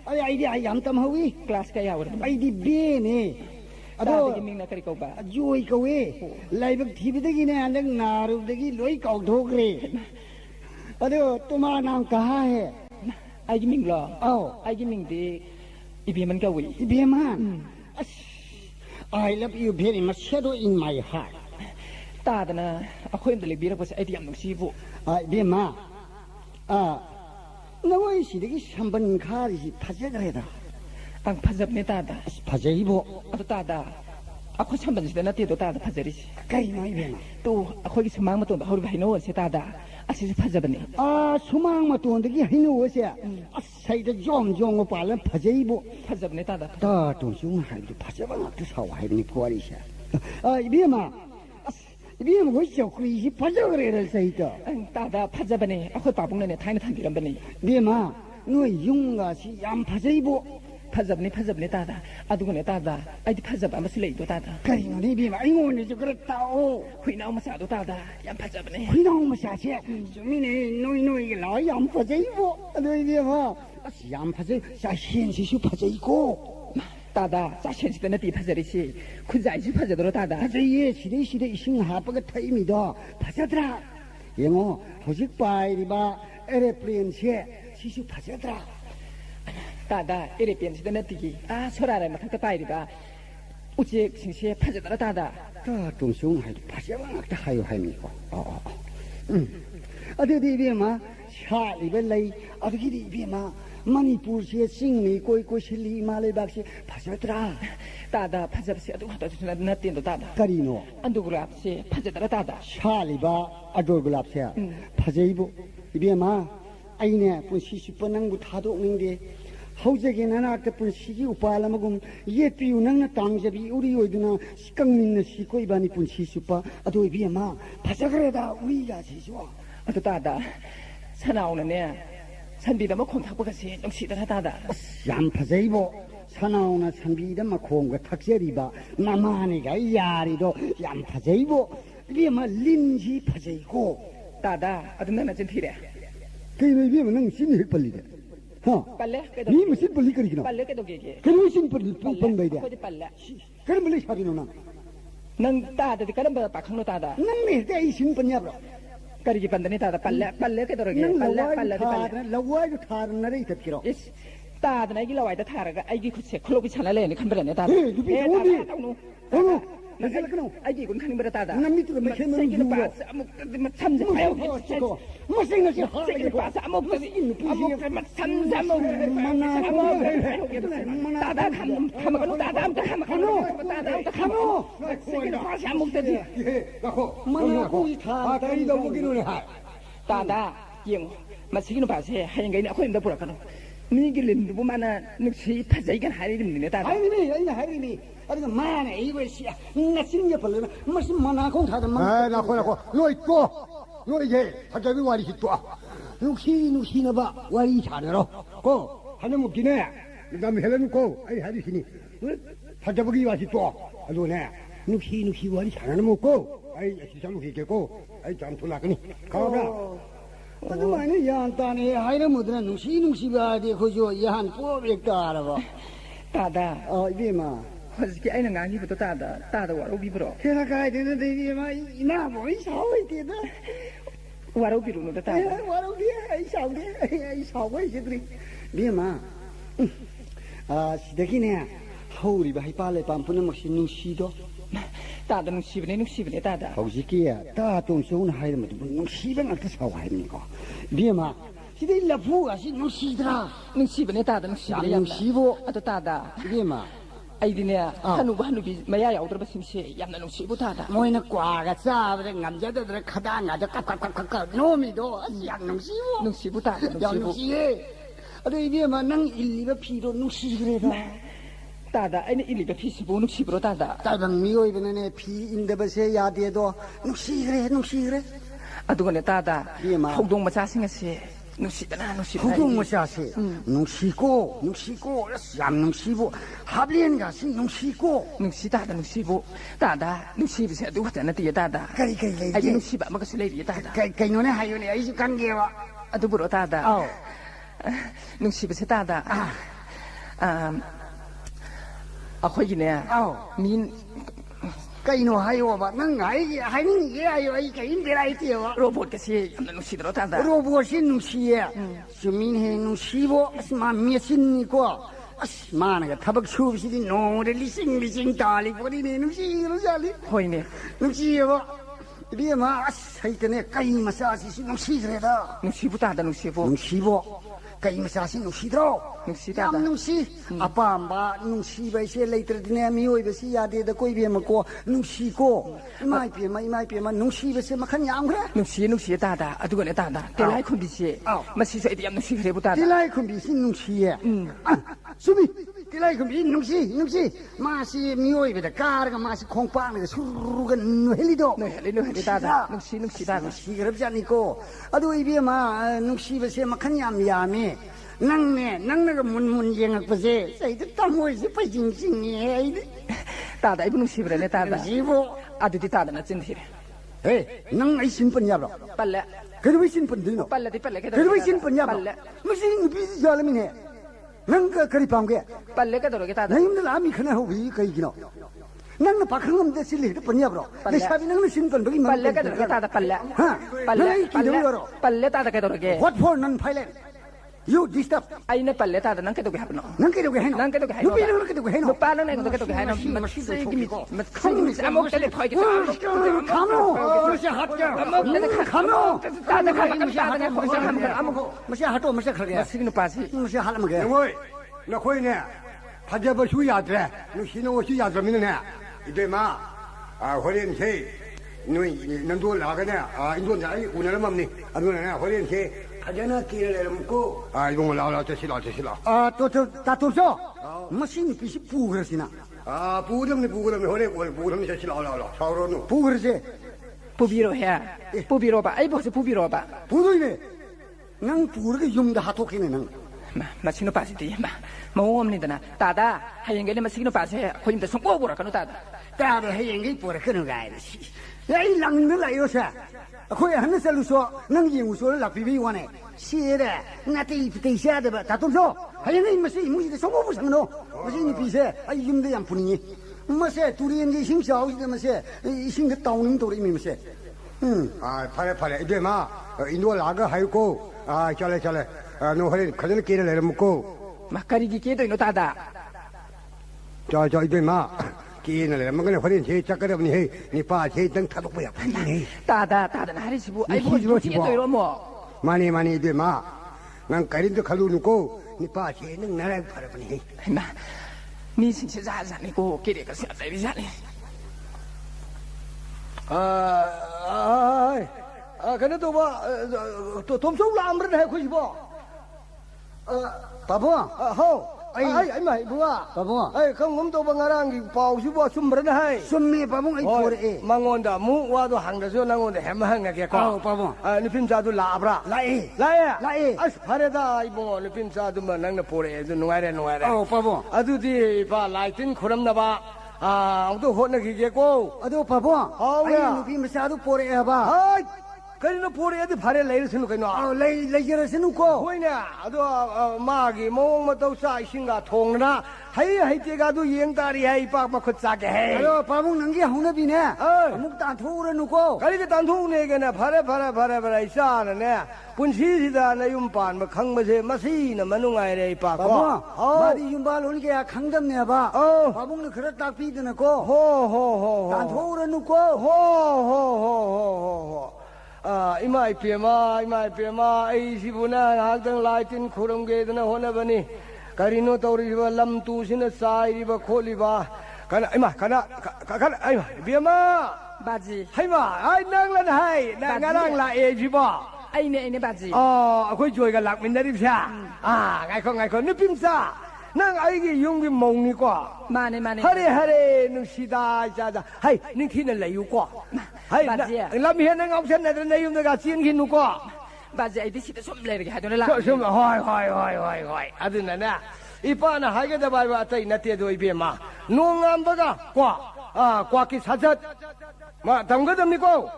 ꯑꯩꯗꯤ ꯌꯥꯝ ꯇꯝꯍꯧꯏ ꯀ꯭ꯂꯥꯁ ꯀꯌꯥ ꯑꯣꯏꯔꯕꯅꯣ ꯑꯩꯗꯤ ꯕꯦꯅꯦ ꯇꯥꯗꯒꯤ ꯃꯤꯡꯅ ꯀꯔꯤ ꯀꯧꯕ ꯖꯣꯏ ꯀꯧꯋꯦ ꯂꯥꯏꯕꯛ ꯊꯤꯕꯗꯒꯤꯅꯦ ꯍꯟꯗꯛ ꯅꯥꯔꯨꯕꯗꯒꯤ ꯂꯣꯏ ꯀꯥꯎꯊꯣꯛꯈ꯭ꯔꯦ ꯑꯗꯣ ꯇꯨꯃꯥ ꯅꯥꯝ ꯀꯍꯥ ꯍꯦ ꯑꯩꯒꯤ ꯃꯤꯡꯂꯣ ꯑꯩꯒꯤ ꯃꯤꯡꯗꯤ 이비만 가위. 이비만. I love you very much. Shadow in my heart. 따드나 아코임들 리비라고서 아이디 양 농시부. 이비마. 너의 시력이 3번 가리지 파제그래다. 안 파잡네 따다. 파제이보. 아도 따다. 아코 3번 시대나 때도 따다 파제리시. 까이마 이비마. 또 아코기 수망마 또 하루 바이노 세 따다. 아시지 파잡네. 수망마 또 온데기 하이노 오세. 사이드 종종을 발은 파제이보. 파잡네 따다. 다 동중 하이도 파제바나 또 사와 하이니 포리샤. 이비마. 이비마 거기서 그이 파제그래를 사이도. 따다 파잡네. 아코 바봉네 타이나 탄기람네. 이비마. 너 용가시 얌 파제이보. 파잡네 따다. 아두고네 따다. 아이디 파잡 아마스 레이도 따다. 그리노니 비마 이거는 저 그렇다오. 회나오 마사도 따다. 얌 파잡네. 회나오 마사세. 좀이네 노이노이 라이 얌 파제이보. 너희 비마. 얌 파제 자 현시슈 파제이고. 따다. 자 현시되는 띠 파제리시. 군자이시 파제도로 따다. 파제예 시대 이싱하빠가 타임이다. 파제더라. 영어 도식 바이리바 에레플레인시에 시슈 파제더라. 따다 이래 변시되는 띠기 아 소라를 막탁다 바이리가 우찌 싱시에 파제더라 따다. 다 동숭 하이도 파제왕학다 하요 하이미고. 어디디 비마 샤리벨레이 어디기 비마 मणिपुर सिंहनी कोई सिल्ली हिमालय बागसे फजतरा तादा फजबसे अदु हता सुना नतेन तादा करिनो अंदु गुलाबसे फजतरा तादा शालिबा अदो गुलाबसे फजैबो इबेमा आइने पुसि सुपनंगु थादोकनिंदे हौजगे नानात पुनसिगी उपालमगुम येपिउ नंगना तांगजबि उरि ओइदुना सिकंमिन सिकोइबानी पुनसि सुपा अदो इबेमा फजगरेदा उरिगा सिसो अदु तादा सनाउनने 산비다 뭐 콘탁보가시 역시더라 따다. 얌 파제이보 사나우나 산비다 뭐 콩가 탁제리바 나마니가 야리도 얌 파제이보 이게 뭐 린지 파제이고 따다 아드나나 진티래. 그이네 이게 뭐 신이 헷벌리데. 빨래 깨도 니 무슨 벌리 거리기노. 빨래 깨도 게게. 그런 신 벌리 뻔뻔바이데. 거기 빨래. 그런 벌리 사기노나. 넌 따다디 그런 거 박항로 따다. 넌네 대이 신 뻔냐브로. करिए बंदने तादा पल्ले के दोरगे पल्ले लवाई थारन रे तकिरो इस तादना की लवाई थारगा आइगी खुसे खलोबि छाना लेने खंबरने तादा ओनो नजलकनो आइगी गुन खंबरा तादा नमित मखे सेकिन पास अमुक समझ आयो मसिंग से सेकिन पास अमुक समझ तादा खमकनो तादा खमकनो सेकिन पास अमुक तदी मना कोई था ताई दवगिनो रे हा तादा येंग मसिगिनो पासे हायंगाइना अखोइमदा पुराकनो 미기 림도 마나 늑시 파자이간 하리림네 따다 하리미 아니 하리미 아니 마나 이거시야 나 신경 벌려 무슨 마나고 타다 마 나고 너이 또 너이 제 파자비 와리 또 눅시나 봐 와리 잘하러 고 하는 먹기네 그다음에 헬렌 고 아이 하리시니 파자보기 와시 또 알로네 눅시 와리 잘하는 먹고 아이 시장 먹기고 아이 좀 돌아가니 가봐 어머니 야한테네 하이를 못하는 누시바디 그저 야한 뽑을까라고 따다 이비마 어저께 아이는 아니부터 따다 와로 비브로 제가 가야 되는데 이비마 이나 뭐이 사오이 되다 와로 비루는 따다 와로 비야 이 사오이 제들이 비마 시대기네 하우리 바이 빨래 밤푸는 먹시 누시도 따다 눅시브네 따다 hꯧ지기야 다 동시온 하이르면 눅시뱅 알타 사와 하이니까 비마 시대 라푸가시 눅시드라 눅시브네 따다 눅시보 아도 따다 비마 아이디네 한우비 마야 야우드르바 심시 얌나 눅시보 따다 모이나 꽈가 싸버데 남자들 카다나도 깝깝깝깝 노미도 양 눅시보 따다 눅시예 아도 비마 낭 일리바 피로 눅시그래다 따다 아니 일리가 피시보 눅시브로 따다 따방 미오이브네 피 인데버세 야데도 눅시그래 아두고네 따다 홍동 마자 생겼시 누시잖아 누시. 구경 못하시. 농시고 농시고 얌 농시고 합리엔 가시 농시고. 누시다다 누시고 다다 누시비세 누가 되나 뒤에 다다. 그리 아이 누시바 뭐가 술래리 다다. 그노네 하요네 아이지 관계와. 아도 부러 다다. 누시비세 다다. 아코이네. 민 그노 하요바 난 아이 하는 게 아요 아이 인데라이티요. 로봇 같이 누시들어 다다. 로봇이 농시에. 주민해 농시보 마 미신이고. 마나가 타박 추비시디 노를 리싱 달리 버리네 농시로 잘리. 호이네. 농시요. 비마 사이트네 까이 마사시 농시드레다. 농시부 다다 농시부. 농시보. 까이 마사시 농시드로. 농시다다. 농시. 아빠마 농시바이세 레이트르드네 미오이베시 야데다 꼬이베마고 농시고. 이마이베마 농시베세 마칸 얌그래. 농시 다다. 아두거네 다다. 텔라이 콤비시. 마시서 이디 얌 농시 그래부 다다. 텔라이 콤비시 농시에. 수비. 텔라이 콤비 농시. 마시 미오이베다 까르가 마시 콩빵가 수루가 노헬리도. 노헬리 다다. 농시 다다. 시그럽자니고. 아두 이베마 농시베세 마칸 얌야미. 낭네가 문문쟁학버세 사이드 땅모이지 빠징징이 다다 이분 농시브레네 다다. 농시보. 아두디 다다나 찐티레. 에이 낭 아이 신분야브라. 빨래. 그래도 신분들노. 빨래. 그래도 신분야브라. 무슨 비지 잘하미네. 낭가 그리 방게. 빨래가 들어게 다다. 나임들 아미 그나 호비 그이기노. 낭나 박흥엄 대실리 번야브라. 내 샤비 낭나 신분들이 빨래가 들어게 다다 빨래. 빨래 다다 들어게. What for non violent? You disturb. Aina palle tada nang kedo hapno. Nang kedo heno. Nang kedo heno. Nupi nang kedo heno. Nupala nang kedo heno. Mas amok tele khoi ke. Kamo. Masi hatja. Kamo. Tada kha amok. Masi hato masi khage. Masi nu pasi. Masi halam ge. Ngoi. Na khoi ne. Phajaba shu ya dre. Nu hino shu ya dre min ne. Ide ma. Horen che. Nui nang do la ga ne. Indon ja ai unala mamni. Adu ne horen che. 하잖아 길을 먹고 이거 나와 저시라 또 다토서 머신 빛이 부그러시나 부그럼네 호래 저시라 차오로노 부그러지 부비로 해 부비로 봐 아이 벌써 부비로 봐 부도이네 난 부그러게 용다 하토키네 난 마시노 빠지디 마오엄니다나 다다 하영게네 마시노 빠세 코임데 송꼬보라 카노 다다 하영게 보라 그는 가이나 야이 랑는 라이오사 거기 하는 살로서 난 인우소를 락비비 원해 시에래 나한테 이쁘게 봐 다통서 하여는 이마세 이무시대 성공부 상노 무슨 이 비세 아이 임대 양 분이니 마세 둘이 이제 심사하고 마세 이 신가 다운인 도리 미마세 팔에 이제 마 인도 라가 하이고 잘래 너 허리 가전에 끼를 내려 먹고 막가리기 끼도 이노 다다 저 이제 마 끼는 먹는 허리 제 작가라니 해 니빠 제등 타독부야 다다 하리시부 아이고 지도 이러 뭐 많이 이제 마난 가린도 가루 놓고 니빠 제는 나랑 팔아보니 해 니 진짜 자자니고 끼리가 세자리자니 그래도 또 돔속 라ම්르네 해 고싶어 바보 ai mai bua babu ai không ngom to bangarang gi pau su bo sumber na hai summi babu ai por e mangon da mu wa do hang da so nangon da hem hang ge ko babu ni pin sa du la bra la e as phare da ai bo ni pin sa du ma nang na por e du nuai re babu adu di ba lai tin khoram na ba adu hot na gi ge ko adu babu ai ni pin sa du por e ba ai 그리고 보레야도 발에 레이르스는 거이노 레이르스는 거 호이냐 아도 마기 몽모도 사이신가 통나 하이 때가도 여행다리 하이 빡빡 짜게 해 아유 바봉 능게 홍나비네 목단 토우래 놓고 그리고 단 토우네게나 바래 이사네 분시시다 나 윤반 뭐 강마세 마시나 만웅아이래 빡고 마디 윤반 올게 강담네 봐 바봉는 그렇다 비드는 거 호호호 단 토우래 놓고 호호호호호 이마이 피마 이시부나 할등 라이틴 쿠름게드나 호나바니 가리노 떠리바 람투시나 사이리바 콜리바 가나 이마 비마 바지 하이마 아이 낭란 하이 나랑 라에지바 아이네 바지 아코이 조이가 락민나리샤 가이코 느낌사 난 아이게 용비 몽니과 마네 하레 누시다 자자 하이 닝키는 레유과 하이 람히는 옵션 내는 내용들가 지은기 누과 바지 아이디 시대 좀 내리게 하더라 라 좀 하이 아드나나 이빠나 하게다 바이바 아따이 나티에도 이비마 농암바가 과기 사자 마 담거든니고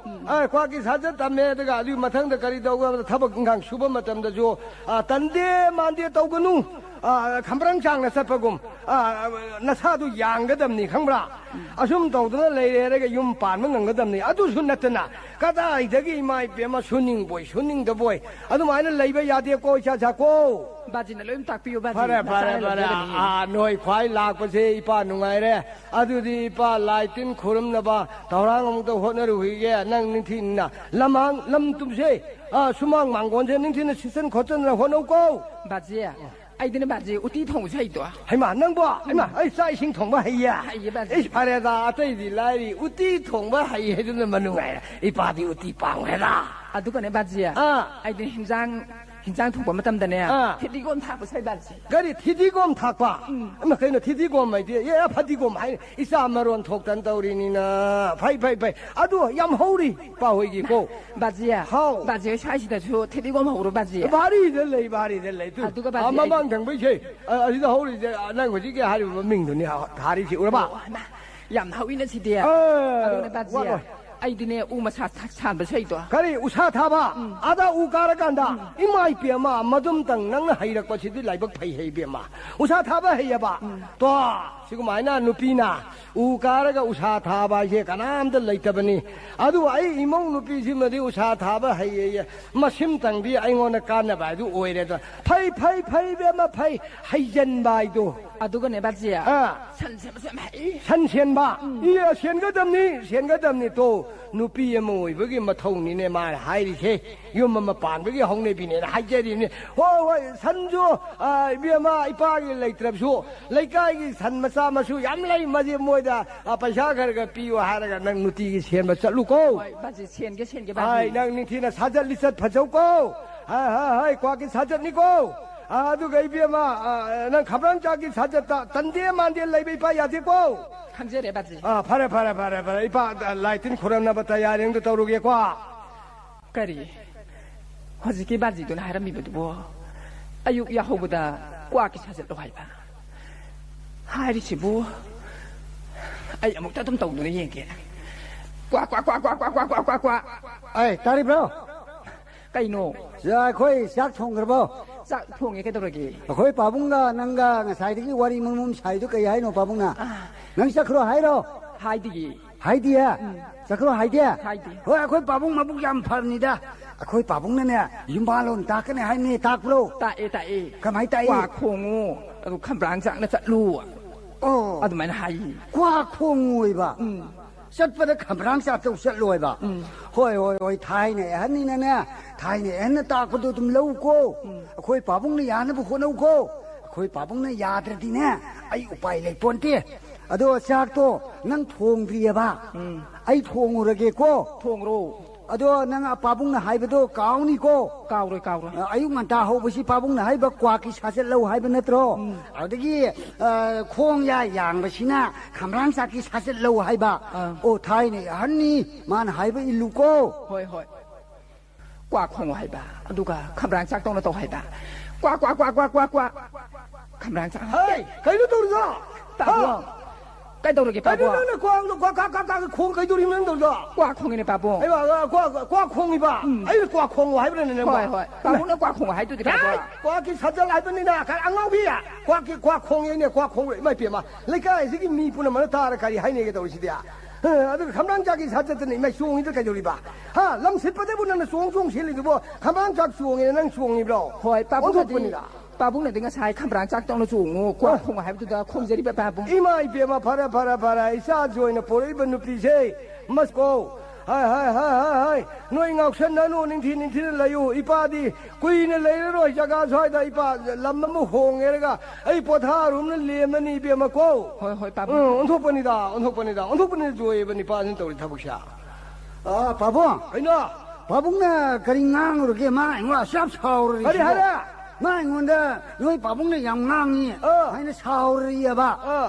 과기 사자 담매다가 아주 마탕다 가리다고 타박 인강 슈퍼 마탐다 줘 단데 만데 떠고누 감브랑장나 sapagum 나사도 양거든니 강브라 아숨 떠도나 레레가 윰 반만 ng거든니 아두수 나타나 가다이더기 이마이 베마 슈닝 더 보이 아두 마이나 레이베 야데 고 자자고 바지는 름 딱비요 바지 파라 노이 과이 락버세 이빠 누가이레 아두디 이빠 라이틴 코름나바 다랑음도 호너루 위게 낭 닝티나 람망 람tum세 수망 망곤세 닝티는 시선 거전나 호노고 바지야 아이들은 바지 우티 통사이도 하이마 낭보 하이마 아이 사이싱 통바 하이야 이 파레다 아떼디 라이 우티 통바 하이 해주는 만누가이라 이빠디 우티 빵해라 아두가네 바지야 아이들 긴장 통보 맞담다네 티디곰 타고 살바지 그리 티디곰 타과 엄마 그이노 티디곰 마이디 예 파디곰 하이 이사마론 톡단다우리니나 파이 아두 얌호리 빠호이기고 바지야 바지가 샤시다 저 티디곰 하우로 바지야 바리 될래 두 아두가 바지 아마만 당베체 아리다 호리 이제 난 거지게 하리 민도니 다리지 오라봐 얌하위는 시대야 아두네 바지야 아이디네 우마사 산바 세이도 가리 우사 타바 아다 우가라 간다 이마이 비마 마둠당 낭 하이락 버치디 라이박 파이 헤비마 우사 타바 헤야바 또 지금 아이나 누피나 우가라가 우사 타바 예 가남들 레이터버니 아두 아이 이몽 누피지마디 우사 타바 헤예 마심당디 아이고나 까나바두 오이레다 파이 베마 파이 하이젠바이도 아두가 내 바지야 산센바 이야 센거담니 또 누피에 모이 버기 마통니네 말 하이리케 요마마 반버기 홍네비네 하이제리네 산조 비마 이파기 레이트랍수 레이카기 산마사 마수 얌라이 마지 모이다 파샤가가 피요 하라가 난 누티기 센바 찰루고 바지 센게 바지 아이 난 닝티나 사절 리셋 파조고 하이 과기 사절니고 아두가 이비마 난 가브랑자기 사졌다 단데 만데 레이베 파야 되고 한제레 바지 파라 이파 라이틴 코로나부터 야령도 떠오르겠고 까리 허지기 바지도 하람이부도 뭐 아육 야호보다 꽉이 사절로 할바 하리시 뭐 아이 아무것도 좀 떠오르는 얘기 꽉 아이 다리 브로 까이노 자 거의 싹 통그러보 싹 통에 개도록이 거의 바bun가 난가 사이드기 와리 뭉뭉 사이드 거의 하이노 바bun가 낭사 그러 하이로 하이디야 자 그러 하이디야 거의 바bun 마북 얌 파릅니다 거의 바bun네네 윤발론 딱그네 하이니 딱브로 따에 가마이 따에 꽉콩우 캄브랑장나 잣루 아두만 하이 꽉콩우이바 샷바다 캄브랑자 또 샷루이바 호이 타이네 한니네 타이네 엔나 딱고도 좀 lâu고 거의 바bun네 야나부 호노고 거의 바bun네 야드디네 아이 우파이 레폰티 아도 싹도 난 통비야바 아이 통으로게고 통으로 아도 난 바bun나 하이버도 가오니고 가오로 아유만다 호버시 바bun나 하이버 과기 사슬로 하이버 너트로 아더기 콩야 양버시나 감랑사기 사슬로 하이바 오 타이네 한니 만 하이버 일루고 호이 꽉콩 하이바 누가 감랑삭 동나 또 하이바 꽉 감랑삭 헤이 가이도 돌자 바보 까이도르게 바보 꽉 콩 가이도리면 돌자 꽉콩이네 바보 아이봐 꽉콩이봐 아이 꽉콩 하이버네 호이 바보는 꽉콩 하이도 바보 꽉기 사절 하이버니다 앙아비야 꽉콩이네 꽉콩 마이 비마 레카 지기 미푸나 타라 가리 하이네게 돌시디야 아들 감랑자기 사졌더니 막 수홍이들까지 우리봐 람세빠대보다는 수홍 실리고 뭐 감랑작 수홍에는 수홍이로 호이 바보는 내가 사이 감랑작 동로 주고 꽉콩 하이도다 콩제리 바보 이마이 비마 파라 이사 조이나 보리번 누피세 머스코 하이 너희 ngọc sơn 나 닝티는 라요 이빠디 꾸이네 레로 자가 소이다 이빠 람무 홍에가 이 포타룸는 레머니 비마고 호이 바보 온토번이다 조이번이 빠진 돌이 타복샤 바보 아이나 바봉나 가링강으로 게마 잉와 샵사오르 하라 마이군데 너희 바봉네 양망이 아니 사오르이야바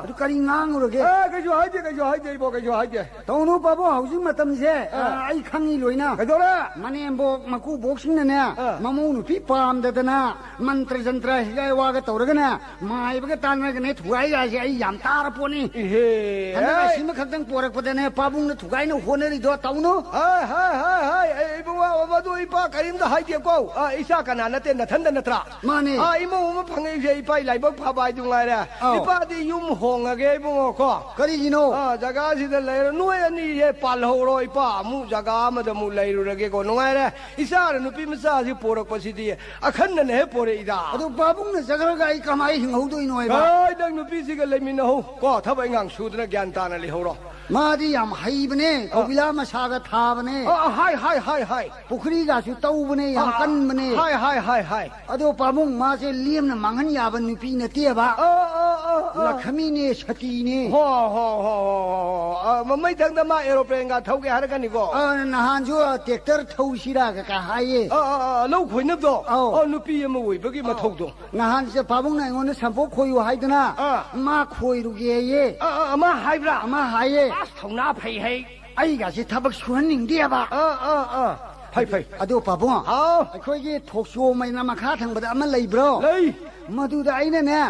아주 까리 낭으로게 그죠 하이데 뭐 그죠 하이데 동노 바보 하우징 마탐세 아이 강이 로이나 그죠라 마네복 마쿠 복싱네 마모누 피팜데드나 만트라 전트라 히가이 와가 떠르거나 마이버가 따나가네 투가이가시 아이 얌따라 보니 한다가 심마 각당 보락보다네 바봉네 투가이네 호네리도 따우노 하이 이봉아 와도 이빠 가림도 하이데고 이사 가나 나테 나탄다 나트라 마네 이모 방에서 이빠 라이브 파바이 중라라 이빠디 윰 홍하게 이봉어 그리지노 자가시다 레로 노에니 예 팔호로 이빠 무 자가 아마도 무 레이루게 고 농아라 이사르 누피 마사시 포럭버시디 아칸네 포레이다 아도 바봉네 자가가 이 까마이 힝호도 이노이바 당 누피시가 레미노 고 타바잉강 수드나 갸안타나 리호로 마디 얌 하이브네 거기라 마사가 타브네 하이 부크리가수 떠우브네 얌 깐브네 하이 아도 바봉 마세 리엠나 망한 야반 누피네 띠에바 라카미네 샤티네 mamai dang da ma aeroplane ga thau ke har ka ni ko nahan jo tractor thau sira ka haye lau khoi nap do nu pi yam wei ba ki ma thau do nahan se babong na ngon sampo khoyu haidana ma khoiru ge ye ma hai bra ma haye thau na phai hai ai ga se thabak suan ning dia ba phai ado babong khoi ge thok so mai na ma kha thang ba da ma lei bro lei Madhuda आइना ने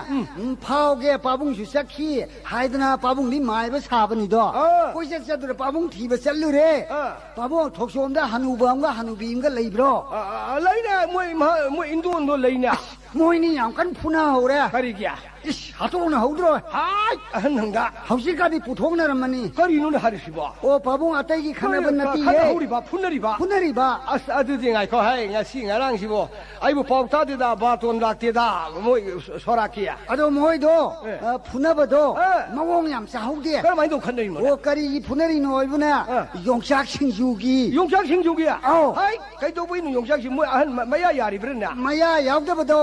फावगे पाबुंग सुसखी हाइदना पाबुंग नि माइबा साबनिदो कोइसे चदुर पाबुंग थिबा चल्लु रे पाबुंग थोकसोमदा हनुबामगा हनुबीमगा लैब्रो लैना मोइ इंदोंदो लैना मोइनि याम कन फुना होरे करि क्या इस हातोना हौद्रो हाय अहनंगा हौसिकादि पुथोंना रमनी करिनु न हरिसिबो ओ पाबुंग अतैगी खनाबन नति हे हौरिबा फुनरिबा अस अदुदि ngai ko hai ngasi ngarang sibo aibu paukta de da baton lakte da moi sorakia ado moi do funabado mawong yam sahaude karamai do khanai mo o kari funari no ibuna yongsak singjugi hai kai do bui no yongsak sing moi ahan maya yari brna maya yaudabado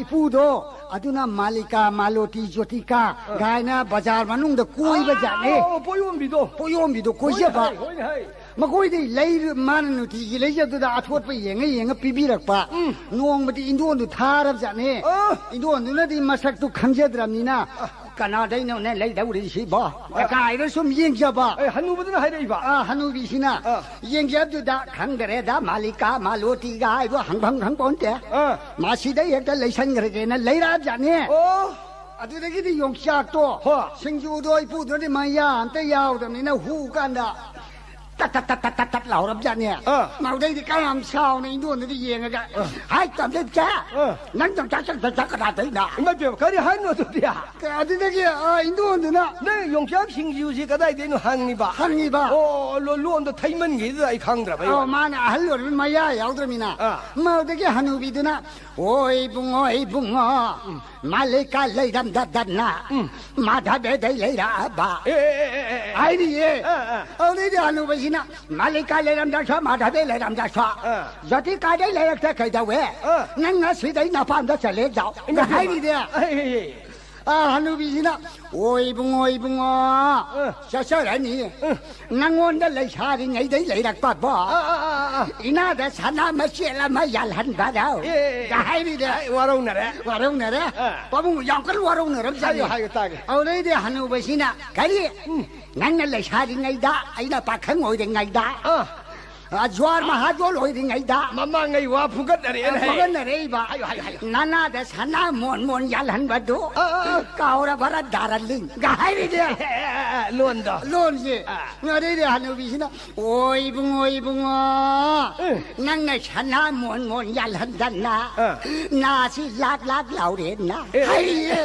ipu do aduna malika maloti jotika gaina bazar manung da koi ba jane poyom bido koise ba makoidi lei man ti gi lei jadu da athot pa yenga pibirak pa nong mati indon du tharab jane indon du na di masak tu khangjadram na kana dai no ne lei dau ri si ba kai ro sum yengja ba hanu bu na hai dai ba hanu bi sina yengja du da khangdare da malika maloti ga ai bo hang pon te ma si dai ek da lei san gre ge na lei rab jane adudagi di yongsak to singju do ipu do di maya ante yaw da ni na hu kan da tat lão rập ra nè màu đây thì cái làm sao này luôn thì gì nghe cái hai tầm lên cha nắng trong chắc cái nào tới nào mà biểu cái này hai nữa thôi à cái đấy kia luôn thì nó này dùng chắc sinh yêu gì cái đây đến hàng ni ba luôn đó thấy mình nghĩ là khang rồi bây mà nè hắn luôn mà ya yaw rồi mình à màu đây kia hanu bị đó ôi bung Malika lấy đam đad na mà đã để lấy ra ba ai đi ông đi hanu bây giờ Malika lấy đam đad sao mà đã để lấy đam đad sao giờ thì cái đấy lấy cái cái đâu vậy ngang nó xí đấy nó phạm đó sẽ lấy dạo ai đi đi hanu bây giờ ôi bung sao lại nhỉ ngang on đã lấy sao đi ngay đấy lấy đặt bát ba ina đã sản mà chuyện là mà giải hẳn cả đâu ai đi đi warung nè babung yang kan warung nè ayo hai ta ở đây đi hanu bây giờ cái đi ngang nó lấy sao đi ngay đó ấy là bác khánh ngồi đi ngay đó juar mah jual hoy di ngai da mama ngai wa phugat na re ba nana da sana mon yalan badu kaura barat daraling gai ri dia lon ji ngari dia hanu bi sina oi bung nang na sana mon yalan dan na si lak lau de na hai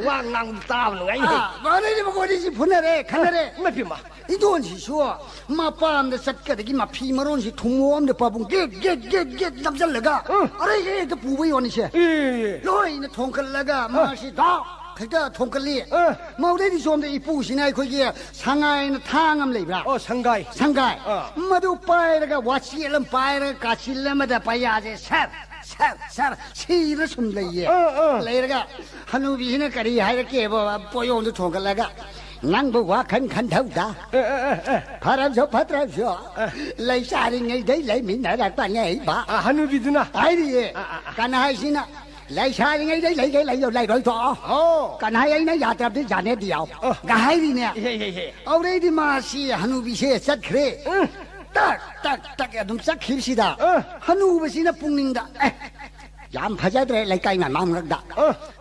wang nang ta ngai ba ni ma ko di si phun re khan re ma pi ma i don si so ma pam da sat ka de ma phi maron si thumom de papung get dam jal laga are ye ke pu bai on se loi na thong kal laga ma si da khita thong kal li ma de di som de i pu si nai khoi ge sangai na thangam lei bra sangai ma du pai laga wa chi lam pai ra ka chi lam da pai ya je sap si ra sum lei ye lei laga hanu bi na kari hai ke bo poyong de thong kal laga 낭부 와칸 칸타우다 바람소 파트라쇼 레이샤링이 데이 레미나라 빵에 봐 하누비드나 아이리 까나하시나 레이샤링이 데이 레이게 레이요 레이로이토 까나하이나 야답데 자네디요 가하이리네 어레디 마시 하누비세 삿크레 딱딱딱 야둠 싹킵시다 하누비시나 뿡닝다 얌 파자드레 레이까이나 마음각다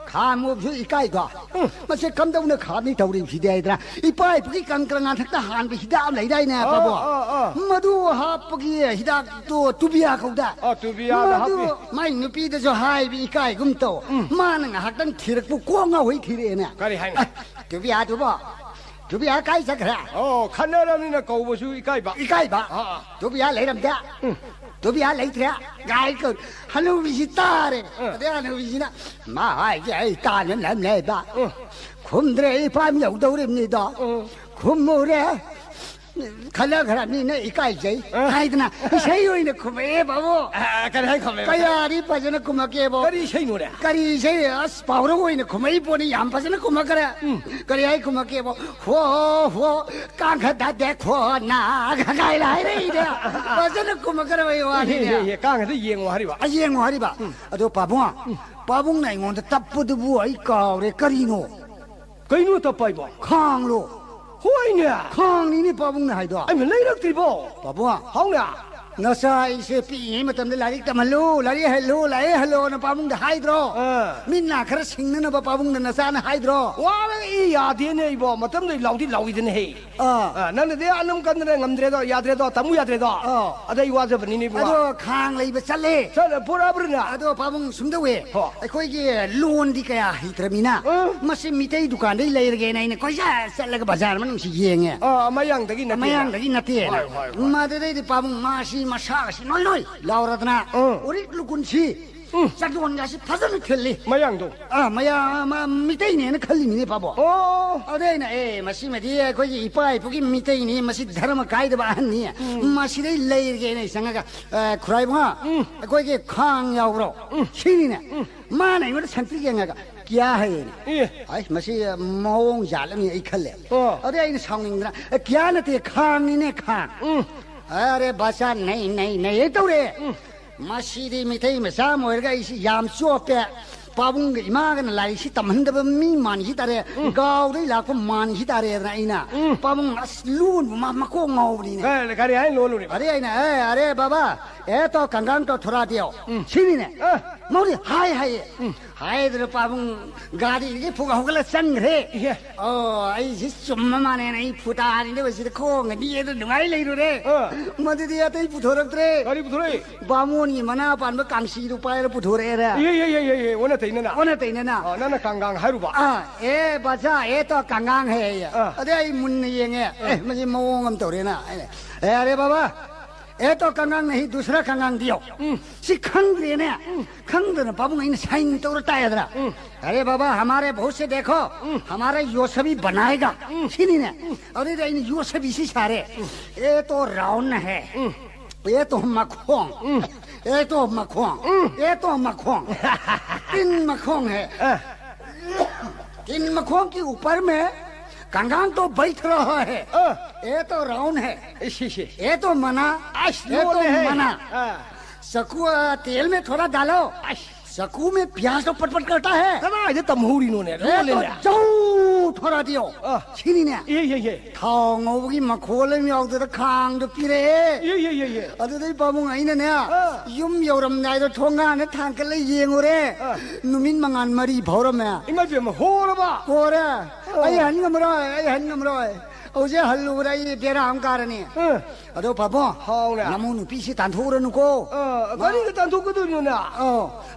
감옥수 이까이가 마치 감다우나 감이 더우리 비대이더라 이빠이 부기 깡깡한 탁다 한비 히다 레이다이네 바보 마두 하쁘기 히다또 두비야 거다 두비야다 마두 마이 누피도 하이비 이까이 금또 마는 학당 티르고 꽁아 왜 티르네 가리 하이나 두비야 두보 두비야 까이 작그라 칸나라미나 거우보수 이까이바 두비야 레이람다 두비야 레이트야 가이거 하누비시 따레 어디 하누비시나 마이게 따는 남래바 곰들의 밤 여우도립니다 곰모래 갈라가라미네 이까이제 하이드나 세요이네 구메 바보 가리 구메 까야리 빠져나 구마게 보 가리 세이노래 까리 세야스 바우로고이네 구메이 보니 얌빠져나 구마가라 까리 아이 구마게 보 호호 깡카다 데코나 가가이라이레이데 빠져나 구마가라 왜 와리냐 예 깡카다 이행와하리바 이행와하리바 아도 바봉아 바봉 나이몬데 답부도 부어 이까우레 까리노 까리노 답바이바 캉로 호이냐 캉니니 바봉나 하이도 아니 레이럭트리보 바봉아 하우나 nasa ise pi matam de larik tamalu lari hello na pamung de hydro minna khar singna na pamung de nasa na hydro wa i ya de ne ibo matam de laudi laudi de ne he nan de anam kan de ngamdre do ya dre do tamu ya dre do adai wa je bani ni bo ado khang lai ba challe chale pura brna ado pamung sumda we akoi ge loan di kaya hitramina masi mitei dukan de lai ge nai ne koi ja challe ga bazar man si yenge mayang dagi na te ma de pamung masi 마샤시 놀놀 라우라드나 우리 루군치 작동한 것이 파전을 켈리 마양도 마야 미테이네 칼리미네 바보 어데나 에 마시메디 거기 이빠이 부기 미테이니 마시 ධර්ම 가이드 바한니 마시레 레이게네 상가가 쿠라이봉아 거기 캉 야우로 신이네 마네 이거 산티게가 क्या है ये आई मसी मोंग जालमी ई खले अरे इन सांगिंगना क्या नते खांग ने खांग अरे बसा नहीं तो रे मसीदी मिठाई में शाम होएगा इसी याम चोपे पाबुंग इमागन लाइसी तमहंदब मी मानही तारे गाव रे लाको मानही तारे ना इना पाबुंग असलून मको ngौबनी ने गारी है लोलू ने अरे इना अरे बाबा ए तो कंगांग तो थोड़ा दियो छिनी ने मौरी हाय दर पाबुंग गाड़ी के फुगा होगला संग रे ओ आई जिस चुम्मा माने नहीं फुटा ने बसी खोंग दिए तो नुगाई लेरु रे मदि दिया तई पुथोरक रे गाड़ी पुथोरे बामोनी मना पान ब कांसी रुपाय पुथोरे रे ये ओना ओना तैनना नना कांगांग हारुबा ए बचा ए तो कांगांग है अरे आई मुन येंगे मजे मोंग हम तोरेना अरे बाबा ए तो कंगांग नहीं दूसरा कंगांग दियो सी खंग रे ने खंग न बाबू इन साइन तो टायदरा अरे बाबा हमारे बहुत से देखो हमारा योसबी बनाएगा सीनी ने अरे इन योसबी सी सारे ए तो राउंड है ये तो मखोंग ये तो मखोंग तीन मखोंग है तीन मखोंग के ऊपर में कंगांग तो बैठ रहा है ये तो राउंड है ये तो मना सकुआ तेल में थोड़ा डालो सकू में प्याज तो पटपट करता है तमहूरी इन्होंने थोड़ा दियो छीनी ने ये थांगोगी मखोले में आउदर खांग दो पिरे ये अदुदई पामुंग आइना ने युम यौरम नाय दो थोंगा ने थांकले येंगोरे नुमिन मंगान मरी भौरम में इमा बेम होरबा होरे आई हनगमरोय ओजे हल्लुराई बेरा हमकारने अदो पापो हाउना नमो नुपीसी तांथोरनुको गानी के तांथोकदुनुना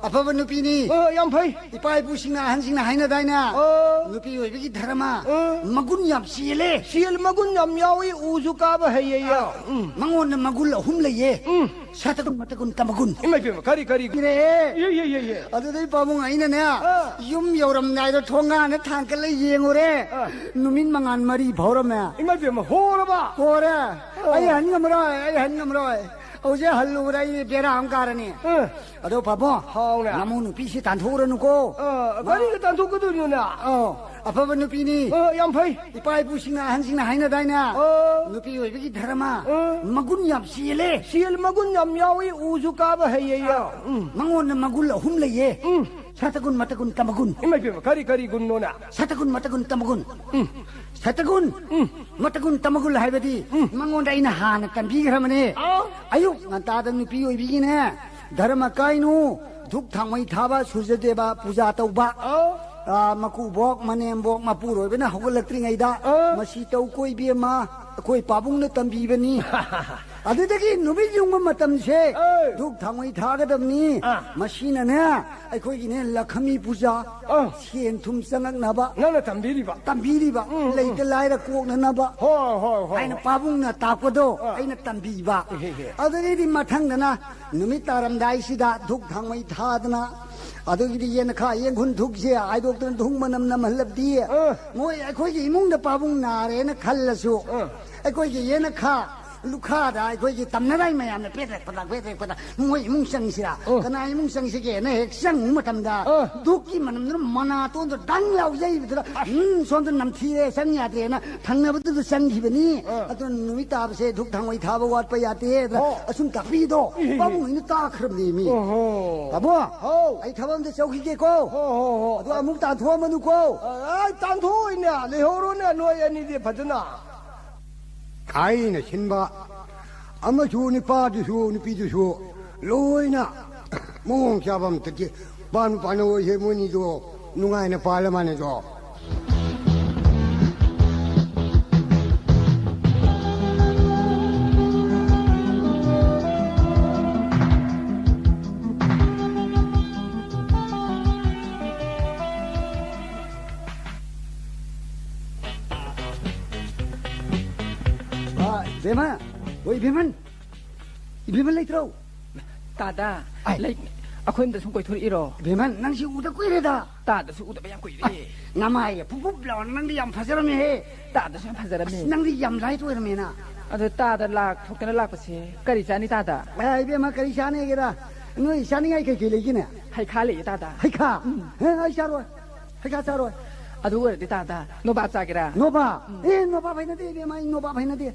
अफब नुपीनी याम फै इपाई पुसिंगना हनसिंगना हाइना दाइना नुपी ओइबगी धर्मा मगुन याम सियल मगुन याम यावी उजु काब हैये या मंगोन मगुल अहुम लये सातकुन मतकुन तमगुन इमा बेम करी रे ये अदुदई पामुंग आइना ने युम यौरम नायदो थोंगा ने थांकले येंगोरे नुमिन मंगान मरी भौरम में इमा बेम होरबा होरे आई हनगमरोय 어제 할로라 이 베라 안 가라니 어도 봐봐 하오네 나무는 빛이 단토그러놓고 가리가 단토거든요나 아빠가 누피니 양파이 이빠이 부싱나 한싱나 하이나다이나 누피 왜비기 드라마 마군 얌 시엘레 시엘 마군 얌 야위 우주까바 해예요 망원은 마굴라 훔레예 사타군 마타군 까마군 이마이페 가리 군노나 사타군 마타군 까마군 사타군 마타군 까마군 하이베디 망원다이나 하나 깐비그라마네 아유 난따다 누피 왜비기네 드라마 까이노 둑탕마이 타바 수저데바 부자 떠바 makubok manembok mapuro bena hogolakri ngaida masi tau koi biema koi pabung na tambi bani adudagi nubi jungma matam se duk thamai thagadamni masina na ai koi gine lakhami puja sien thum sangak naba nana tambiri ba leita laira kok na naba ho aina pabung na takodo aina tambi ba adudagi di mathang dana numi taram dai sida duk thamai thadna अदुगिरी ये नखा ये घुन धुक से आई डॉक्टर धुक मनम नम हल्लब दिए मोय अखोई की इमुंग द पाबुंग नारे न खल्लसु अखोई की ये नखा लुखा दा अखोई की तमनराई मयाम ने पेट पता मोय इमुंग संग सिरा कना इमुंग संग से के ने एक संग मतम दा धुक की मनम न मना तो दंग लाउ जई बिदरा सोंद नम थिए संग याते न थंगना बतु संग हिबनी अतो नुमिता से धुक थंगई थाब वाट प याते असुन तपी दो पाबुंग इन ता खरब नि मी बाबू आई थबम दे चौकी के को अदो अमुक ता थो मनु को ai tan thôi nè lehoro nè noi ani de phajana 가이나 신바 아마 주니 빠지 주니 삐지 주 로이나 몽 잡음 듣기 반반오 예문이도 누가이나 발라만해도 Bema, oi Beman, Beman lagi terau. Tada, lagi aku yang dah sungkoi thuri iro. Beman, nang si udah koi reda. Tada si udah bayang koi re. Nama ya, pupup lawan nang di yam fajaram he. Tada si yam fajaram he. Nang di yam lai tu ermena. Aduh tada lak, thoknya lak pasti. Kari jani tada. Ay Bema kari jani kira. Noi jani ngai kai kile gina. Hai kali tada. Hai ka. Hai charo. Hai ka charo. Aduh gue di tada. Noba kira. Noba. Noba bhai nade Bema, noba bhai nade.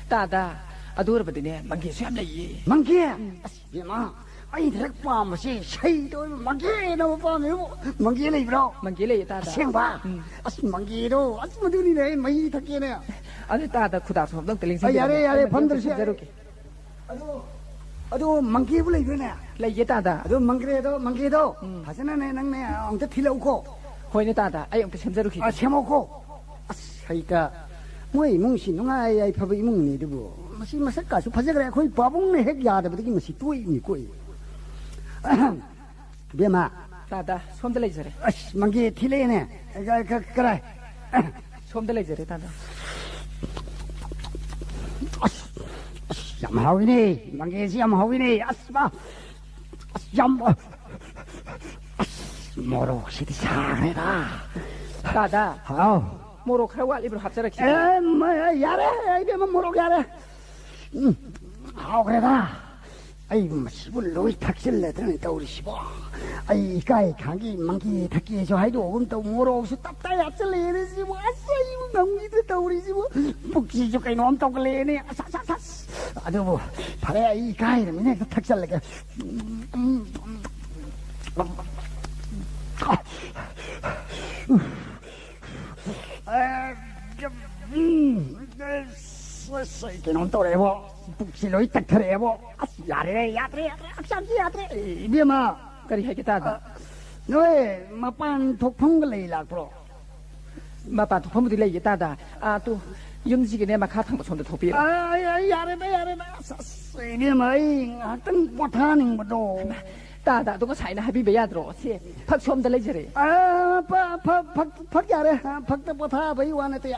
Tada, aduh apa ini? Mangki siapa lagi? Mangki, Bema, ay terek pam sih, saya itu mangki nama pam itu, mangki lagi bro, mangki lagi tada. Siapa? Mangki itu, madu ni deh, mai thaknya ni. Aduh tada, kuda tu, dong teling sih. Yare, pandar sih. Aduh, mangki boleh juga ni. Lagi tada. Aduh, mangki itu, hasilnya ni nang ni, orang tu thilau ko. Kau ini tada, ayo kita semjar ruki. Siapa ko? Saya ka. Moi mung si nung ay phabai mung ni debu masi masak ka su phajak ra khoi babung ne hek ya da bagi masi tui ni koi Bema tada somda lai jare mangi thile ne krai somda lai jare tada yam hawi ni mangi si yam hawi ni asma yam moro si sa re da tada hao Moro krawal ibro hapsara ki. Yare, ay Bema moro yare. 그래다. 아이 시불 로이 탁실래 드는 떠오르시고 아이 이까이 강기 망기 탁기 저 하이도 오금도 모로서 답다야 찔레지 뭐 아싸이 망기도 떠오르시고 북지 저까이 놈 떠글래네 아사사사 아주 뭐 바래 이까이 미네 탁실래게 cái nón to đấy bộ bụng xì lối tạch thật đấy bộ 야래 biết mà cái gì hay cái ta nói mà pan thuộc phong cái này là pro mà pan thuộc phong cái này cái ta da à tu yếm gì cái này mà khá thằng một số được thuộc biết 야래 biết mà tăng quá than nhưng mà đồ ta tôi có xài là hay bị bây giờ rồi xí phát xôm tới lấy gì đấy phát 야래 phát tới quá than bây giờ này thì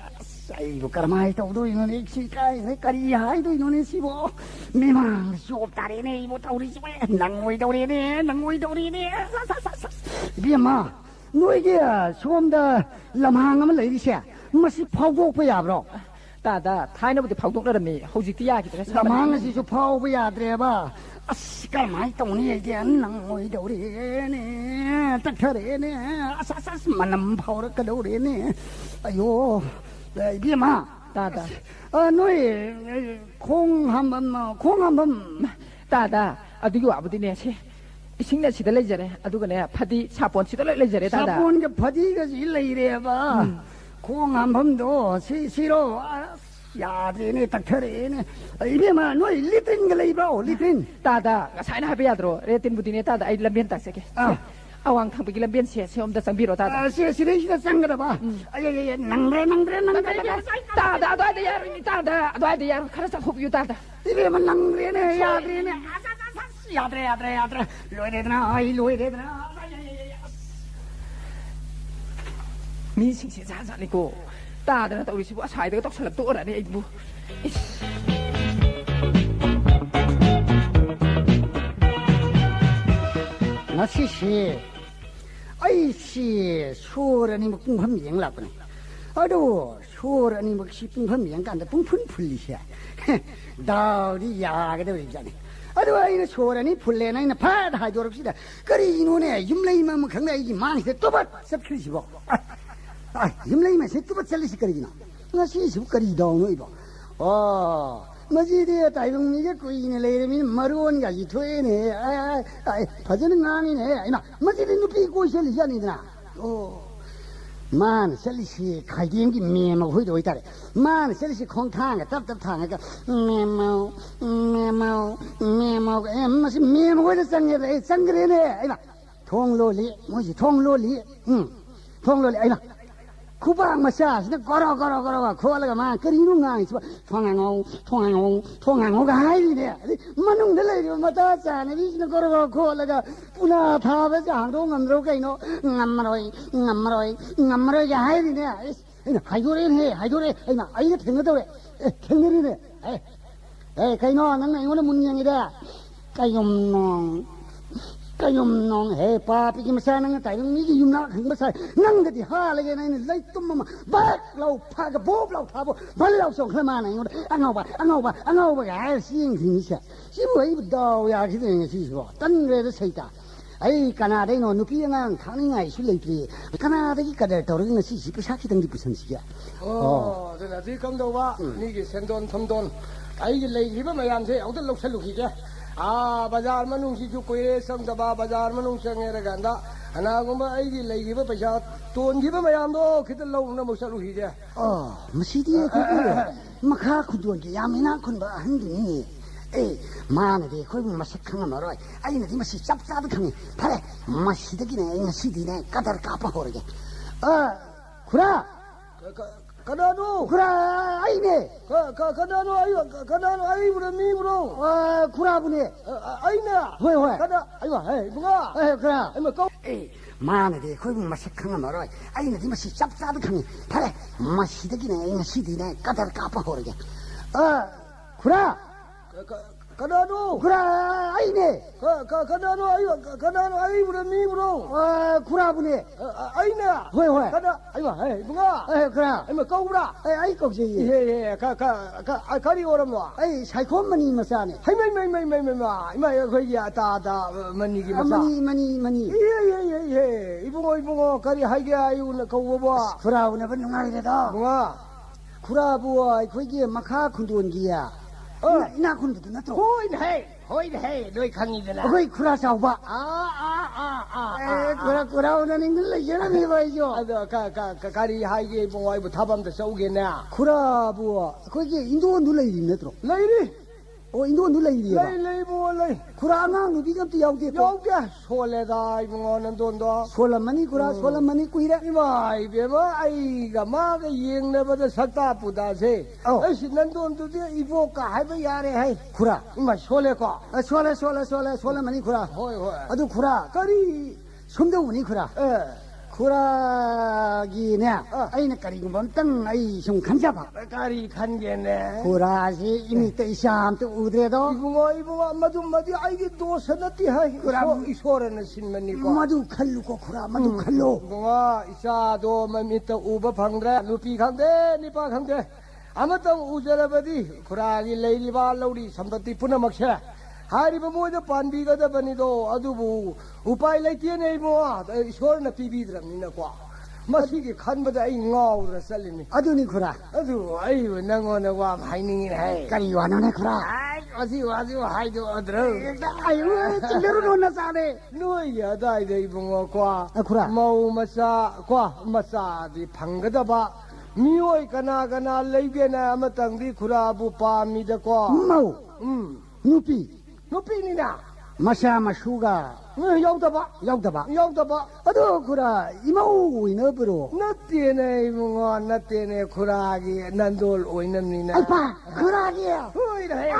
아이고 까마이 또도 이놈의 시까이 내까리 아이도 이놈의 시보 미망 수업다리네 이모 우리 집에 낭모이 도리네 비마 너에게 수험다 람항하면 레이시야 마시 파고 빼야브로 तादा थाइनबुदि फाउदोंनरमी हौजिक्ति याखिदरे ꯁꯃꯥꯡ ꯑꯁꯤꯁꯨ ꯐꯥꯎꯕ ꯌꯥꯗ꯭ꯔꯦꯕ ꯑꯁ ꯀꯔꯝꯍꯥꯏꯅ ꯇꯧꯅꯤ ꯑꯩꯗꯤ ꯅꯪꯉꯣꯏꯗꯧꯔꯦꯅꯦ ꯇꯠꯊꯔꯦꯅꯦ ꯑꯁ ꯑꯁ ꯑꯁ ꯃꯅꯝ ꯐꯥꯎꯔꯛꯀꯗꯧꯔꯦꯅꯦ ꯑꯌꯣ 이비마 따다 너희 콩한번 따다 아두기 와부디네 시 이싱나 시들 레저래 아두가네 파디 사본 시들 레저래 따다 사본게 파디가 일레이래봐 콩한번도 시시로 야드네 딱터레네 이비마 너희 리틴 글레이브로 리틴 따다 사이나 하비야드로 레틴 부디네 따다 아이 람벤 딱세게 awang thang pagi lambian sia sia om da sambiro ta sida sangra ba ay nangre ta da da ya ni ta da ya khara sa hob yu ta da ibe man nangre ne yadre loire na mi sing si za ni ko ta da ta uri si bu asai da tok salap to ora ni ai bu 나시시 아이씨 쇼라니 뭐 뿡함미행 라거네 아도 쇼라니 뭐 시뿡함미행 간다 뿡푼 풀리샤 다리 야가도 있잖아 아도 아이는 쇼라니 풀레나 이나 파다 하조럽시다 그리 이노네 임레이만 뭐 강나 이기 많이 또바 섭크리시고 아 임레이만 또바 찰리시 그리기나 나시시 그리 다오노 이봐 मजीदे ताइबंग के कोई ने ले रे मरुवन का इथोए ने भजन गानी ने इना मजीदे नुपी को शली जानी ना ओ मान शली से खाइदेम की मेम होई दो इतारे मान शली से खोंग थांग तब थांग का मेम मसी मेम होई संगे ने इना थोंग लोली मोजी थोंग लोली इना 쿠방 마샤 진짜 걸어 코알가 막 그리는 거 있어 통항오가 하이네 만웅들레 마다자네 진짜 걸어 코알가 पुना थाबे जांदो ngमरो कइनो ngमरोय ga हाइने हाइदोरे आइना आइने थेंगदोरे थेंगरिने कइनो नंग इङोन मुन्यङिदा कयुमनों है पापी की मसान नंग ताइबंग मिगी युमना खंग बसा नंगदी हालगे नाइन लाइतुम मा बाक लाउ फाग बोब लाउ थाबो बल लाउ सों खमा नाइ angawba ga सिंग हिंसा सिबोइ दाव या खिदे सिसो तनरे द सैता ai kana dai no nupi ngang thang ngai su lei pri kana dai ka da tor ngi si pi sakhi dang di pusan si ya da di kam do ba ni gi sendon thamdon ai gi lei hi ba mayam se au da lok salu ki ja बाजार मनुंग सिजु कोइरे संगदबा बाजार मनुंग संगेर गंदा अनागुम आइगी लैगिबा पैसा तोनगिबा मयाम दो खित लौना मुसलु हिजे मसीदी मखा खुदोन के यामिना खुनबा हंदिनी मानदे खोइ मसक खंगमरोय आइनदि मसी चपचाब खंगी फरे मसीदगिने ngasiदिने कदर कापा होरगे खुरा कदानो खुरा आइने कदानो आई बुरा मी बुरो खुरा बुने आइना होय कदा आइवा हे बुगा खुरा आइमा कौ मानदे खोइ मसक खंगमरोय आइनदि मसी चपचाब खंगी फरे मसीदगिने ngasiदिने कदर कापा होरगे खुरा कदानो खुरा आइने कदानो आई बुरा मी बुरो खुरा बुने आइना होय कदा आइवा हे बुगा खुरा आइमा कौब्रा ai कौजे हे खरी ओरमवा ai साइखोम मनी मसाने हाय मै खै या ता मनी की मसा मनी ये इबुंगो करी हाइगे आयु न कौबो खुरा उन बन ngai de da बुगा खुरा बुआ खोइ के मखा खुंदोन गिया इना खुंदु न तो होय हे लोइ खंगी दला खोइ खुरा साउबा खुरा उन निंग ले येना नि बाइ जो अद करी हाइगे इबुंगो इबु थाबम त सौगे ना खुरा बुआ खोइ के इंदो नु लइ न तो लइरी ओ इंदो नु लइ रि लइ बुआ लइ खुरा ना नु बि गम त याउदे तो याउगे सोले दा इबुंगो नंदोन दो सोलमनी खुरा सोलमनी कुइरा इमाई बेबा आई गा मा गा येंगने बद सकता पुदा से ऐसी नंदोन तु दे इबो का हाइबे यारे है खुरा इमा सोले को सोलमनी खुरा होय अदु खुरा करी सुमदो उनी खुरा खुरागिने 아이는 करिगुम तंग आई सुम खंजाबा करी खनगेने खुराजी इमिते इशाम तो उद्रेदो इबुंगो मदु आइगे दोष नति है खुरा ईश्वरन सिनमनी को मदु खल्लु को खुरा मदु खल्लो इबुंगो इसा दो ममित उब फंगद्रे लुपी खंगदे निपा खंगदे 아무튼 우저라버디 구라기 레이리바 로리 삼바티 punamakse 하리바 모두 반비가다버니도 아두부 우파이 레이티네 뭐 이거는 비비드랍니나과 마시기 칸보다 이 ngawra 살리니 아두니 구라 아두 아이고 나고는 와 마이닝이네 까리 와노네 구라 아이 와지 하이도 어드러 아유 찔레로 놓나 사네 너야 다이데 이봉어 과 구라 마우 마사 과 마사디 방가다바 미워이 가나 레이게나 아마땅디 구라부 파미다 과 마우 누피니나 마샤 마슈가 야우다바 아두 구라 이마우 이너브로 나띠네 이봉어 나띠네 구라기 난돌 오이남니나 아빠 구라기야 호이래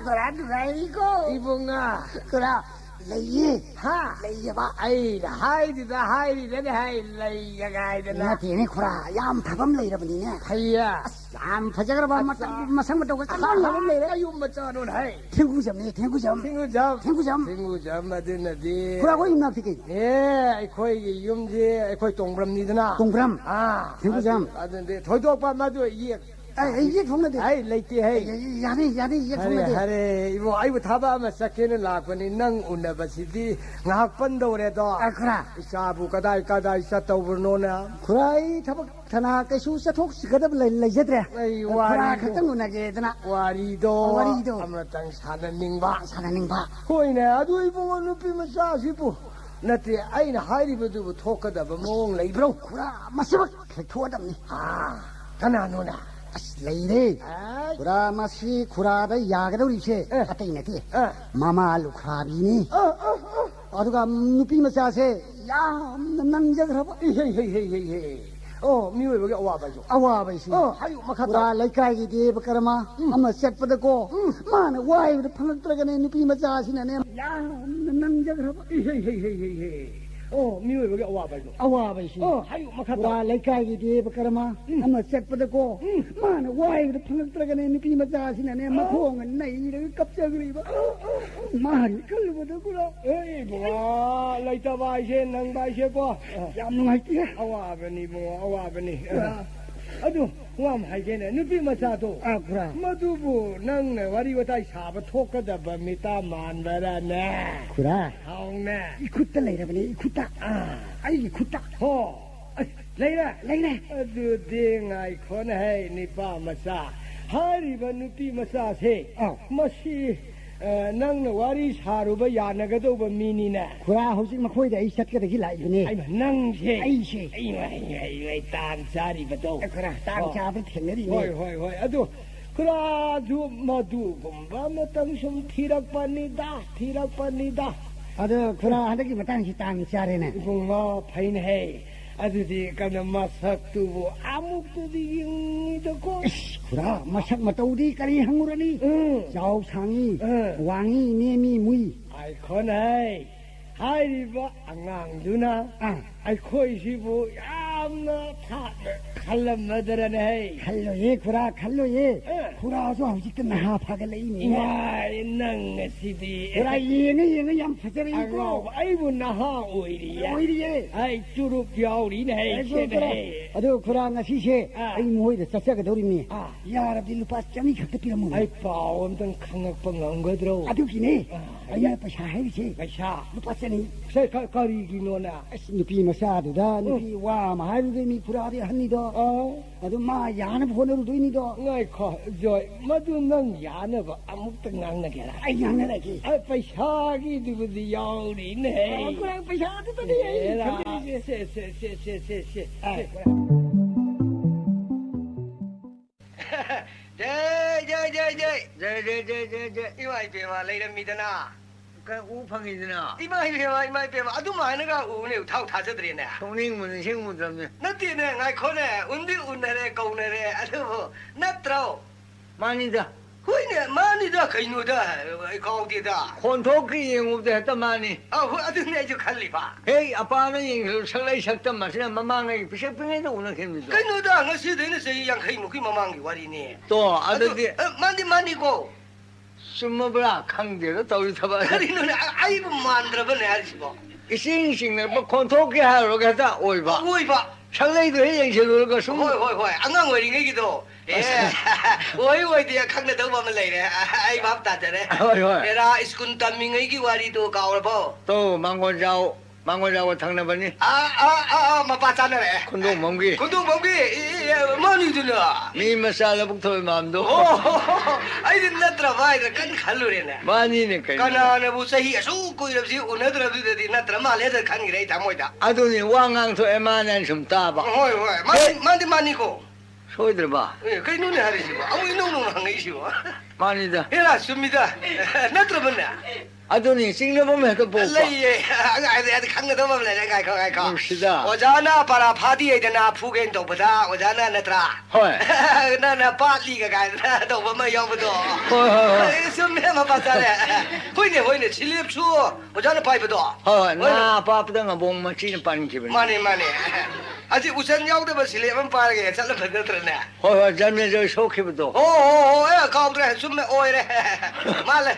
구라 이거 이봉아 구라 레이 하 레이봐 아이다 하이디네 레이야가이드나 나티네 구라 얌 파밤 레이라버니네 하이야 얌 파자그라 바 마상부터 파밤 레이라 아유 마짜노 하이 탱구점네 탱구점 마드나디 구라고 임나피게 예 거기 юм지 거기 동브람니드나 동브람 아 탱구점 아던데 더도빠 마도 예 이게 통나데 아이 레이티 헤이 야네 이게 통나데 하레 이거 아이고 타바마 사케는 라거니 능 운나바시디 ngakpan도래도 구라 이사부 가다이 사토브노나 구라이 타박 타나 깨수 사톡 시가다 레이제드레 에이 구라 각정 누나게 되나 와리도 아무튼 사나닝바 거이네 아주 이봉어 누피면 사시부 나티 아이나 하이리버도 토카다바 몽 레이브로 구라 마시박 개토하담니 아 가나노나 레이레 구라 마시 구라다 야가도리세 아테이네티 마마 루크라비니 아두가 누피 마사세 야 남자그라바 헤헤헤헤헤 미왜 여기 아와바시 하유 마카타 구라 레카이기 데바카라마 아마 셋바다고 마나 와이브다 팔락들어가네 누피 마사시나네 야 남자그라바 헤헤헤헤헤 미왜 여기 아와바시 하유 마카타 구라 레카이기 데바카라마 아마 셋바다고 마나 와이브다 팔락들어가네 누피 마사시나네 마콩은 나이를 깝자그리바 마리 칼보다구라 에이 뭐 라이타바이세 낭바이세 거 야 누나이티 아와바니 뭐 아와바니 아두 ngam haigene nupi masato 구라 madubu nangne wariwatai saba thokadaba mita manbara ne 구라 haungne 이쿠따 레이라바네 이쿠따 아이 이쿠따 leira adu dingai khone hai nipa masa hariba nupi masa se masi nangne wari saruba yanagadoba minine 구라 호식 마코이다 이 샷가다기 라이브네 ai nangse 아이시 ai tan saribado 구라 땅 잡을 텐네리네 hoi adu 그라주 마두곰바 마땅 좀 티락반니다 아도 구라 한다기 마땅히 땅 짜레네 이봉마 파인해 아두디 까나 마삭두부 아묵두디 영이도고 구라 마삭 마따우디 까리 항무라니 자우상이 왕이 네미 무이 아이코나이 하이리바 앙앙두나 아이코이시부 얌나 타 칼람마드라네 칼로예 구라 칼로예 구라도 아우지까 나하파갈레이니 와이 낭시디 구라 예네 얌 파자리고 아이부 나하 오이리야 아이 쭈루 뼈리네 셰네 아도 구라 나시셰 아이 모이데 사사가 도리니 야라비 루파 짬이 격득비라모 아이 파엄던 강악방 안거들어 아두기네 아야 파샤 해리시 파샤 루파 짬이 가리기노나 누피 마사두다 누피 와 마하루데미 구라리 한니도 아도 마 야나 보내로 도이니도 ngai kho joy madu nang yana ba amuk ta ngang na kera ai yang na ki ai paisa gi du di yaw ri ne kurang paisa tu tadi ai se 이마이 배마 레이라 미드나 우 팡이드나 이마이 배마 아두마이나가 우네 타우 타서드리네 통링문 생문점네 나띠네 나이 코네 운디 운네레 고네레 아두 나트로 마니다 후이네 마니다 카이노다 가오디다 콘토키 영업도 했다 마니 아두네 저 칼리바 에이 아빠는 이 설레 삭다 마시나 마망이 비석병에도 오는 힘이죠 카이노다 나시데네 세양 카이노키 마망이 와리니 또 아들이 만디고 숨어봐라 강제로 더울 타봐 카리노네 아이고 만들어버네 알지고 이싱싱네 뭐 콘토키 하러 가다 오이바 상례도 해 영실로가 숨. 호이. 안강 어린이기도. 예. 오이 뒤에 강내도 보면 레이네. 아이 밥 다잖아. 호이. 에라 이스군 담밍이기 와리도 가오르보. 또 망고자고 당나버니. 마빠잖아래. 군동 멍기. 많이 드나. 미마살라 북토의 마음도. 아이들 나트라 바이들 간 칼로리네. 많이니까. 가나네 부사히 수고 이럽지 오늘들어도 나트라 말해들 간기래 다모이다. 아도니 왕왕토 에마난 좀 따봐. 호이. 많이고. 소이들 봐. 예, 그 눈에 하리시고. 아무 이놈 한게시고. 많이다. 해라 줍니다. 나트라 봤나? 아도니 싱너보면 해도 보고. 레이에 아가이들 강나도 보면 내가 가이가. 무시다. 오자나 파라 파디에 되나 푸겐도 보다 오자나 나트라. 호이. 나나 파리가 가이나 도 보면 여보도. 호이. 숨매만 봤다래. 호이네 실립수 오자나 파이브도. 호이. 나 파프다가 몸만 찌는 빠는 기분. 많이. 아직 우선 야우도 실립은 빠르게 잘라 버렸더네. 호이. 잠면 저 쇼키부도. 야 가운데 숨매 오이래. 말래.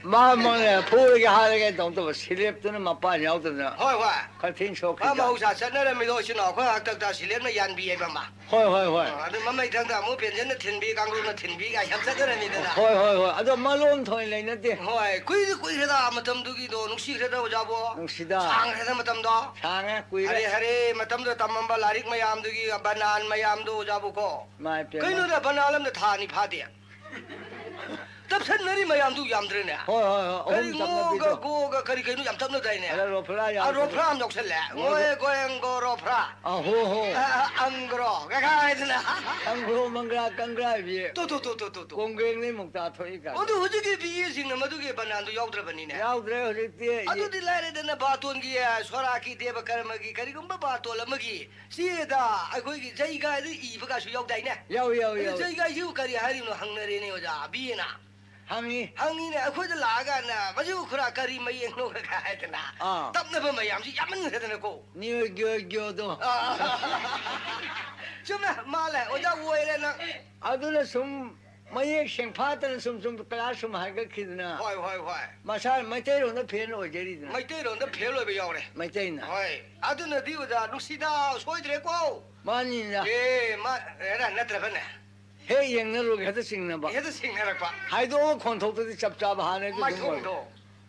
마음에 포르게 하게 동도 실립도는 맛봐 야우도나. 호이. 같은 쇼키. 아마우사 선내는 미도시나 과학적다 실립은 연비에 봐마. 호이. 아주 맘에 당다 뭐 변전의 텐비 강로는 텐비가 협사들입니다. 호이. 아주 말론 토인 내는데. 호이. 꾸이르다 마탐두기도 녹시르다 오자보. 녹시다. 상해다 마탐도. 상해 꾸이르. 하리 마탐도 담만발 라릭 마얌두기 바난 마얌도 오자보고. 마이페. 그이노다 바나람도 다니 파데. 답선내리 마얌도 얌드르네. 호이. 고가 그리 그이노 얌탐도 다이네. 로프라 욕설래. 뭐에 고행고 로프라. 호호. 앙그로. 가가이드나. 앙그로 망그라 깡그라비. 또. 공경내 목다 토이가. 어두 어저께 비에싱나 마두게 바난도 야우드르버니네. 야우드르 어저께. 아두디 라이데나 바톤기야 소라키 데바 카르마기 그리고 바톨라마기. 시에다 아고기 자이가이 이브가수 야우다이네. 야우. 자이가 유가리 하리노 항내리네 오자 비에나. 항이네 아코들 나가나 마주 그라 가리 마이앵노 가야되나. 답나버 마얌시 야만 해드나고. 니어교도. 좀나 말래 오자 오이래나. 아두나 숨 마이앵 생파다는 숨 클라스 마이가 키드나. 호이. 마살 마이테로나 페노 오제리드나. 마이테로나 페로 베요래. 마이테나. 호이. 아두나 디오자 누시다 소이드레고. 많이나. 예, 에라 나트라버네. 해 영내로 해도 싱나봐. 하이도 콘톡도 잡잡아 하네.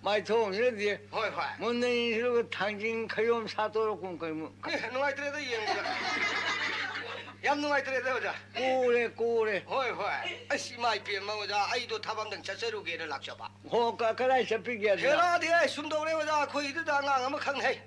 마이통 이래지. 호이. 문내인 시로 당진 카용 사도로 공거무. 누가이트레도 영자. 얌 누가이트레도 오자. 꼬래. 호이. 아씨 마이 비마 오자. 아이도 타방등 자세루게를 락셔봐. 호가 그라이 잡히게 하자. 그라디에 숨도래 오자. 거기도 안가면 강해.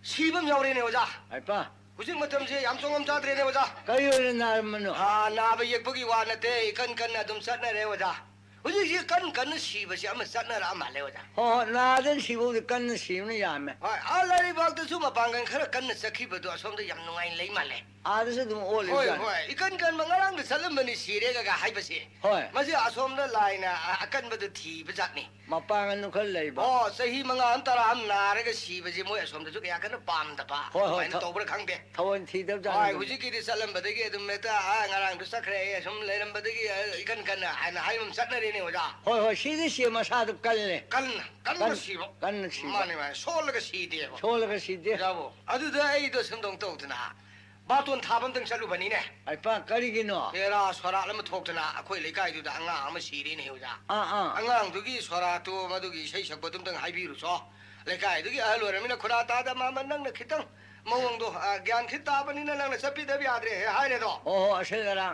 시범 여우리네 오자. 아이빠. 무슨 뭐든지 얌송엄 자들이 내보자. 가요는 나면은 나비 예쁘기 와는데 간간나 좀 쌌나래 보자. 어디 간간은 시버시 아마 쌌나라 말래보자. 나든 시보도 간는 시는 야매. 알라리 박도 수마 방간 그래 간는 싹히버도 아솜도 얌농아인 레이 말래. 아드서 좀 올리자. 호이. 이 간간 망가랑도 살름머니 시래가 하이버시. 호이. 마시 아솜도 라이나 아간버도 티버자니. 마빵은 그걸 레이버. 사히 망가 따라 나라가 시버지 뭐야 솜도 저게 약간 밤다봐. 호이. 또버를 강대. 더원 티답자. 아이 우지끼리 살름버더기 좀 메다 나랑도 싹그래 좀 레는 버더기 이 간간나 하이면 싹나리네 오자. 호이. 시드시 마사도 깔네. 깔나 시보. 많이 솔라가 시디에고. 자보. 아두도 아이도 성동 떠드나. 바톤 타범등 살루버니네. 아이빠 까리기노. 에라 소라를 톡드나 아코이 레가이두다 앙아 아마 시리네 오자. 앙앙두기 소라도 마두기 세석버듬등 하이비루소. 레가이두기 알로라미나 코라타다 마만낭나 키땅. 멍ong도 ଜ୍ଞ안 키따버니나 낭나 섭피더비 아드레 하이네도.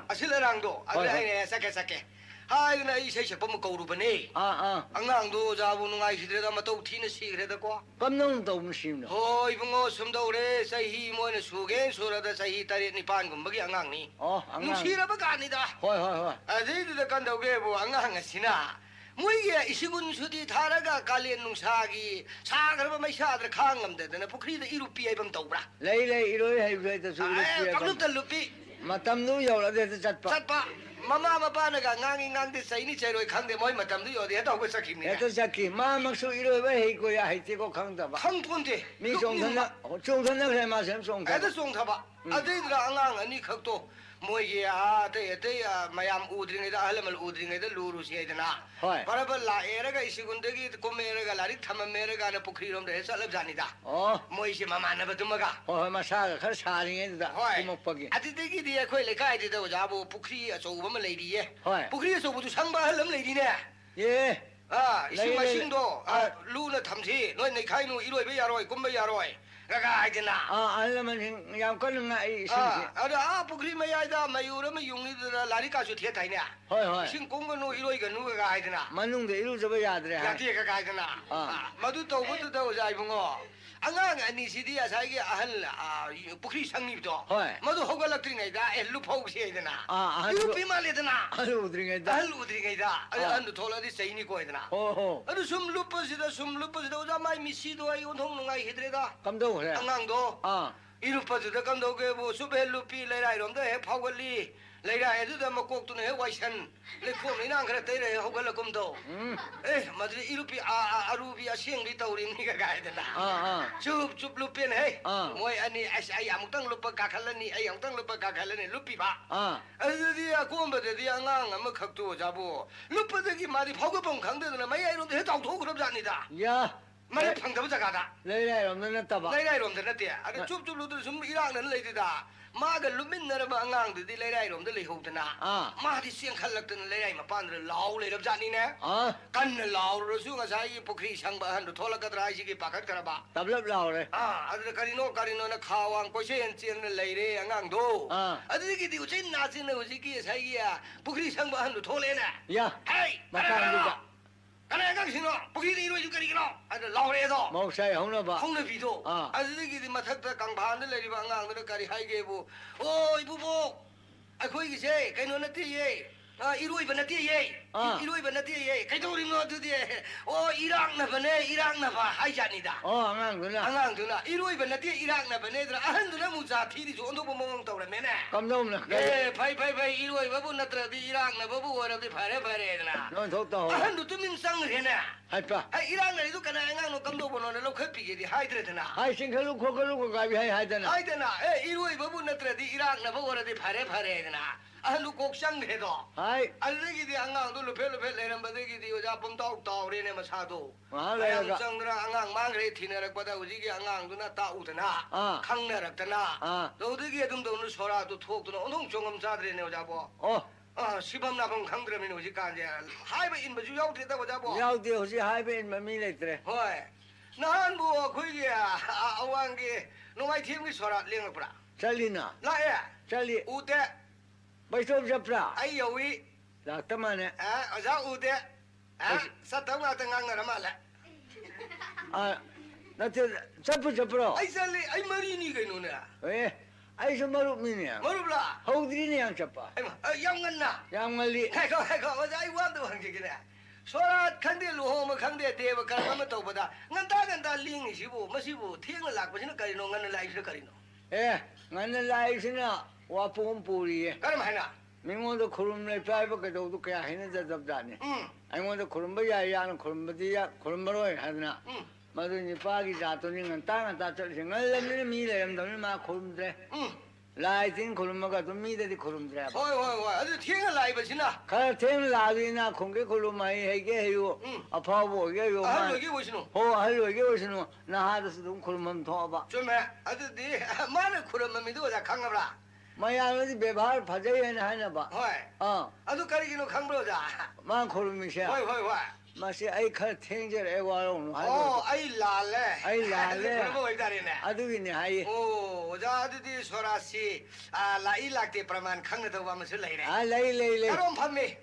아실라랑도. 아드레 사케. 하이나 이 세석 보면 거우르버니. 앙앙도 자부 누가이 시드레다 마또 티는 시그레다고. 깜놈도 음심노. 이봉어 숨도래 사히 모네 수겐 소라다 사히 따리 니판 금박이 앙앙니. 누시라바가 아니다. 호이. 아제이드다 간다고게 뭐 앙앙하시나. 뭐이게 이시군 수디 타라가 갈리엔 농사기 사그러면 마이사들 강감되더나 포크리도 이루피에 범 떠오라. 레이 이로에 해브레도 수루피에. 깜놈다 루피. 마탐도 여라데서 잣바. 마마바나가 낭인강데 사이니 제로에 강데 뭐이 마탐도 여디 해도 하고 사킵니다. 해도 사키 마막수 이로에 해고야 해티고 강다바. 강폰데. 미송선나 그래 마셈 송타. 해도 송타바. 아데이드라 앙앙 아니 각도 모이게 때 마얌 우드링에다 할래말 우드링에다 루루시에드나 헐. 바라발라 에라가 이시군데기 꼬메라가 라리 타마메라가 포크리롬데 해살럽자니다 모이시 마마나바두마가 마사가 ꯈꯔ ꯁꯥꯔꯤꯉꯩꯗꯨꯗ ꯀꯨꯝꯃꯛꯄꯒꯤ ꯑꯗꯨꯗꯒꯤꯗꯤ ꯑꯩꯈꯣꯏ ꯂꯩꯀꯥꯏꯗꯨꯗ ꯑꯣꯖꯥꯕꯨ ꯄꯨꯈ꯭ꯔꯤ ꯑꯆꯧꯕ ꯑꯃ ꯂꯩꯔꯤꯌꯦ ꯍꯣꯏ ꯄꯨꯈ꯭ꯔꯤ ꯑꯆꯧꯕꯗꯨ ꯁꯪꯕ ꯑꯍꯜ ꯑꯃ ꯂꯩꯔꯤꯅꯦ 이sim 마싱도 루나 탐시 너희 내카이노 이로이베 야로이 꼼베 야로이 가가 하이드나 알라만 양 걸는가 이심시 아다 부크리 마야이다 마유르마 용이드라 라리카수 티에타이네 호이 신 공거노 이로이가 누가 하이드나 만ung데 이루저버 야드레 야티에 가가 하이드나 마두 또부터 오자 이봉어 안강 아니시디 아사이게 아할 부크리 상립도 마두 호갈락드리네다 엘루 포우시에드나 이루 비말레드나 알루드링에다 알루드링에다 안도 돌아디 세이니 거에드나 아주 숨 루퍼시다 오자 마이 미시도 아이 온통능아이 헤드레다 감도 그래 안강도 이루퍼시다 감도게 뭐 수벨루피 레라 이런데 해 파월리 레라 에드다 뭐 꼭두네 해 와이션 레콤 이난 그래 때래 호갈라 꼼도 에 마드리 이루피 아루비 아시행리 떠우리니가 가야 된다 쭉 루피는 해 뭐이 아니 아이 아무튼 루퍼 가칼라니 아이 아무튼 루퍼 가칼라니 루피 봐 아드디야 꼼버데디 안강 아무 각도 잡고 루퍼데기 말이 포급봉 강대드나 마이 이런데 해 다도 그럽잖니다 야 말이 방답을 자가다 레이라이롬는 따봐 레이라이롬는 따대 아니 쭉 좀 이랑는 레이디다 마가 루민너르바 안강드디 레이라이롬들 레이호드나 마디 시행 칼락드는 레이라이 마판들 라우 레럽자니네 간을 라우르수 가사이 포크리 상바 한도 톨라가드라 아이시기 바깥가라바 답럽 라우레 아들 카리노나 카왕 고시엔 찌는 레이레 안강도 아들기디 우진 나지는 우지기 사이야 포크리 상바 한도 톨레네 야 헤이 마카인디가 가나 강신어 포크리 이루어질 거리기노 아들 라우레도 목사이 홍나봐 홍나비도 아들기디 마탁다 강바한들 레리바 안강들 까리 하이게부 이부복 아코이기세 가이노나티예 이루이바 나티예 이루이바 나티예 가이도리노 드디에 이랑나바네 이랑나바 하이자니다 안강두나 이루이바 나티예 이랑나바네드라 아한두나 무자 티리주 온도보 몽 떠오라메네 감동나 파이 이루이바부 나트라디 이랑나바부 워라디 파레드나 넌 좋다 아한두 뚜민상을 해네 하이파 이랑나리도 가나 안강노 감도보노네 로커피게디 하이드레드나 하이싱컬루 코컬루 가비 하이드나 이루이바부 나트라디 이랑나바 워라디 파레드나 아한두 곡상해도 알레기디 안강도 루펠 레넘바데기디 여자 봄다우 따오레네 마사도 레가 상드라 안강 망그레 티네락바다 우지기 안강도나 따우드나 강나락드나 너드기 등도는 소라도 톡도나 온통 종엄사드레네 여자보 시범나봉 강드라미는 우지까지 하이베 인바주 야우트다고 자보 야우트 혹시 하이베 인바 미레트레 호이 나한 뭐 거기에 아왕게 노마이 팀기 소라 링어브라 잘리나 나예 잘리 우대 바이소 잡라 아이요위 라타마네 어자 우대 사탕아 땅강나라 말라 나한테 잡으러 아이 살리 아이 마리니 그노나 왜 아이서 마루미냐 마루블라 하우드리니 양 잡아 양간나 양말리 해거 어자 아이 와도 한게기네 소라 칸데 로호마 칸데 데바 카라마 또보다 간다 링이시부 마시부 팅을 락버시는 까리노 간을 라이스 까리노 간을 라이스나 와포음 뿌리에 그럼 하나 민원도 구름을 파이버 그래도 그냥 해는 잡다니 아이원도 구름을 야야는 구름들이야 구름으로 하나 마두니 파기 자토니는 땅은 다 저리 날래는 미래는 막 구름들 라이팅 구름마가 좀 미래디 구름들 호이 아주 팅을 라이버시나 가 팅 라이나 공개 구름마이 해게 해요 아파보게요 할로게 오시노 할로게 오시노 나 하드스도 구름만 더봐 좀해 아주디 말을 구름만미도 다 강가브라 마야는 배발 파제에 하나 봐 호이 아주 가리기노 강브로자 만 구름이셔 호이 마시 아이 칼 탱절 애와로 아이 랄레 그러고 있다리네 아두기네 하이 자드디 소라시 라일락데 프라만 강나도 와면서 레이네 레이 그럼 판미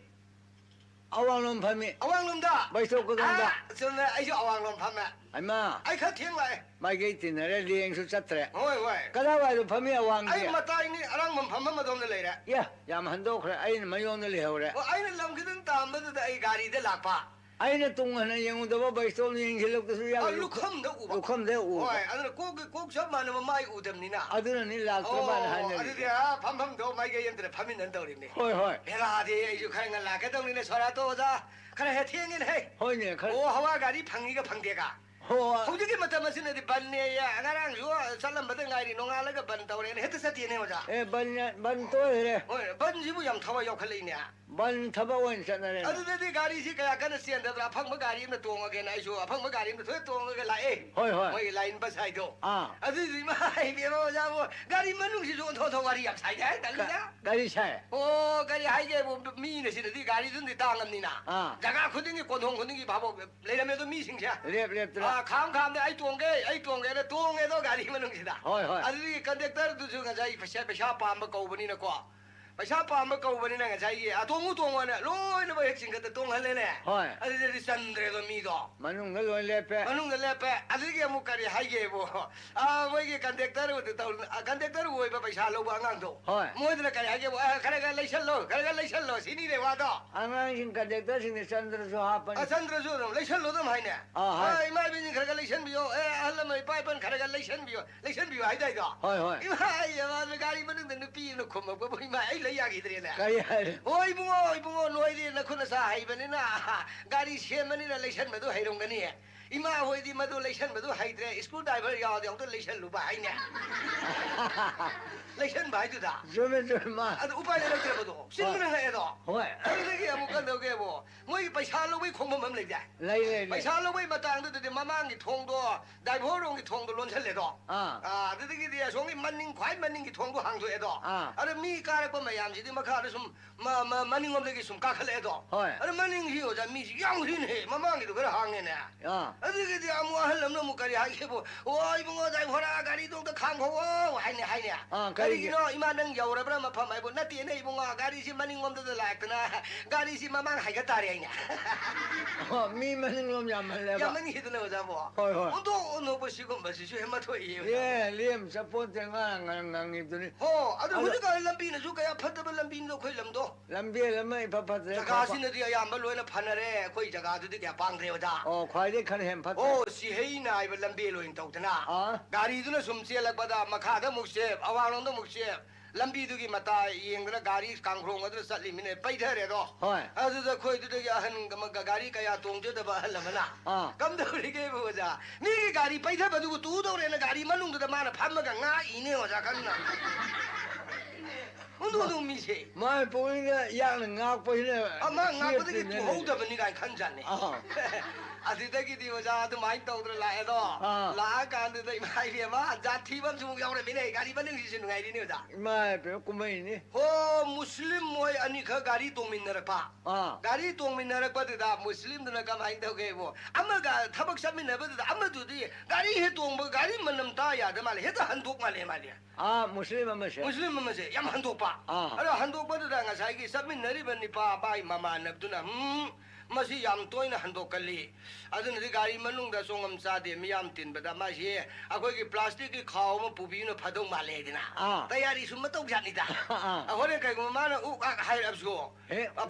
아왕놈 판미 아왕놈다 바이소거든다 저는 아이죠 아왕놈 판미 아이마 아이 카팅라이 마게 티네레 리행수 짰트레 호이 가다와도 판미 아왕게 아이 마타이니 아랑만 판만도 없는 레이래 야 한도 그래 아이는 마요는 레오래 아이는 람기든 담버도 아이 가리데 락파 아이는 동안은 영웅도 바이소 리행실록도 수야 루컴도 우바 루컴도 우 호이 아들 꼭 잡만은 마이 우dem니다 아들은 일락도만 하는 아들이야 밤밤도 마이게 연들에 밤이 난다우리네 호이 베라디 이주 카잉가 라케동리네 소라도자 그래 해팅인 해 호이네 오 하와가리 방이가 방대가 ꯍꯧꯖꯤꯛꯀꯤ ꯃꯇꯝ ꯑꯁꯤꯅꯗꯤ ꯕꯟꯅꯦ ꯉꯔꯥꯡꯁꯨ ꯆꯠꯂꯝꯕꯗ ꯉꯥꯏꯔꯤ ꯅꯣꯡꯉꯥꯜꯂꯒ ꯕꯟ ꯇꯧꯔꯦꯅ ꯍꯦꯛꯇ ꯆꯠꯇꯦꯅꯦ ꯑꯣꯖꯥ ꯕꯟ ꯇꯣꯏꯔꯦ ꯍꯣꯏ ꯕꯟꯁꯤꯕꯨ ꯌꯥꯝ ꯊꯕꯛ ꯌꯥꯎꯈꯠꯂꯛꯏꯅꯦ ꯕꯟ ꯊꯕꯛ ꯑꯣꯏꯅ ꯆꯠꯅꯔꯦ ꯑꯗꯨꯗꯗꯤ ꯒꯥꯔꯤꯁꯤ ꯀꯌꯥ ꯀꯟꯅ ꯆꯦꯟꯗꯕ꯭ꯔꯥ ꯑꯐꯪꯕ ꯒꯥꯔꯤ ꯑꯃ ꯇꯣꯡꯉꯒꯦꯅ ꯑꯩꯁꯨ ꯑꯐꯪꯕ ꯒꯥꯔꯤ ꯑꯃ ꯊꯣꯏ ꯇꯣꯡꯉꯒ ꯂꯥꯛꯑꯦ ꯍꯣꯏ ꯃꯣꯏꯒꯤ ꯂꯥꯏꯟ ꯕꯁ ꯍꯥꯏꯗꯣ ꯑꯗꯨꯗꯤ ꯏꯃꯥ ꯏꯕꯦꯝꯃ ꯑꯣꯖꯥꯕꯨ ꯒꯥꯔꯤ ꯃꯅꯨꯡꯁꯤꯁꯨ ꯑꯣꯟꯊꯣꯛ ꯋꯥꯔꯤ ꯌꯥꯝ ꯁꯥꯏꯅꯦ ꯇꯜꯂꯤꯗ ꯒꯥꯔꯤ ꯁꯥꯏ ꯑꯣ ꯒꯥꯔꯤ ꯍꯥꯏꯒꯦꯕꯨ ꯃꯤꯅ ꯁꯤꯗꯗꯤ ꯒꯥꯔꯤꯗꯨꯅꯗꯤ ꯇꯥꯡꯉꯝꯅꯤꯅ ꯖꯒꯥ ꯈꯨꯗꯤꯡꯒꯤ ꯀꯣꯟꯊꯣꯡ ꯈꯨꯗꯤꯡꯒꯤ ꯚꯥꯕꯣꯛ ꯂꯩꯔꯝꯃꯦ ꯑꯗꯣ ꯃꯤꯁꯤꯡꯁꯦ ꯂꯦꯞꯇꯅ ꯈꯥꯝꯗ ꯑꯩ ꯇꯣꯡꯒꯦꯅ ꯇꯣꯡꯉꯦꯗꯣ ꯒꯥꯔꯤ ꯃꯅꯨꯡꯁꯤꯗ ꯍꯣꯏ ꯑꯗꯨꯗꯤ ꯀꯟꯗꯛꯇꯔꯗꯨꯁꯨ ꯉꯁꯥꯏ ꯄꯩꯁꯥ ꯄꯥꯝꯕ ꯀꯧꯕꯅꯤꯅꯀꯣ ꯄꯩꯁꯥ ꯄꯥꯝꯕ ꯀꯧꯕꯅꯤꯅ ꯉꯁꯥꯏꯒꯤ ꯇꯣꯡꯉꯣꯅ ꯂꯣꯏꯅꯃꯛ ꯍꯦꯛ ꯆꯤꯡꯈꯠꯇ ꯇꯣꯡꯍꯜꯂꯦꯅꯦ ꯑꯗꯨꯗꯗꯤ ꯆꯟꯗ꯭ꯔꯦꯗꯣ ꯃꯤꯗꯣ ꯃꯅꯨꯡꯗ ꯂꯣꯏ ꯂꯦꯞꯄꯦ ꯑꯗꯨꯗꯒꯤ ꯑꯃꯨꯛ ꯀꯔꯤ ꯍꯥꯏꯒꯦꯕꯨ ꯃꯣꯏꯒꯤ ꯀꯟꯗꯛꯇꯔ ꯑꯣꯏꯕ ꯄꯩꯁꯥ ꯂꯧꯕ ꯑꯉꯥꯡꯗꯣ ꯃꯣꯏꯗꯨꯅ ꯀꯔꯤ ꯍꯥꯏꯒꯦꯕꯨ ꯈꯔ ꯂꯩꯁꯜꯂꯣ ꯁꯤꯅꯤꯅꯦ ꯋꯥꯗꯣ ꯑꯉꯥꯡꯁꯤꯡ ꯀꯟꯗꯛꯇꯔꯁꯤꯡꯅ ꯆꯟꯗ꯭ꯔꯁꯨ ꯍꯥꯞꯄꯅꯤ ꯆꯟꯗ꯭ꯔꯁꯨ ꯑꯗꯨꯝ ꯂꯩꯁꯜꯂꯣ ꯑꯗꯨꯝ ꯍꯥꯏꯅꯦ ꯏꯃꯥ ꯏꯕꯦꯟꯁꯤꯡ ꯈꯔ ꯂꯩꯁꯟꯕꯤꯌꯣ ꯑꯍꯜ ꯂꯃꯟ ꯏꯄꯥ ꯏꯄꯟ ꯈꯔ ꯂꯩꯁꯟꯕꯤꯌꯣ ꯍꯥꯏꯗꯥꯏꯗꯣ ꯏꯃꯥ ꯒꯥꯔꯤ ꯃꯅꯨꯡꯗ ꯅꯨꯄꯤ ꯑꯃꯅ ꯈꯨꯝꯃꯛꯄꯕꯨ ꯏꯃꯥ ꯑꯩ ꯂꯩ ꯌꯥꯈꯤꯗ꯭ꯔꯦꯅꯦ ꯀꯔꯤ ꯍꯥꯏꯔꯦ ꯍꯣꯏ ꯏꯕꯨꯡꯉꯣ ꯅꯣꯏꯗꯤ ꯅꯈꯨꯠ ꯅꯁꯥ ꯍꯩꯕꯅꯤꯅ ꯒꯥꯔꯤ ꯁꯦꯝꯕꯅꯤꯅ ꯂꯩꯁꯟꯕꯗꯨ ꯍꯩꯔꯝꯒꯅꯤ ꯏꯃꯥ ꯍꯣꯏꯗꯤ ꯃꯗꯨ ꯂꯩꯁꯟꯕꯗꯨ ꯍꯩꯇ꯭ꯔꯦ ꯁ꯭ꯀ꯭ꯔꯨ ꯗ꯭राꯏꯚꯔ ꯌꯥꯎꯔꯗꯤ ꯑꯃꯨꯛꯇ ꯂꯩꯁꯜꯂꯨꯕ ꯍꯥꯏꯅꯦ ꯂꯩꯁꯟꯕ ꯍꯥꯏꯗꯨꯗ ꯆꯨꯝꯃꯦ ꯑꯗꯨ ꯎꯄꯥꯏ ꯂꯩꯔꯛꯇ꯭ꯔꯕꯗꯣ ꯁꯤꯟꯕꯅ ꯉꯛꯑꯦꯗꯣ ꯍꯣꯏ ꯑꯗꯨꯗꯒꯤ ꯑꯃꯨꯛ ꯀꯩꯗꯧꯒꯦꯕꯨ ꯃꯣꯏꯒꯤ ꯄꯩꯁꯥ ꯂꯧꯕꯩ ꯈꯣꯡꯐꯝ ꯑꯃ ꯂꯩꯇꯦ ꯂꯩ ꯄꯩꯁꯥ ꯂꯧꯕꯩ ꯃꯇꯥꯡꯗꯨꯗꯗꯤ ꯃꯃꯥꯡꯒꯤ ꯊꯣꯡꯗꯣ ꯗ꯭ꯔꯥꯏꯚꯔꯔꯣꯝꯒꯤ ꯊꯣꯡꯗꯣ ꯂꯣꯟꯁꯜꯂꯦꯗோ ꯑꯗꯨꯗꯒꯤꯗꯤ ꯑꯁꯣꯝꯒꯤ ꯈ꯭ꯋꯥꯏ ꯃꯅꯤꯡꯒꯤ ꯊꯣꯡꯗꯣ ꯍꯥꯡꯗꯣꯛꯑꯦꯗꯣ ꯑꯗ ꯃꯤ ꯀꯥꯔꯛꯄ ꯃꯌꯥꯝꯁꯤꯗꯤ ꯃꯈꯥꯗ ꯁꯨꯝ ꯃꯅꯤꯡꯂꯣꯝꯗꯒꯤ ꯁꯨꯝ ꯀꯥꯈꯠꯂꯛꯑꯦꯗꯣ ꯑꯗ ꯃꯅꯤꯡꯁꯤ ꯑꯣꯖꯥ ꯃꯤꯁꯤ ꯌꯥꯝꯈ꯭ꯔꯤꯅꯦ ꯃꯃꯥꯡꯒꯤꯗꯣ ꯈꯔ ꯍꯥꯡꯉꯦꯅꯦ ꯑꯗꯨꯒꯤꯗꯤ ꯑꯃꯨꯛ ꯑꯍꯜ ꯑꯃꯅ ꯑꯃꯨꯛ ꯀꯔꯤ ꯍꯥꯏꯒꯦꯕꯨ ꯑꯣ ꯏꯕꯨꯡꯉꯣ ꯗ꯭ꯔꯥꯏꯚꯔ ꯒꯥꯔꯤꯗꯣ ꯑꯝꯇ ꯈꯥꯝꯈꯣꯑꯣ ꯍꯥꯏꯅꯦ ꯀꯔꯤꯒꯤꯅꯣ ꯏꯃꯥ ꯅꯪ ꯌꯧꯔꯕ꯭ꯔꯥ ꯃꯐꯝ ꯍꯥꯏꯕꯨ ꯅꯠꯇꯦꯅꯦ 이봉아 가리시 마닝검도도 라ꯛꯇ나 가리시 마망 하이가 따리야냐 미 마닝검 야말레바 야만이 히드네 오자보 호이 운동 노보시고 마시슈 해마토이 예 리엠 서포트가 ngang 아들 후지가 람비는 주가야 펀더블 람비는 거의 람도 람비에 람이 파파데 자가시는데 야amba 로이나 파나레 거의 자가도도 야 방드레오다 과이데 칸 햄파데 시헤이나 이번 람비 로인 똑드나 가리도는 숨지엘락바다 마카다 묵셰 아와롱도 묵셰 lambidugi mata yengna gari kangkrong adra satli mine paithare do adu da khoi du gi ahan gari kaya tongje da ba halamana kam do ri ge bo ja mi gi gari paitha ba du tu do re na gari manung da ma na phamma ga nga ine wa ja kan na undu mi se mai poinga yang nga poinga ama nga ba gi tu hou da ba ni ga khan jan ne adidagi di wa ja du mai tong dra la do la kan du dai mai bi ma ja thi bam su yaw re mi ne gari manung si ngai ri ne ja mai pe kumai ni muslim moi ani kha gari tong min nar pa gari tong min nar pa da muslim da ka mai do ge bo amma ga thabak sam min na ba da amma du di gari he tong ba gari manam ta ya da mal he da han dok ma le muslim ma se yam han dok pa ara han dok ba da nga sai gi sam min nari ban ni pa bai mama nab du na masi yam toina han dok kali adun ri gari manung da songam sa de mi yam tin ba da ma si akoi gi plastic gi khaw ma pubi no phadong ma le dina tayari sum ma tok jani da ahore kai go ma na u hai ab so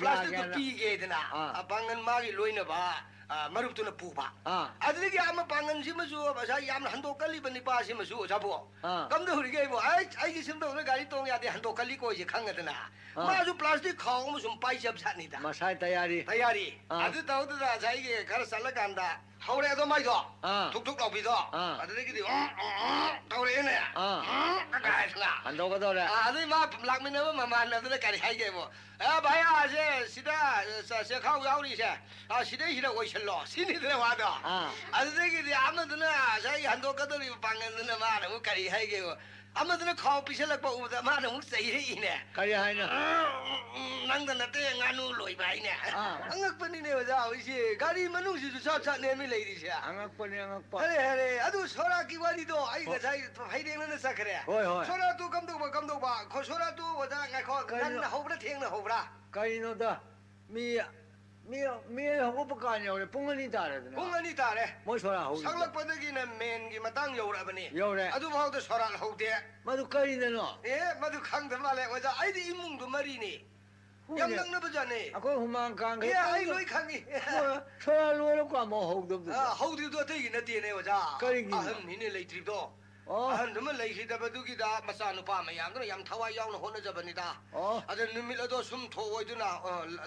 plastic ko pi ge dina abangan ma gi loina ba marup tu na pu ba adigi ama pangan si masu basa yam hando kali bani pa si masu jabo kam do ri ge bo ai gi sim do gari tong ya de hando kali ko ji khang da na ma su plastic khaw ma sum pai jab sa ni da masai tayari adu tau da sai ge khar sala kan da haure do mai do thuk thuk lau bi do adigi di haure ne ka hai sala hando ka do le adu ma lak min na ma na da ka hai ge bo bhaiya se sida se khau yau ri se sida sida oi lo sini de wa do adigi di amaduna sai hando ka do ri pangan na ma na kari hai ge amaduna khau piselak pa u da ma na mu sai ri ne kari hai na nang da na te nganu loi bai ne angak pani ne ja oi si gari manung si sa sa ne mi lai ri se angak pa hare adu sora ki wari do ai ga sai hai de na sa kare sora tu kam do ba kho sora tu wa da ngai kho nan na ho bra theng na ho bra kari no da mi ho pa ka ne pungani ta re pungani ta re mo sora ho sanglak pa gi na men gi matang yo ra bani yo re adu ba do sora ho de madu kari ne no madu khang da ma le wa ja ai di imung do mari ni yam nang na ba ja ne akoi humang kang ge ai loi khang ni sora lo lo kwa mo ho do ho di do te gi na ti ne wa ja kari gi aham ni ne lai tri do ꯑꯍꯟꯗꯨꯃ ꯂꯩꯈꯤꯗꯕꯗꯨꯒꯤꯗ ꯃꯆꯥꯅꯨꯄꯥ ꯃꯌꯥꯝꯗꯨꯅ ꯌꯥꯝ ꯊꯋꯥꯏ ꯌꯥꯎꯅ ꯍꯣꯠꯅꯖꯕꯅꯤ다. ꯑꯗ ꯅꯨꯃꯤꯠ ꯑꯗꯣ ꯁꯨꯝ ꯊꯣꯛꯑꯣꯏꯗꯨꯅ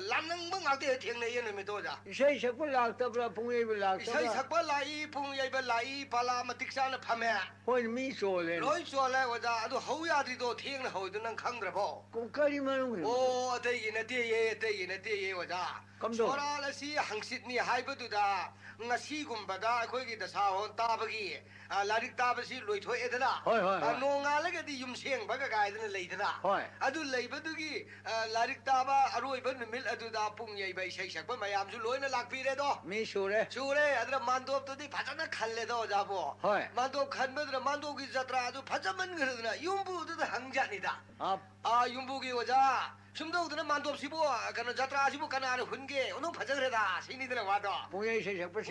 ꯂꯥꯟꯅꯪꯕ ꯉꯥꯛꯇ ꯊꯦꯡꯅꯩꯌꯦ ꯅꯨꯃꯤꯠꯇꯣ ꯑꯣꯖꯥ. 이세 ꯁꯛꯄ ꯂꯥꯛꯇꯕ꯭ꯔꯥ ꯄꯨꯡ ꯌꯩꯕ ꯂꯥꯛꯇꯕ꯭ꯔꯥ? 이사이 삭발 라이 풍 예배 라이 발라 마틱 사는 밤에. ꯍꯣꯏ ꯃꯤ ꯆꯣꯜꯂꯦ. 로이 쏠래 오자. 아도 허우야디도 튀는 허우도 난 강드라보. ꯀꯔꯤ ꯃꯔꯝꯒꯤꯅꯣ? 오 어때기네 띠예 어때기네 띠예 오자. ꯀꯝꯗꯧ? 소라라시 항시니 하이버두다. ngasiꯒꯨꯝꯕꯗ ꯑꯩꯈꯣꯏꯒꯤ ꯗꯁꯥꯍꯣꯟ ꯇꯥꯕꯒꯤ ꯂꯥꯏꯔꯤꯛ ꯇꯥꯕꯁꯤ ꯂꯣꯏꯊꯣꯛꯑꯦꯗꯅ ꯅꯣꯡꯉꯥꯜꯂꯒꯗꯤ ꯌꯨꯝ ꯁꯦꯡꯕꯒ ꯀꯥꯏꯗꯅ ꯂꯩꯗꯅ ꯑꯗꯨ ꯂꯩꯕꯗꯨꯒꯤ ꯂꯥꯏꯔꯤꯛ ꯇꯥꯕ ꯑꯔꯣꯏꯕ ꯅꯨꯃꯤꯠ ꯑꯗꯨꯗ ꯄꯨꯡ ꯌꯩꯕ ꯏꯁꯩ ꯁꯛꯄ ꯃꯌꯥꯝꯁꯨ ꯂꯣꯏꯅ ꯂꯥꯛꯄꯤꯔꯦꯗꯣ ꯃꯤ ꯁꯨꯔꯦ ꯑꯗꯨꯅ ꯃꯥꯟꯗꯣꯞꯇꯨꯗꯤ ꯐꯖꯅ ꯈꯜꯂꯦꯗꯣ ꯑꯣꯖꯥꯕꯣ ꯃꯥꯟꯗꯣꯞ ꯈꯟꯕꯗꯨꯅ ꯃꯥꯟꯗꯣꯞꯀꯤ ꯖꯇ꯭ꯔꯥ ꯑꯗꯨ ꯐꯖꯃꯟꯈ꯭ꯔꯗꯅ ꯌꯨꯝꯕꯨꯗꯨꯗ ꯍꯪꯖꯥꯠꯅꯤ다 ꯌꯨꯝꯕꯨꯒꯤ 어자 숨도우드는 만두없이고 그는 자트라시고 가나는 훈게 오늘 파정그래다 신이들은 와도 붕예이 세색부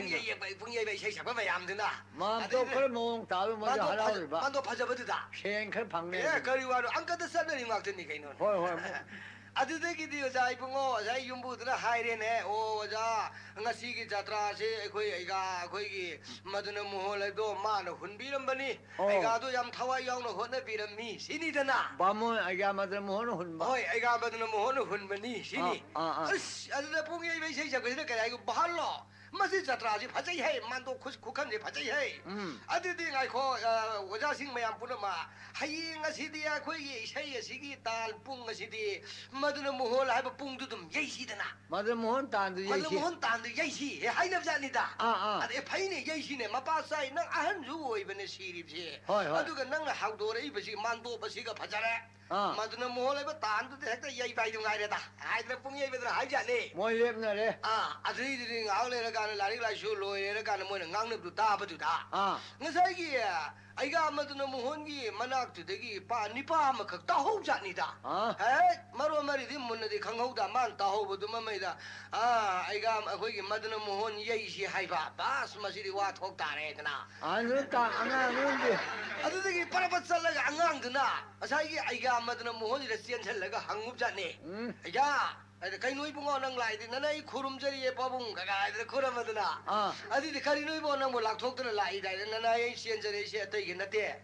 붕예이 세색부 마ям드나 만두 그걸 몽 다도 먼저 하라고 봐 만두 파져버드다 생클 방네 예 거리와로 안 가도 싼는 임학드니 개는 아드데기디 여자 이붕어 자 윤부들은 하이레네 오자 ngasi기 자트라시 거의 아이가 거기 마드는 무홀에도 마는 훈비는 버니 아이가도 ям 타와 영노 혼내 비름미 신이잖아 바모 아이가 마드는 무호는 훈바 어이 아이가 마드는 무호는 훈버니 신이 아스 아드데 뽕이 왜 세자 그래 그래 이거 바할로 마시 자트라시 파자이 해 만도 국한지 파자이 해 아드디 아이고 오자싱 마ям 뿌르마 하이 ngasi디야 거기 샤이야 시기 딸 뿡ngasi디 마드는 무홀 하이버 뿡두듬 예시드나 마드는 무혼 단도 예시 마드는 무혼 단도 예시 하이납자니다 아데 파이네 예시네 마파사이 능 아한 주고 이번에 시립시 아두가 능나 하우도래 이버시 만도 버시가 파자래 마드는 무홀 하이버 단도 핵다 예이 파이도 가이래다 아이들 뿡 예이버들 하이자네 뭐 랩나래 아들이들이 아울레를 가는 라리라 쇼로에를 가는 뭐는 강릉도 다버두다 ng사이기야 아이가 아마도는 무혼기 만학두대기 빠 니빠 아마 그 따호자니다 에 마로 말이디 문네디 강호다 만 따호버도 마마이다 아이가 거기 마드는 무혼 예이시 하이바 바스 마시리 와 톡다래드나 아는다 안하는데 아두대기 빠라빠살라가 안강드나 아사이기 아이가 아마도는 무혼이라 시엔철라가 항up자네 야 kay nuôi bung ngang lại thì nó này khurum jari pabung kagai thì khuram aduna adi thì kari nuôi bung ngang một lạc thuốc thì lại đây nó này xiên jari xiên tay cái nát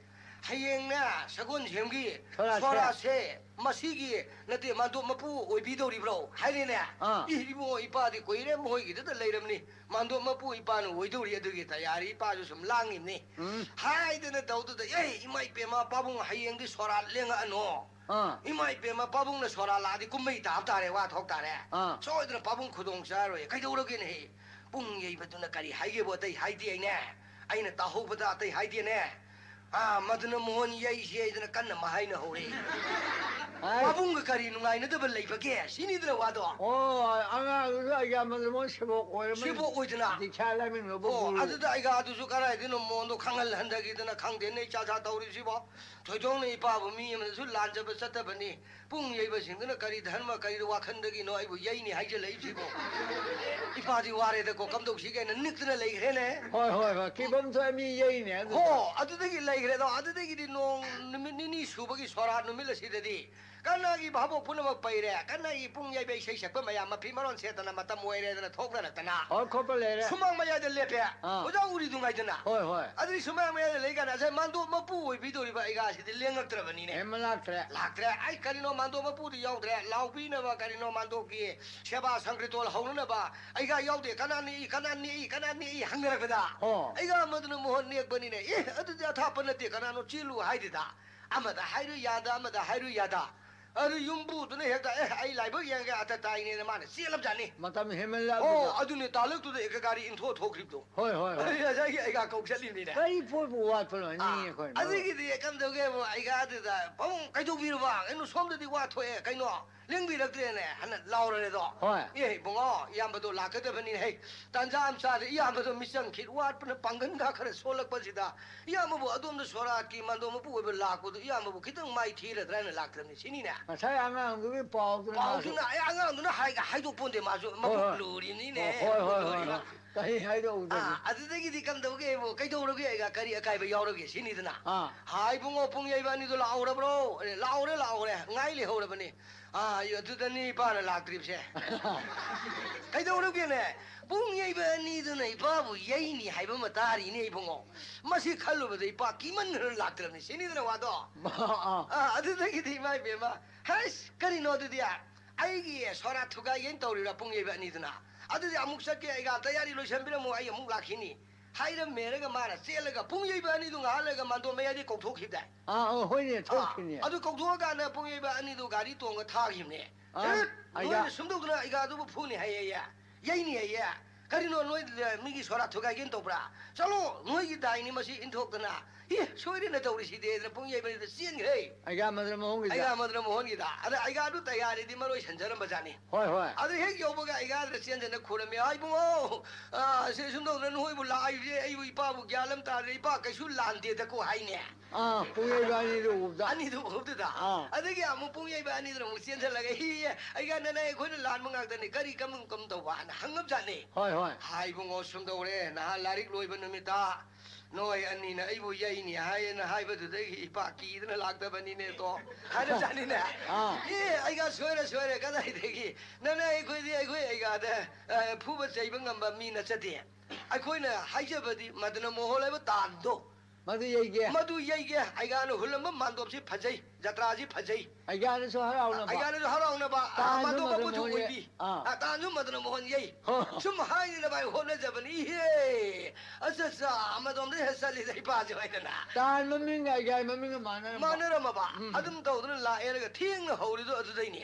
hayeng na sagun jemgi sora se masigi nate mandu mapu oi bidori bro haile na ibo ipa di koire moi gi da leiram ni mandu mapu ipa no oi dori adu gi tayari pa ju sum langim ni hai de na dau da ei imai pe ma pabung hayeng di sora lenga ano 이마이 빼마 빠붕나 소라라디 꿈메이 답다래 와 톡다래 소이들 빠붕 구동사로에 가이도르긴 해 뿡예이 버드나 까리 하이게 버다이 하이디에네 아이나 따호보다 따이 하이디에네 마드나 모니 예이시에드나 깐나 마하이나 호리 빠붕가 까리 누가이나 더블 레이버게 신이들 와도 아가 아이가 뭐 시보 오이드나 디찰라민 뭐 아드다 아이가 아두수 까라이 되는 뭐도 강할 한다기드나 강대네 짜자 다우리시보 조정네 바보 미면 술 란접을 썼다더니 뿡 예이버싱드나 까리 닮아 까리 와칸덕이 너 아이고 예이니 하이절 레이시보 이파디 와래되고 감독시게는 닉드나 레이해네 호이 기범서미 예이네 아드덕이 레이해도 아드덕이 농 니니 수박이 소라 누밀러시더디 까나기 바보 부너먹 빠이래 까나기 뿡 예이베 셰셰빠 마야 마피마론 세다나 마타 모에레다나 톡라나타나 코플레레 수망 마야들 레페 오장 우리 둥가이드나 호이 아들이 수망 마야들 레이가나 제 만도 마푸 비도리바 이가 시들 랭럭들어버니네 엠락트레 락트레 아이 까리노 만도 마푸디 야우드레 라우비나바 까리노 만도기 셰바 상크리톨 하우르나바 아이가 야우데 까나니 항그라거다 아이가 뭐드는 모혼 넥버니네 예 어디다 타뻔했대 까나노 찔루 하이디다 아마다 하이루 야다 아르 윤부드네 핵다 아이 라이브 양게 아타타이네 마네 시럽자니 마담 헤멜라 아두네 달럭도도 에가가리 인토 토크립도 호이 자기 아이가 꼭살립니다 까이 포부 와토니 거이 아직이디 감독에 뭐 아이가 아드다 뻥 가족비로 봐 에노 솜드디 와토에 가이노 랭비럭드네 하나 라오르레도 예 봉어 이암바도 라케드버니 해 단자암사데 이암바도 미션 킷 와트는 방근가 그래 솔럭버지다 이암바보 아돔도 소라키 만도모 부고 라고도 이암바보 기등 마이 티르드라는 락드니 신이네 사이 안강도 빠우드나 안강도나 하이가 하이도 본데 마주 뭐 루리니네 ꯀꯔꯤ ꯍꯥꯏꯗꯣꯛꯎꯗꯅ ꯑꯗꯨꯗꯒꯤꯗꯤ ꯀꯝꯗꯧꯒꯦꯕꯨ ꯀꯩꯗꯧꯔꯒꯦ ꯑꯩꯒ ꯀꯔꯤ ꯑꯀꯥꯏꯕ ꯌꯥꯎꯔꯒꯦ ꯁꯤꯅꯤꯗꯅ ꯑꯥ ꯍꯥꯏ ꯕꯨꯡꯉꯣ ꯄꯨꯡ ꯌꯩꯕ ꯑꯅꯤꯗꯣ ꯂꯥꯛꯍꯧꯔꯕ꯭ꯔꯣ ꯂꯥꯛꯍꯧꯔꯦ ꯉꯥꯏ ꯂꯩꯍꯧꯔꯕꯅꯤ ꯑꯗꯨꯗꯅꯤ ꯏꯄꯥꯅ ꯂꯥꯛꯇ꯭ꯔꯤꯕꯁꯦ ꯀꯩꯗꯧꯔꯒꯦꯅꯦ ꯄꯨꯡ ꯌꯩꯕ ꯑꯅꯤꯗꯨꯅ ꯏꯄꯥꯕꯨ ꯌꯩꯅꯤ ꯍꯥꯏꯕ ꯑꯃ ꯇꯥꯔꯤꯅꯦ ꯏꯕꯨꯡꯉꯣ ꯃꯁꯤ ꯈꯜꯂꯨꯕꯗ ꯏꯄꯥ ꯀꯤꯃꯟꯗꯅ ꯂꯥꯛꯇ꯭ꯔꯕꯅꯤ ꯁꯤꯅꯤꯗꯅ ꯋꯥꯗꯣ ꯑꯗꯨꯗꯒꯤꯗꯤ ꯏꯃꯥ 이ꯕꯦꯝꯃ ꯍꯩꯁ ꯀꯔꯤꯅꯣ ꯑꯗꯨꯗꯤ ꯑꯩꯒꯤ ꯁꯣꯔꯥ ꯊꯨꯒꯥꯏꯒꯦꯅ ꯇꯧꯔꯤꯕ ꯄꯨꯡ ꯌꯩꯕ ꯑꯅꯤꯗꯨꯅ ꯑꯗꯨꯗꯤ ꯑꯃꯨꯛ ꯆꯠꯀꯦ ꯑꯩꯒ ꯇꯌꯥꯔꯤ ꯂꯣꯏꯁꯟꯕꯤꯔꯝꯃꯨ ꯑꯩ ꯑꯃꯨꯛ ꯂꯥꯛꯈꯤꯅꯤ ꯍꯥꯏꯔꯝꯃꯦꯔꯒ ꯃꯥꯅ ꯆꯦꯜꯂꯒ ꯄꯨꯡ ꯌꯩꯕ ꯑꯅꯤꯗꯨ ꯉꯥꯍꯜꯂꯒ ꯃꯥꯟꯗꯣꯞ ꯃꯌꯥꯏꯗꯤ ꯀꯧꯊꯣꯛꯈꯤꯕꯗꯥꯏ ꯍꯣꯏꯅꯦ ꯊꯣꯛꯈꯤꯅꯦ ꯑꯗꯨ ꯀꯧꯊꯣꯛꯑꯀꯥꯟꯗ ꯄꯨꯡ ꯌꯩꯕ ꯑꯅꯤꯗꯨ ꯒꯥꯔꯤ ꯇꯣꯡꯉ ꯊꯥꯈꯤꯕꯅꯦ ꯑꯩꯒ ꯅꯣꯏꯅ ꯁꯨꯝꯗꯧꯗꯅ ꯑꯩꯒꯥꯗꯨꯕꯨ ꯐꯨꯅꯤ ꯍꯥꯏꯌꯦ ꯌꯩꯅꯤ ꯍꯥꯏꯌꯦ ꯀꯔꯤꯅꯣ ꯅꯣꯏ ꯃꯤꯒꯤ ꯁꯣꯔꯥ ꯊꯨꯒꯥꯏꯒꯦꯅ ꯇꯧꯕ꯭ꯔꯥ ꯆꯠꯂꯣ ꯅꯣꯏꯒꯤ ꯗꯥꯏꯅꯤ ꯃꯁꯤ ꯏꯟꯊꯣꯛꯇꯅ ꯁꯣꯏꯔꯦꯅ ꯇꯧꯔꯤꯁꯤꯗꯤ ꯑꯗꯨꯅ ꯄꯨꯡ ꯌꯩꯕꯅꯤꯗ ꯆꯦꯟꯈ꯭ꯔꯦ ꯑꯩꯒ ꯃꯗ꯭ꯔ ꯃꯣꯍꯟꯒꯤꯗ ꯑꯩꯒ ꯃꯗ꯭ꯔ ꯃꯣꯍꯟꯒꯤꯗ ꯑꯗ ꯑꯩꯒꯥꯗꯨ ꯇꯌꯥꯔꯤꯗꯤ ꯃꯔꯣꯏ ꯁꯟꯖꯔꯝꯕꯖꯥꯠꯅꯤ ꯍꯣꯏ ꯍꯣꯏ ꯑꯗꯨ ꯍꯦꯛ ꯌꯧꯕꯒ ꯑꯩꯒꯥꯗ ꯆꯦꯟꯖꯟꯅ ꯈꯨꯔꯝꯃꯦ ꯏꯕꯨꯡꯉꯣ ꯁꯤ ꯁꯨꯝꯗꯧꯗꯅ ꯅꯣꯏꯕꯨ ꯂꯥꯛꯏꯕꯁꯦ ꯑꯩꯕꯨ ꯏꯄꯥꯕꯨ ꯒ꯭ꯌꯥꯟ ꯑꯃ ꯇꯥꯗ꯭ꯔꯦ ꯏꯄꯥ ꯀꯩꯁꯨ ꯂꯥꯟꯗꯦꯗꯀꯣ ꯍꯥꯏꯅꯦ ꯄꯨꯡ ꯌꯩꯕ ꯑꯅꯤꯗꯨ ꯎꯕꯗ ꯑꯅꯤꯗꯨ ꯎꯕꯗꯨꯗ ꯑꯗꯒꯤ ꯑꯃꯨꯛ ꯄꯨꯡ ꯌꯩꯕ ꯑꯅꯤꯗꯨꯅ ꯑꯃꯨꯛ ꯆꯦꯟꯁꯤꯜꯂꯒ ꯑꯩꯒ ꯅꯅ ꯑꯩꯈꯣꯏꯅ ꯂꯥꯟꯕ ꯉꯥꯛꯇꯅꯤ ꯀꯔꯤ ꯀꯝ ꯇꯧꯕ ꯍꯥꯏꯅ ꯍꯪꯉꯕꯖꯥꯠꯅꯤ ꯍꯣꯏ ꯍꯣꯏ ꯏꯕꯨꯡꯉꯣ ꯁꯨꯝꯗꯧꯔꯦ ꯅꯍꯥꯟ ꯂꯥꯏꯔꯤꯛ ꯂꯣꯏꯕ ꯅꯨꯃꯤꯠꯇ ꯅꯣꯏ ꯑꯅꯤꯅ ꯑꯩꯕꯨ ꯌꯩꯅꯤ ꯍꯥꯏꯌꯦꯅ ꯍꯥꯏꯕꯗꯨꯗꯒꯤ ꯏꯄꯥ ꯀꯤꯗꯅ ꯂꯥꯛꯇꯕꯅꯤꯅꯦ ꯇꯣ ꯍꯥꯏꯔꯖꯥꯠꯅꯤꯅꯦ ꯑꯩꯒ ꯁꯣꯏꯔꯦ ꯀꯗꯥꯏꯗꯒꯤ ꯅꯅ ꯑꯩꯒꯥꯗ ꯐꯨꯕ ꯆꯩꯕ ꯉꯝꯕ ꯃꯤ ꯅꯠꯆꯗꯦ ꯑꯩꯈꯣꯏꯅ ꯍꯥꯏꯖꯕꯗꯤ ꯃꯗꯨꯅ ꯃꯣꯍꯣꯜ ꯍꯥꯏꯕ ꯇꯥꯟꯗꯣ ꯃꯗꯨ ꯌꯩꯒꯦ ꯑꯩꯒꯥꯅ ꯍꯨꯜꯂꯝꯕ ꯃꯥꯟꯗꯣꯞꯁꯤ ꯐꯖꯩ ꯖꯇ꯭ꯔꯥꯁꯤ ꯐꯖꯩ ꯑꯩꯒꯥꯅꯁꯨ ꯍꯔꯥꯎꯅꯕ ꯃꯥꯟꯗꯣꯞ ꯃꯄꯨꯁꯨ ꯑꯣꯏꯕꯤ ꯇꯥꯟꯁꯨ ꯃꯗꯨꯅ ꯃꯣꯍꯣꯟ ꯌꯩ ꯁꯨꯝ ꯍꯥꯏꯅ ꯚꯥꯏ ꯍꯣꯠꯅꯖꯕꯅꯤ ꯏꯍꯦ ꯑꯆꯥ ꯑꯃꯗꯣꯝꯗ ꯍꯦꯛ ꯆꯠꯂꯤꯗ ꯏꯄꯥꯁꯦ ꯍꯥꯏꯗꯅ ꯇꯥꯟ ꯃꯃꯤꯡꯒ ꯑꯩꯒꯥꯏ ꯃꯃꯤꯡꯒ ꯃꯥꯟꯅꯔꯝꯃꯕ ꯑꯗꯨꯝ ꯇꯧꯗꯅ ꯂꯥꯛꯑꯦꯔꯒ ꯊꯦꯡꯅ ꯍꯧꯔꯤꯗꯣ ꯑꯗꯨꯗꯩꯅꯦ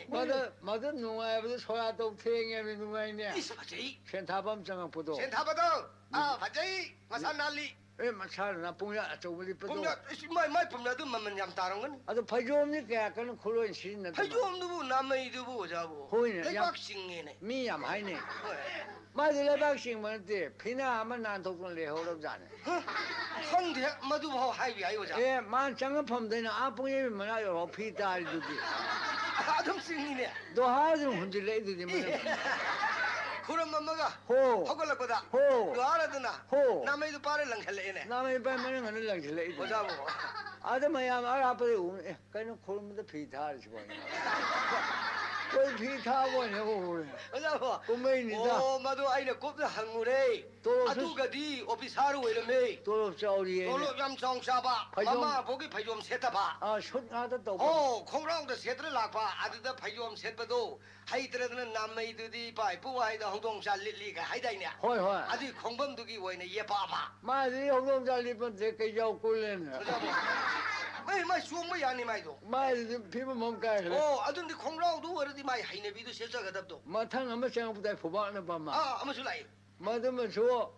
ꯃꯗꯨ ꯅꯨꯡꯉꯥꯏꯕꯗ ꯁꯣꯔꯥ ꯇꯧ ꯊꯦꯡꯉꯦꯕ ꯅꯨꯡꯉꯥꯏꯅꯦ 이스 바제이 센타밤 정학포도 센타바도 바제이 마산 날리 마사나 뽕야 아쪽으로 뻗어 마이 뿜나도 만만 얌 따랑은 아도 파이좀니 그야는 콜로인 시는 파이좀도 나메이도 자고 호이네 대박싱이네 미얌 하이네 마들 대박싱 뭐지 피나 하면 난 독을 내호럽잖아 한데 마도 뭐 하이비 아이오자 예만 정업함 되는 아뽕이 뭐나요 피다리두기 아dom싱이네 너 하좀 혼질래이두지 뭐 그런 맘마가 허걸라 거다 너 알아드나 남의도 빠를 랑헬레네 남의 빠면은 어느 랑헬레 보자고 아드마야 알아버리 그는 고름도 비타를 집어내 그 비타고냐고 보자고 꿈메이니다 마도 아이네 곱다 항무래 아두가디 오피사로 이름에 도롭자우리에 도롭잠 정사바 아마 보기 파이좀 세타바 손하다 또 콩라우도 세트를 락바 아드다 파이좀 세트도 하이드라는 남메이드디 파이 부와이다 홍동사 릴리가 하이다이냐 호이 아디 공범두기 원에 예바바 마디 홍동사 리번 제게 야고래네 마이 수업뭐 야니 마이도 마디 피부 뭔가 해 아든디 콩라우도 어디 마이 하이네비도 세자가답도 마탕 한번 생각보다 보바는 밤마 아무 술라이 마드면 저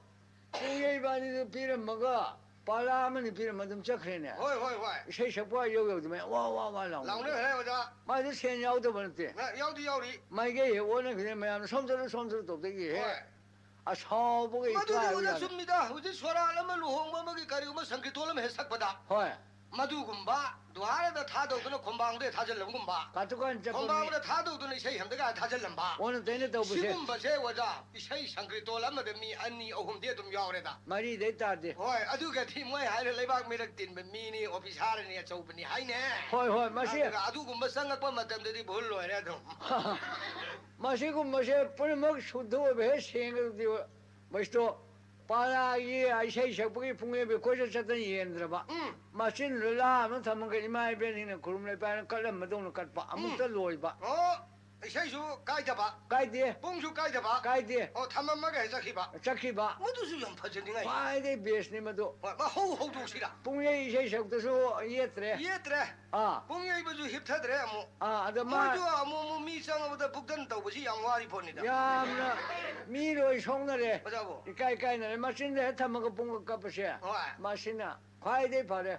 우예반이도 비를 먹어 발라면 비를 먹으면 적그래네 호이 세석과 여기면 와와와 나오네 해보자 마디 세냐우도 버는데 야우디 마이게 원은 그냥 뭐야 섬들도 되게 해 사보게 마두리 오셨습니다 어제 소라라면 루홍마먹이 가리고 상기토름 해석보다 마두군바 두하라다 타도드는 곤방도에 타절름군바 가tuk한 곤방으로 타도드는 세 형들가 타절름바 오늘 되네 또 보세 시군바세 와자 이세 상기토람마데 미 안니 어hum디에 좀 야오래다 말이 됐다데 호이 아두가 팀모에 하이를 레박 미럭딘 미니 오피사르니 저우브니 하이네 호이 마시 아두군바 상각바 마담들이 뭘 로해라도 마시고 뿌리 먹 수도 배 생각도 뭐sto 파라이 아이세 셔부기 풍에비 고셔쳤던 이엔드라바 마신 르라는 담은 이마에 베니는 구름을 빠는 걸음 마동을 갖바 아무도 로이바 세수 가이다바 가이디 봉수 가이다바 가이디 탐만마가 해석해봐 작히바 뭐두수 연파전인가 파이데 베스니마도 호우호우두시라 봉에 이세 셔부도 예트레 봉에 이버주 힙타드레 아드마 뭐 미상보다 북단 떠보시 양화리 보니다 야나 미로이 송나래 맞아고 이까이까이나 마신데 타먹어 봉거 값이야 마시나 과이데 바래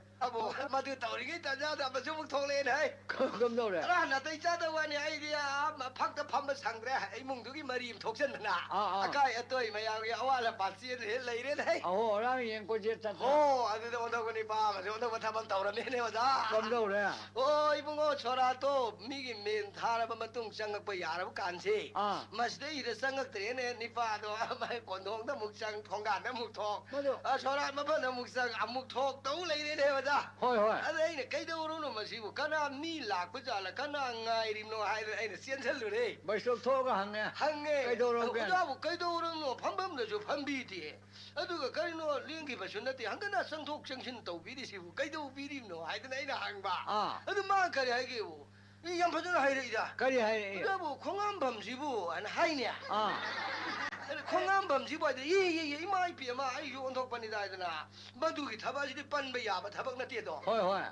마드 떠리게 따자다 마주목 통레네 그럼 노래 라나 떼자다 와니 아이디야 팍다 팜바 상드레 이몽두기 머리 톡선나 아까 어떠이 마야기 아와라 바시에 레이레 어랑 연고제 탔다 아드도 온다고니 봐 온다고 타면 떠오르네 와자 검도래 이봉어 저라도 미기 민 타라바 뚱쌍각 야라고 간시 마시데 이래 쌍각들이네 니파도 아마이 권동다 묵상 통간다 묵톡 저라 마바나 묵상 아묵톡 또 레이레 와자 호이 아데이네 cây đâu 마시고 가나 미라 그자라 가나 nga이림노 하이레 센셀루레 벌써 토가 항에 cây đâu 그자고 cây đâu 판범도 판비디 아두가 가리노 링기 바슌나티 한가나 성톡 정신 또 비디시고 cây đâu 비림노 하이드나 이나 항바 아두 마카리 하게고 이 양파전 하이레이다 가리 하이레 그자고 콩암밤시부 안 하이냐 콩암밤시부 하이데 예예예 이마이 피마 아이유 온톡반이다 하이드나 마두기 타바시디 빤베야바 타박나티에도 호이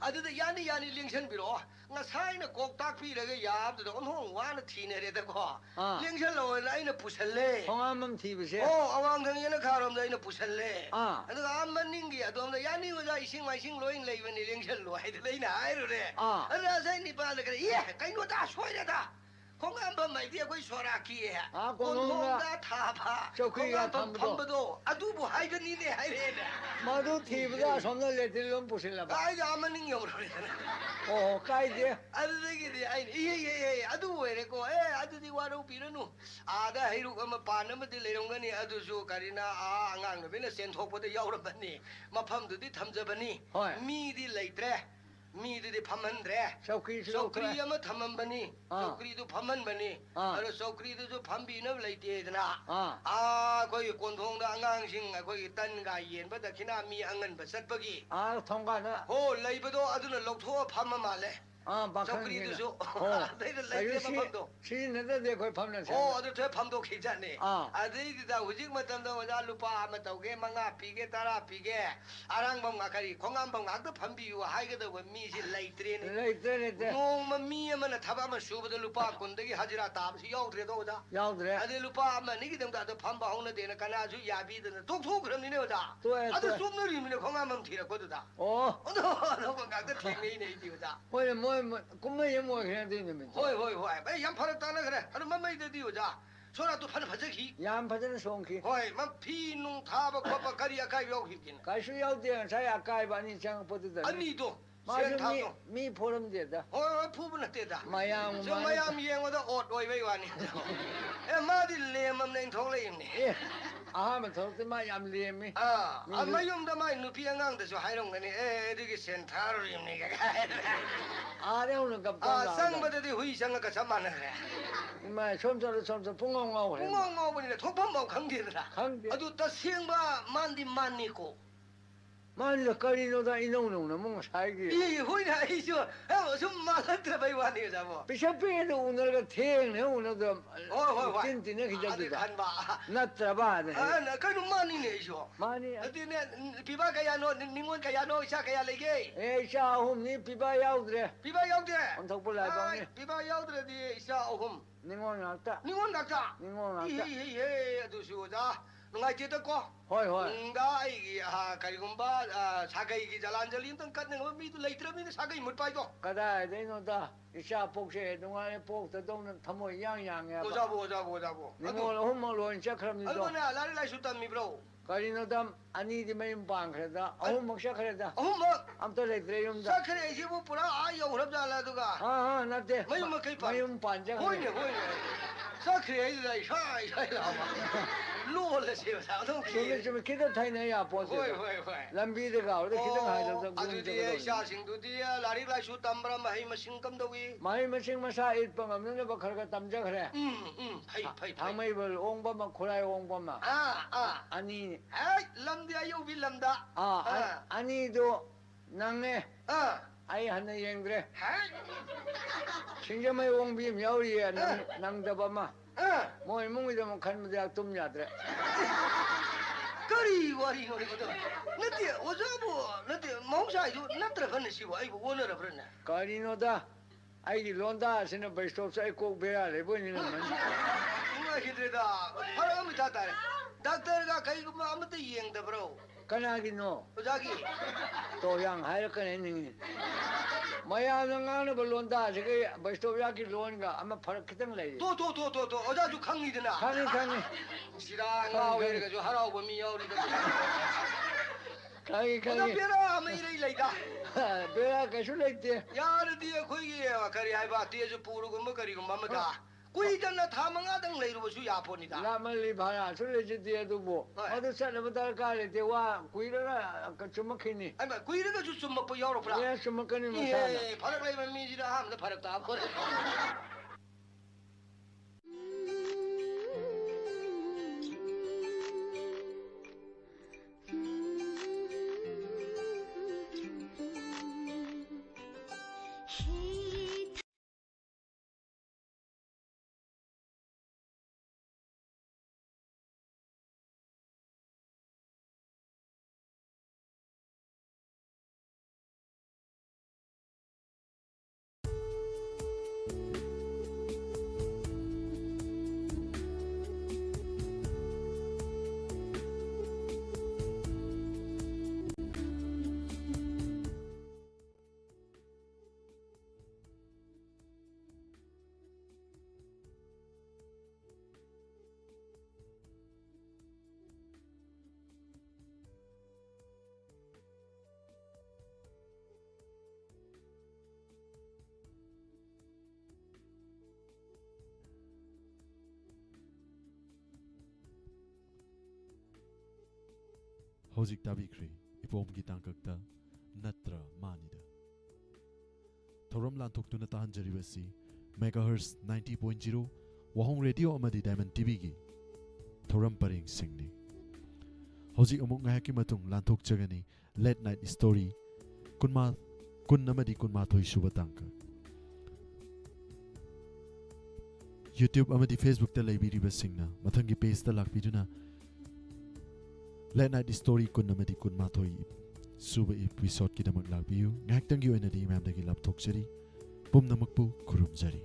아드도 야니 링션 비로 nga sai na kok tak pi le ga ya de on hong wa na thi ne de ko ling lo la ina pusalle hong am thi bi se awang thang ina kha rom da ina pusalle adu am ning gi adom da yani wa ja ising mai sing lo in lei wen ling lo ai de lei na ai ro de ada sai ni pa le ga ye kai no da soi de da hong am ba mai dia koi sora ki ya hong da tha ba chokri ga tham do adu bu hai ga ni ne hai re da ma du thi bi da som le de lom pusilla ba ai ga ma ning yo ro 까이지? 아들에게 아니 예예예 아두 왜래고 아두디 와로 비르누 아다 해루 아마 바나마디 레롱가니 아두수 가리나 안강노 베나 센톡보다 야오르바니 마팜두디 탐자바니 미디 레이트레 미디디 팜만드레 소크리 아마 탐만바니 소크리도 팜만바니 아로 소크리도 팜비나 레이트에드나 거기 곤통다 안강싱 거기 딴가 이엔바다 키나 미 안간 바삿바기 통과나 호 레이버도 아두나 록토 팜마 말레 소크리도죠 레이트 팜도 시내데 거기 팜나 아두 저 팜도 괜찮네 아들이다 우직 맞담다 와자 루파 아마 도게 망아 피게 따라 피게 아랑봉 아카리 공안봉 악도 팜비유 하이게도 미시 레이트레네 농마 미야만 타바만 슈버도 루파 군데기 하지라 답시 야우드레도 오자 야우드레 아들 루파 아마 니기 등다도 팜바 홍나 되는 가나주 야비드는 독토 그럼니네 오자 아들 쏨느리미네 공안봉 티라거도다 너 각도 팅네이네 이디오자 꿈에 뭐 그냥 되는 호이 양파를 따나 그래 아니 맘마이 되디오자 소라도 파는 바적이 양파는 송키 호이 맘 피농 타바 코바 가리야 가이 요히긴 가수 야우데 자야 가이바니 장 보드다 아니도 마주 미 포럼 되다 푸브나 되다 마양 예고도 옷 오이베 와니 마디 레맘네 통레임네 아하면 더도 마양 레미 마용다 마이 누피 안강데서 하이롱네 에디기 센타로임네 아래오는 갑다 상바데디 후이상가 참만네 마 솜솜 풍엉엉 풍엉엉이네 토판모 강디더라 아두 따 생바 만디만니고 만이다 까리노다 이놈은 뭔가 살기 이 호이나 이죠 좀 말한테 바이와니 자보 비셔핑에도 오늘가 태행네 오늘도 찐찐해 기자기다 간바 나트라바네 나 까는 만이네 이죠 만이 어디네 비바가야노 닝원가야노 샤가야레게 샤홈니 비바 야우드레 비바 야우드레 온탁불라 방네 비바 야우드레디 샤홈 닝원 낙다 예 아두수자 ngai chita ko hoi nga ai karigumba sagai gi jalan jalin tang kat nang mi tu leitra mi sagai mut pai do kada de no da isha pokse dungane pok ta dong thamo yang ya bo ningol homo lo in chakram ni do albana lari lai sutam mi bro karino dam ani di mai bang khada ahum moksha khada am to leitre yum da sakhre ji bu pura a yo hrab jala du ga na de mayum kai pa mayum pan ja hoi ne sakhre ji lai sai la lo le se sa dong ki je me kida thai na ya po se hoi lambi de ga de kida ha ja da adu de sha sing du de lari lai sutam bra mai ma sing kam do wi mai ma sing ma sa it pang am ne ba khar ga tam ja khare phai thang mai bol ong ba ma khulai ong ba ma ani ai lam dia yo bi lam da ani do nang ne ai han ne yeng dre sing ja mai ong bi miao ri nang da ba ma moi mung de mo khan ma da tum ya dre kari wari ngori ko nati ojabu nati mongsa ju natra khan si wa ai bo na ra bran kari no da ai di londa sine bai stop sai ko be ya le bo ni man nga hidre da phara mi ta ta doctor ga kai ko ma am te yeng da bro ꯀꯅꯥꯒꯤꯅꯣ ꯑꯣꯖꯥꯒꯤ ꯇꯣꯌꯥꯡ ꯍꯥꯏꯔꯛꯀꯅꯤ ꯅꯤꯡꯉꯤ ꯃꯌꯥꯝꯅ ꯉꯥꯡꯅꯕ ꯂꯣꯟ ꯇꯥꯁꯤꯒ ꯕꯩꯁꯇꯣꯞꯌꯥꯒꯤ ꯂꯣꯟꯒ ꯑꯃ ꯐꯔꯛ ꯈꯤꯇꯪ ꯂꯩ ꯇꯣ ꯑꯣꯖꯥꯁꯨ ꯈꯪꯉꯤꯗꯅ ꯈꯪꯉꯤ ꯁꯤꯔꯥ ꯉꯥꯎꯋꯦꯔꯒꯁꯨ ꯍꯔꯥꯎꯕ ꯃꯤ ꯌꯥꯎꯔꯤꯗ ꯈꯪꯉꯤ ꯑꯣꯖꯥ ꯕꯦꯔꯥ ꯑꯃ ꯏꯔꯩ ꯂꯩꯗ ꯕꯦꯔꯥ ꯀꯩꯁꯨ ꯂꯩꯇꯦ ꯌꯥꯔꯗꯤ ꯑꯩꯈꯣꯏꯒꯤ ꯀꯔꯤ ꯍꯥꯏꯕ ꯇꯦꯖꯄꯨꯔꯒꯨꯝꯕ ꯀꯔꯤꯒꯨꯝꯕ ꯑꯃꯗ ꯀꯨꯏꯗꯅ ꯊꯥ 5ꯗꯪ ꯂꯩꯔꯨꯕꯁꯨ ꯌꯥꯄꯣꯠꯅꯤꯗ ꯂꯥꯞꯃꯜꯂꯤ ꯚꯥꯔꯥꯁꯨ ꯂꯩꯖꯗꯦ ꯑꯗꯨꯕꯨ ꯑꯗꯨ ꯆꯠꯅꯕ ꯗꯔꯀꯥꯔ ꯂꯩꯇꯦ ꯋꯥ ꯀꯨꯏꯔꯒ ꯆꯨꯝꯃꯛꯈꯤꯅꯤ ꯀꯨꯏꯔꯒꯁꯨ ꯆꯨꯝꯃꯛꯄ ꯌꯥꯎꯔꯛꯄ꯭ꯔꯥ ꯑꯦ ꯆꯨꯝꯃꯛꯀꯅꯤ ꯃꯁꯥꯅ ꯐꯔꯛ ꯂꯩꯕ ꯃꯤꯁꯤꯗ ꯑꯍꯥꯟꯕꯗ ꯐꯔꯛ ꯇꯥꯕ ꯍꯧꯖꯤꯛ ꯇꯥꯕꯤꯈ꯭ꯔꯦ ꯏꯄꯣꯝꯒꯤ ꯇꯥꯡꯀꯛꯇ ꯅꯠꯇ꯭ꯔ ꯃꯥꯅꯤꯗ ꯊꯧꯔꯝ ꯂꯥꯟꯊꯣꯛꯇꯨꯅ ꯇꯥꯍꯟꯖꯔꯤꯕꯁꯤ ꯃꯦꯒꯥꯍꯔꯁ 90.0 ꯋꯥꯍꯣꯡ ꯔꯦꯗꯤꯑꯣ ꯑꯃꯗꯤ ꯗꯥꯏꯃꯟ ꯇꯤꯚꯤꯒꯤ ꯊꯧꯔꯝ ꯄꯔꯦꯡꯁꯤꯡꯅꯤ ꯍꯧꯖꯤꯛ ꯑꯃꯨꯛ ꯉꯥꯏꯍꯥꯛꯀꯤ ꯃꯇꯨꯡ ꯂꯥꯟꯊꯣꯛꯆꯒꯅꯤ ꯂꯦꯠ ꯅꯥꯏꯠ ꯁ꯭ꯇꯣꯔꯤ 19 ꯁꯨꯕ ꯇꯥꯡꯀꯛ ꯌꯨꯇ꯭ꯌꯨꯕ ꯑꯃꯗꯤ ꯐꯦꯁꯕꯨꯛꯇ ꯂꯩꯕꯤꯔꯤꯕꯁꯤꯡꯅ ꯃꯊꯪꯒꯤ ꯄꯦꯖꯇ ꯂꯥꯛꯄꯤꯗꯨꯅ ꯂꯦꯠ ꯅꯥꯏꯠ ꯁ꯭ꯇꯣꯔꯤ 19 ꯁꯨꯕ ꯏꯄꯤꯁꯣꯗꯀꯤꯗꯃꯛ ꯂꯥꯛꯄꯤꯌꯨ ꯉꯥꯏꯍꯥꯛꯇꯪꯒꯤ ꯑꯣꯏꯅꯗꯤ ꯃꯌꯥꯝꯗꯒꯤ ꯂꯥꯞꯊꯣꯛꯆꯔꯤ ꯄꯨꯝꯅꯃꯛꯄꯨ ꯈꯨꯔꯨꯝꯖꯔꯤ